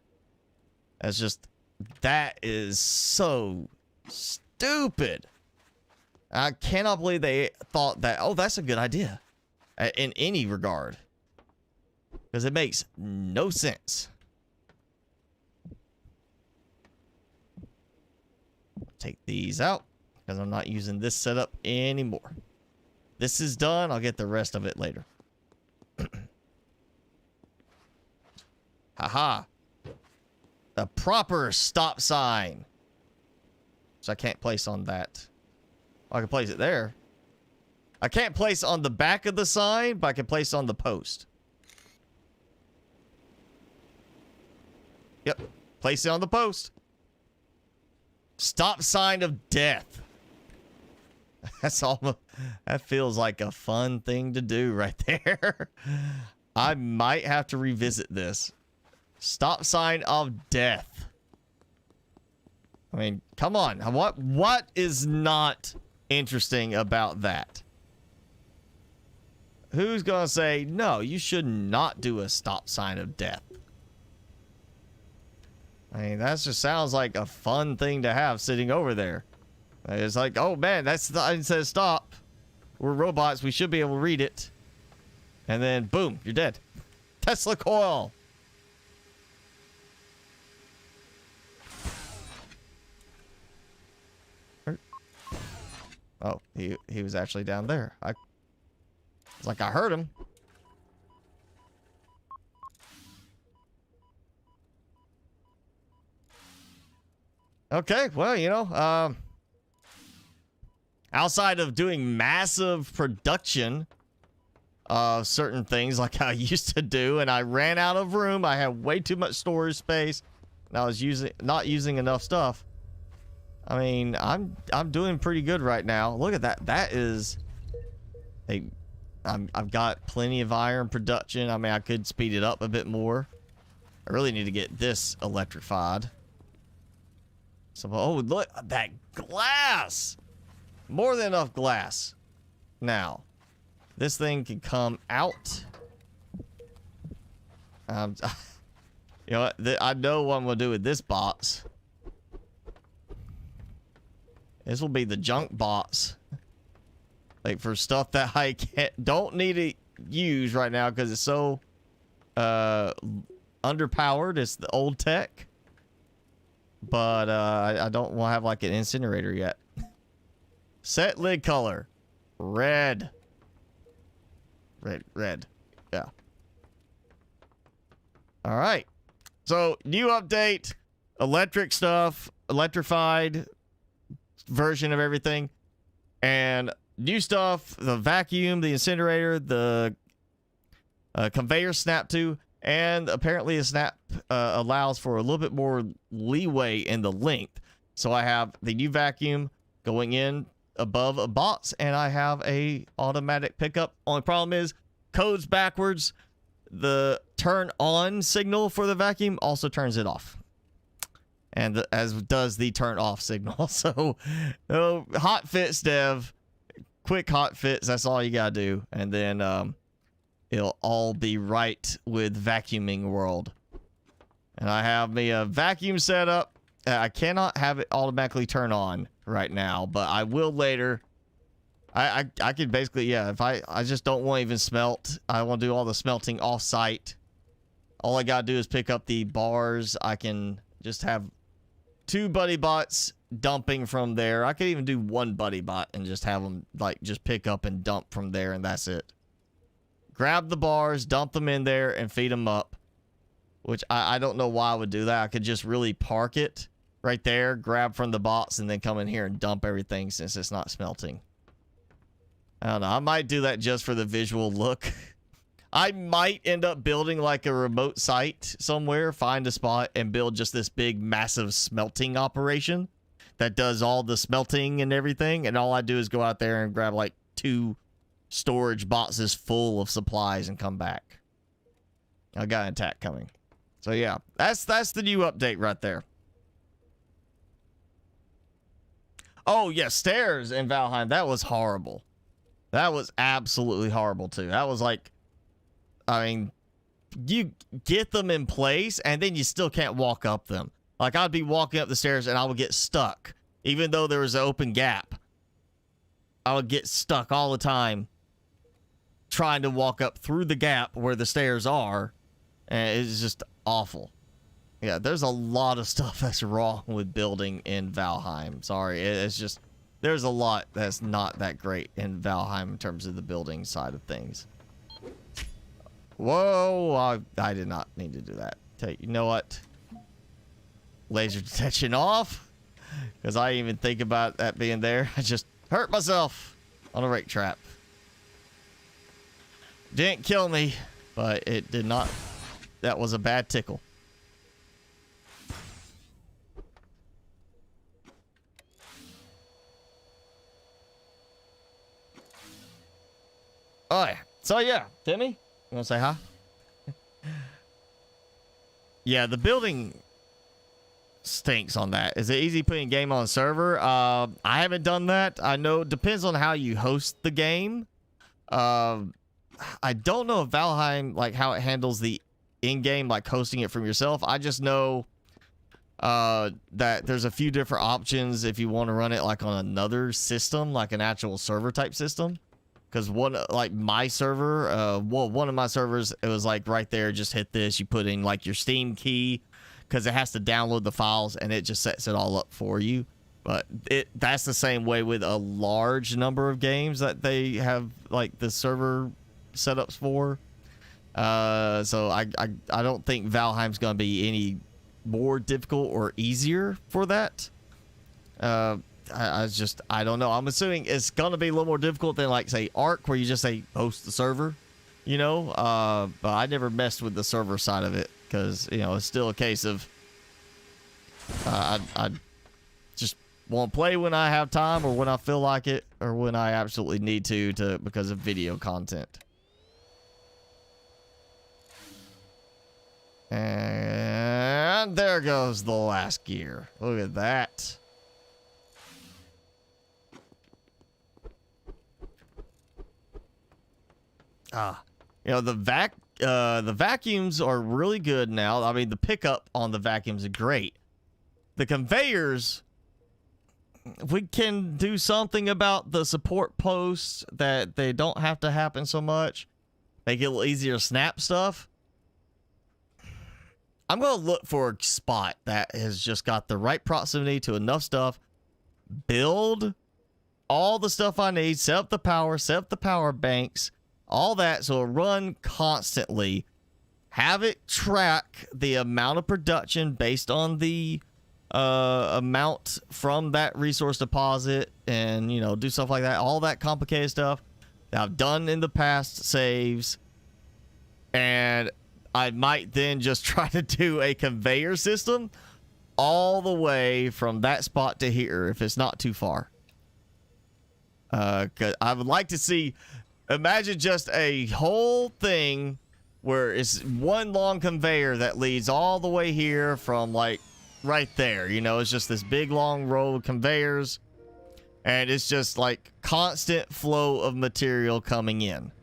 That is so stupid. I cannot believe they thought that, oh, that's a good idea in any regard. Because it makes no sense. Take these out because I'm not using this setup anymore. This is done. I'll get the rest of it later. Haha. The proper stop sign. So I can't place on that. I can place it there. I can't place on the back of the sign, but I can place on the post. Yep. Place it on the post. Stop sign of death. That's all. That feels like a fun thing to do right there. I might have to revisit this. Stop sign of death. I mean, come on. What is not interesting about that? Who's gonna say, no, you should not do a stop sign of death? I mean, that just sounds like a fun thing to have sitting over there. It's like, oh man, that's the sign says stop. We're robots, we should be able to read it. And then, boom, you're dead. Tesla coil. Oh, he was actually down there. It's like I heard him. Okay, well, you know, outside of doing massive production of certain things like I used to do, and I ran out of room, I had way too much storage space, and I was not using enough stuff. I mean, I'm doing pretty good right now. Look at that. That is I've got plenty of iron production. I mean, I could speed it up a bit more. I really need to get this electrified. So, oh, look, that glass! More than enough glass. Now, this thing can come out. You know what? I know what I'm going to do with this box. This will be the junk box. Like, for stuff that I don't need to use right now because it's so underpowered. It's the old tech. But I don't want to have like an incinerator yet. Set lid color. Red. Red. Yeah. All right. So, new update. Electric stuff. Electrified version of everything. And new stuff. The vacuum, the incinerator, the conveyor snap to. And apparently a snap allows for a little bit more leeway in the length. So I have the new vacuum going in above a box, and I have a automatic pickup. Only problem is code's backwards. The turn on signal for the vacuum also turns it off. And as does the turn off signal. So hot fits, dev. Quick hot fits, that's all you gotta do. And then it'll all be right with vacuuming world. And I have me a vacuum set up. I cannot have it automatically turn on right now, but I will later. I could basically, yeah, if I just don't want to even smelt. I want to do all the smelting off site. All I gotta do is pick up the bars. I can just have 2 buddy bots dumping from there. I could even do 1 buddy bot and just have them like just pick up and dump from there, and that's it. Grab the bars, dump them in there, and feed them up. Which I don't know why I would do that. I could just really park it right there, grab from the box, and then come in here and dump everything since it's not smelting. I don't know. I might do that just for the visual look. I might end up building like a remote site somewhere, find a spot, and build just this big, massive smelting operation that does all the smelting and everything. And all I do is go out there and grab like 2 storage boxes full of supplies and come back. I got an attack coming. So yeah, that's the new update right there. Oh yeah, stairs in Valheim. That was horrible. That was absolutely horrible too. That was like, I mean, you get them in place and then you still can't walk up them. Like I'd be walking up the stairs and I would get stuck. Even though there was an open gap, I would get stuck all the time trying to walk up through the gap where the stairs are, and it's just awful. Yeah, there's a lot of stuff that's wrong with building in Valheim. Sorry, it's just there's a lot that's not that great in Valheim in terms of the building side of things. Whoa, I did not mean to do that. You know what? Laser detection off, because I even think about that being there. I just hurt myself on a rake trap. Didn't kill me, but it did not. That was a bad tickle. Oh yeah. So yeah, Timmy, you wanna say hi? Yeah, the building stinks on that. Is it easy putting a game on a server? I haven't done that. I know it depends on how you host the game. I don't know if Valheim, like how it handles the in-game, like hosting it from yourself. I just know that there's a few different options if you want to run it like on another system, like an actual server type system. Because one, like my server, well, one of my servers, it was like right there, just hit this, you put in like your Steam key, because it has to download the files and it just sets it all up for you. But that's the same way with a large number of games that they have like the server setups for. So I don't think Valheim's gonna be any more difficult or easier for that. I don't know. I'm assuming it's gonna be a little more difficult than like say Ark, where you just say host the server, you know. But I never messed with the server side of it because you know it's still a case of I just won't play when I have time or when I feel like it or when I absolutely need to because of video content. And there goes the last gear. Look at that. You know, the vacuums are really good now. I mean, the pickup on the vacuums is great. The conveyors, we can do something about the support posts that they don't have to happen so much. Make it a little easier to snap stuff. I'm going to look for a spot that has just got the right proximity to enough stuff. Build all the stuff I need. Set up the power banks. All that, so it'll run constantly. Have it track the amount of production based on the amount from that resource deposit, and you know, do stuff like that. All that complicated stuff that I've done in the past saves, and I might then just try to do a conveyor system all the way from that spot to here if it's not too far. 'Cause I would like to see. Imagine just a whole thing where it's one long conveyor that leads all the way here from like right there. You know, it's just this big long row of conveyors and it's just like constant flow of material coming in.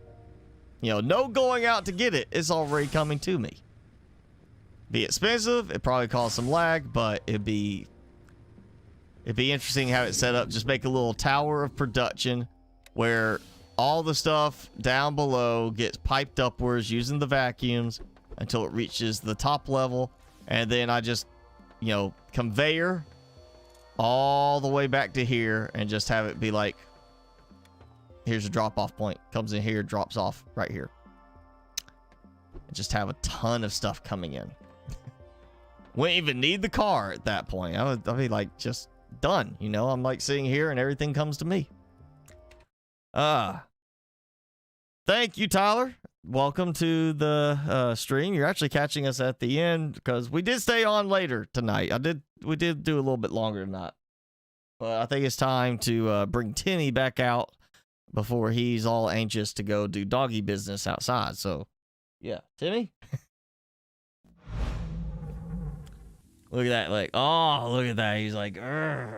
You know, no going out to get it. It's already coming to me. Be expensive. It probably cause some lag, but it'd be interesting how it's set up. Just make a little tower of production where all the stuff down below gets piped upwards using the vacuums until it reaches the top level. And then I just, you know, conveyor all the way back to here and just have it be like, here's a drop off point. Comes in here, drops off right here. And just have a ton of stuff coming in. Wouldn't even need the car at that point. I'd be like, just done. You know, I'm like sitting here and everything comes to me. Thank you, Tyler. Welcome to the stream. You're actually catching us at the end because we did stay on later tonight. We did do a little bit longer than that. But I think it's time to bring Timmy back out before he's all anxious to go do doggy business outside. So, yeah. Timmy? Look at that. Like, oh, look at that. He's like, yeah.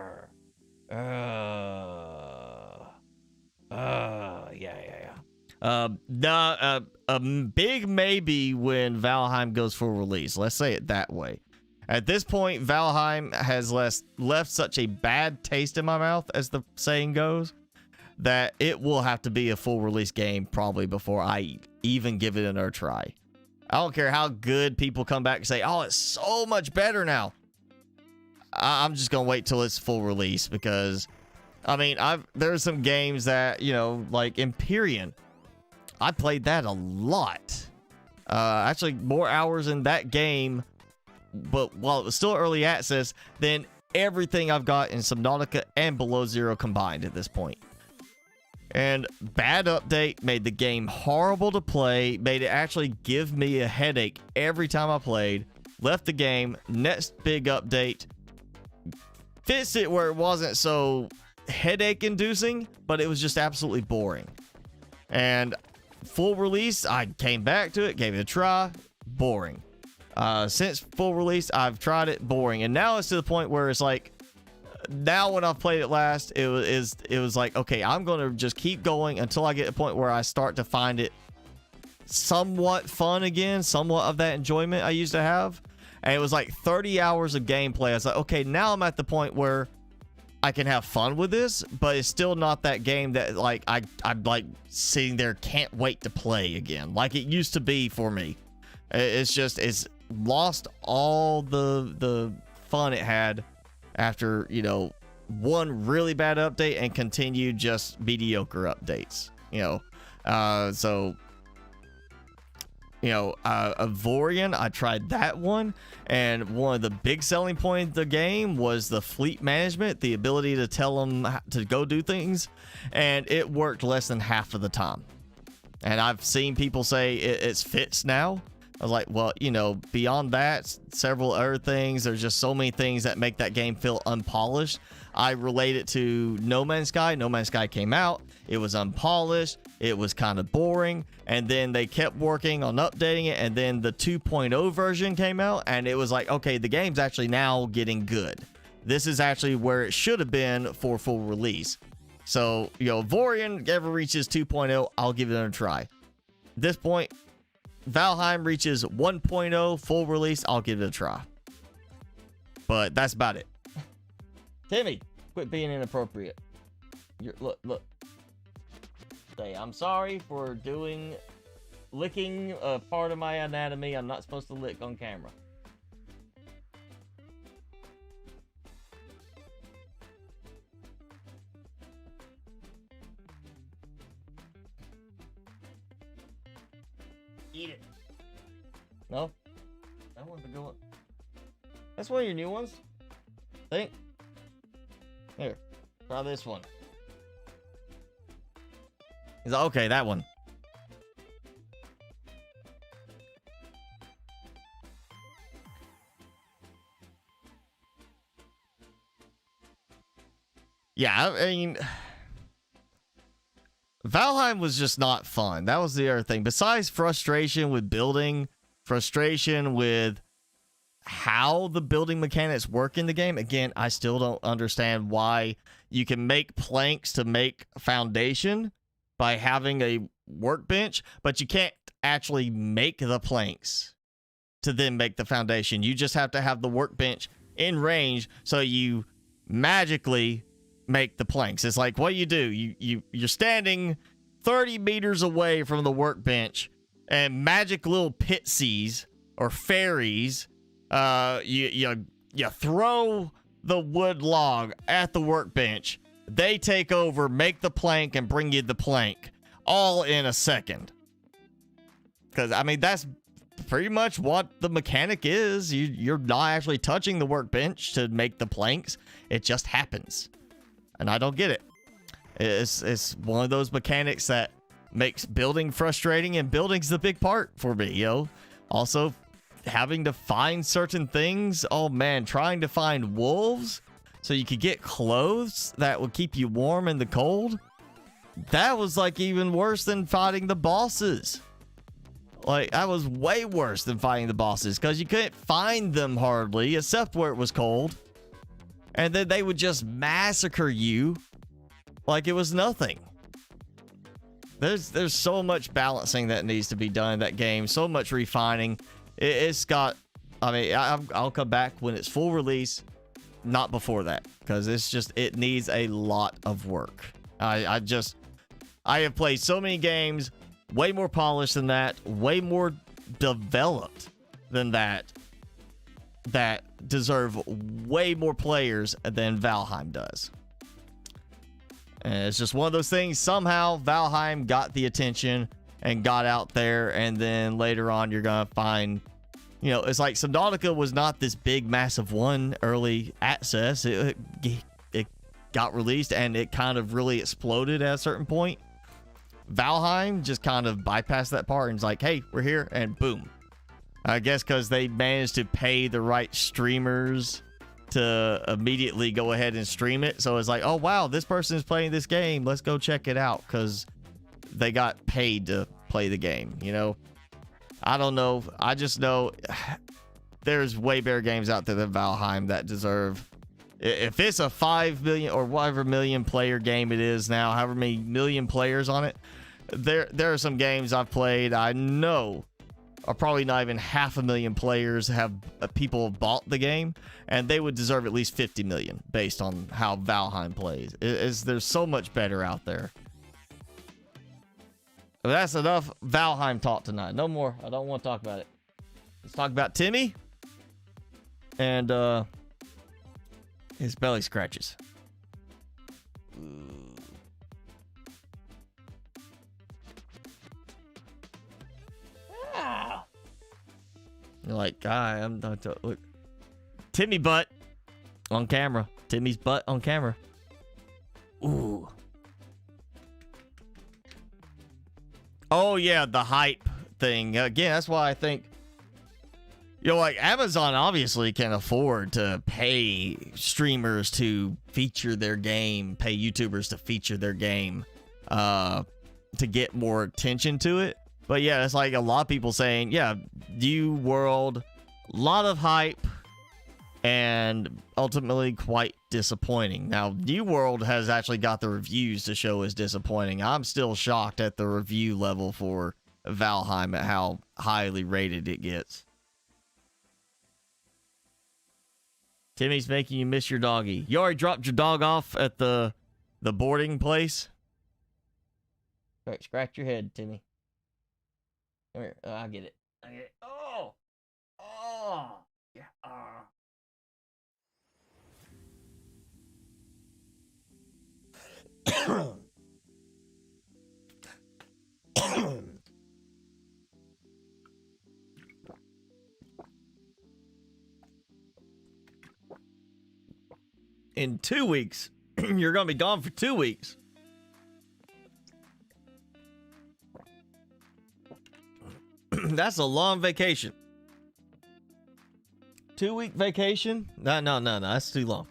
A big maybe when Valheim goes full release. Let's say it that way. At this point, Valheim has left such a bad taste in my mouth, as the saying goes, that it will have to be a full release game probably before I even give it another try. I don't care how good people come back and say, oh, it's so much better now. I'm just going to wait till it's full release because, I mean, there's some games that, you know, like Empyrean. I played that a lot. Actually, more hours in that game, but while it was still early access, than everything I've got in Subnautica and Below Zero combined at this point. And bad update made the game horrible to play, made it actually give me a headache every time I played. Left the game, next big update, fixed it where it wasn't so headache inducing, but it was just absolutely boring. And full release, I came back to it, gave it a try, boring. Since full release, I've tried it, boring. And now it's to the point where it's like, now when I've played it last, it was like, okay, I'm going to just keep going until I get to a point where I start to find it somewhat fun again, somewhat of that enjoyment I used to have. And it was like 30 hours of gameplay. I was like, okay, now I'm at the point where I can have fun with this, but it's still not that game that like I'm like sitting there, can't wait to play again like it used to be for me. It's lost all the fun it had after, you know, one really bad update and continued just mediocre updates, you know. So, you know, Avorion, I tried that one, and one of the big selling points of the game was the fleet management, the ability to tell them to go do things, and it worked less than half of the time. And I've seen people say it's fixed now. I was like, well, you know, beyond that, several other things, there's just so many things that make that game feel unpolished. I relate it to No Man's Sky. No Man's Sky came out, it was unpolished, it was kind of boring, and then they kept working on updating it, and then the 2.0 version came out, and it was like, okay, the game's actually now getting good. This is actually where it should have been for full release. So, you know, Avorion ever reaches 2.0, I'll give it a try. At this point, Valheim reaches 1.0 full release, I'll give it a try. But that's about it. Timmy, quit being inappropriate. Look. Say, I'm sorry for licking a part of my anatomy I'm not supposed to lick on camera. Eat it. No? That one's a good one. That's one of your new ones? Think? Here, try this one. He's like, okay, that one. Yeah, I mean, Valheim was just not fun. That was the other thing. Besides frustration with building, frustration with how the building mechanics work in the game. Again, I still don't understand why you can make planks to make foundation by having a workbench, but you can't actually make the planks to then make the foundation. You just have to have the workbench in range so you magically make the planks. It's like, what do? You're standing 30 meters away from the workbench, and magic little pixies or fairies, you throw the wood log at the workbench, they take over, make the plank, and bring you the plank all in a second. Because I mean, that's pretty much what the mechanic is. You're not actually touching the workbench to make the planks, it just happens. And I don't get it. It's one of those mechanics that makes building frustrating, and building's the big part for me, yo. Also, having to find certain things. Oh man, trying to find wolves so you could get clothes that would keep you warm in the cold. That was like even worse than fighting the bosses. Like, that was way worse than fighting the bosses, because you couldn't find them hardly, except where it was cold. And then they would just massacre you like it was nothing. There's so much balancing that needs to be done in that game. So much refining. It's got, I mean, I'll come back when it's full release, not before that, because it's just, it needs a lot of work. I have played so many games, way more polished than that, way more developed than that deserve way more players than Valheim does. And it's just one of those things. Somehow Valheim got the attention and got out there, and then later on you're gonna find, you know, it's like Subnautica was not this big massive one early access. It got released and it kind of really exploded at a certain point. Valheim just kind of bypassed that part and it's like, hey, we're here, and boom. I guess because they managed to pay the right streamers to immediately go ahead and stream it. So it's like, oh, wow, this person is playing this game. Let's go check it out, because they got paid to play the game, you know? I don't know. I just know there's way better games out there than Valheim that deserve. If it's a 5 million or whatever million player game it is now, however many million players on it, there are some games I've played I know are probably not even 500,000 players have people have bought the game, and they would deserve at least 50 million based on how Valheim plays. There's so much better out there. But that's enough Valheim talk tonight. No more. I don't want to talk about it. Let's talk about Timmy and his belly scratches. Ah. You're like, guy, I'm not. Look, Timmy butt on camera. Timmy's butt on camera. Ooh. Oh yeah, the hype thing. Again, that's why I think, you know, like Amazon obviously can afford to pay streamers to feature their game, pay YouTubers to feature their game, to get more attention to it. But yeah, it's like a lot of people saying, yeah, New World, a lot of hype, and ultimately quite disappointing. Now, New World has actually got the reviews to show as disappointing. I'm still shocked at the review level for Valheim, at how highly rated it gets. Timmy's making you miss your doggy. You already dropped your dog off at the boarding place? Right, scratch your head, Timmy. Come here. I'll get it. I get it. Oh! Oh! Yeah. In 2 weeks. You're going to be gone for 2 weeks. That's a long vacation. 2-week vacation? No. That's too long.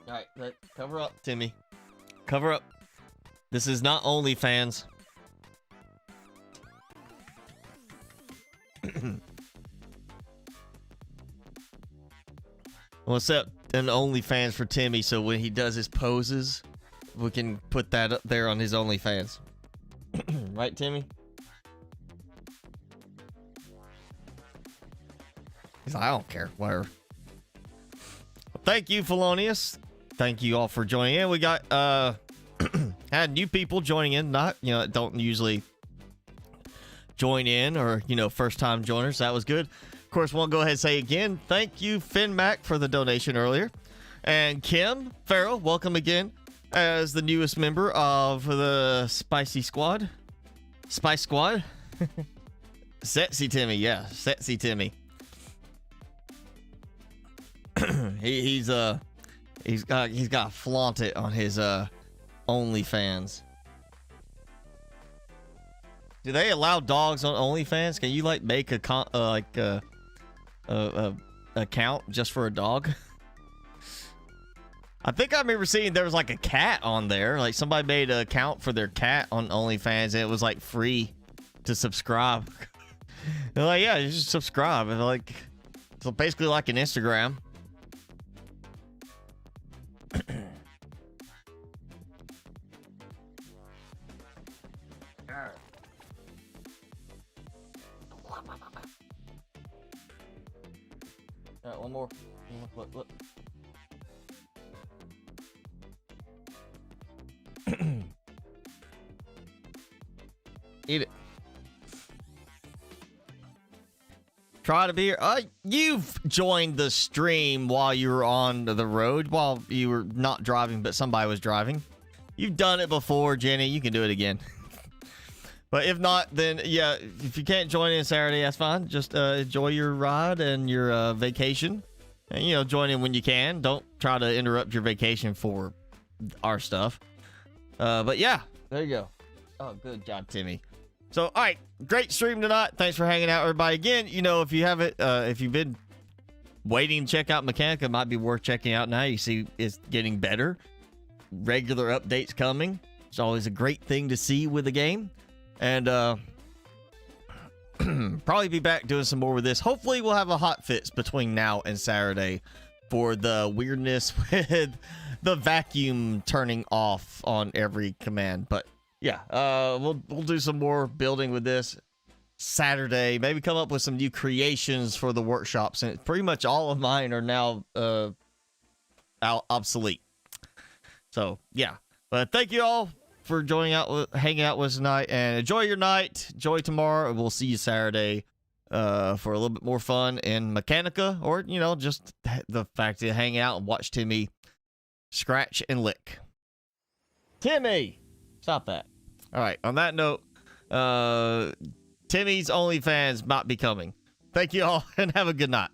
All right, cover up, Timmy. Cover up. This is not OnlyFans. We'll set an OnlyFans for Timmy, so when he does his poses, we can put that up there on his OnlyFans. Right, Timmy? He's like, I don't care. Whatever. Well, thank you, Felonius. Thank you all for joining in. We got had new people joining in, not, you know, don't usually join in, or, you know, first time joiners. That was good. Of course, we'll go ahead and say again, thank you, FinMac, for the donation earlier. And Kim Farrell, welcome again as the newest member of the Spicy Squad. Spice Squad. Sexy Timmy, yeah, Sexy Timmy. He's got to flaunt it on his OnlyFans. Do they allow dogs on OnlyFans? Can you like make a account just for a dog? I think I remember seeing there was like a cat on there. Like somebody made an account for their cat on OnlyFans, and it was like free to subscribe. They're like, yeah, you just subscribe. And like, so basically like an Instagram. All right, one more. Look. Eat it. Try to be here. You've joined the stream while you were on the road, while you were not driving, but somebody was driving. You've done it before, Jenny. You can do it again. But if not, then yeah, if you can't join in Saturday, that's fine. Just enjoy your ride and your vacation. And, you know, join in when you can. Don't try to interrupt your vacation for our stuff. But yeah, there you go. Oh, good job, Timmy. So, all right, great stream tonight. Thanks for hanging out, everybody. Again, you know, if you haven't, if you've been waiting to check out Mechanica, it might be worth checking out now. You see it's getting better. Regular updates coming. It's always a great thing to see with the game. And probably be back doing some more with this. Hopefully we'll have a hot fix between now and Saturday for the weirdness with the vacuum turning off on every command. But yeah, we'll do some more building with this Saturday. Maybe come up with some new creations for the workshops. And pretty much all of mine are now obsolete. So yeah, but thank you all for hanging out with us tonight, and enjoy your night. Enjoy tomorrow, and we'll see you Saturday for a little bit more fun in Mechanica, or you know, just the fact to hang out and watch Timmy scratch and lick. Timmy, stop that. All right, on that note, Timmy's OnlyFans might be coming. Thank you all, and have a good night.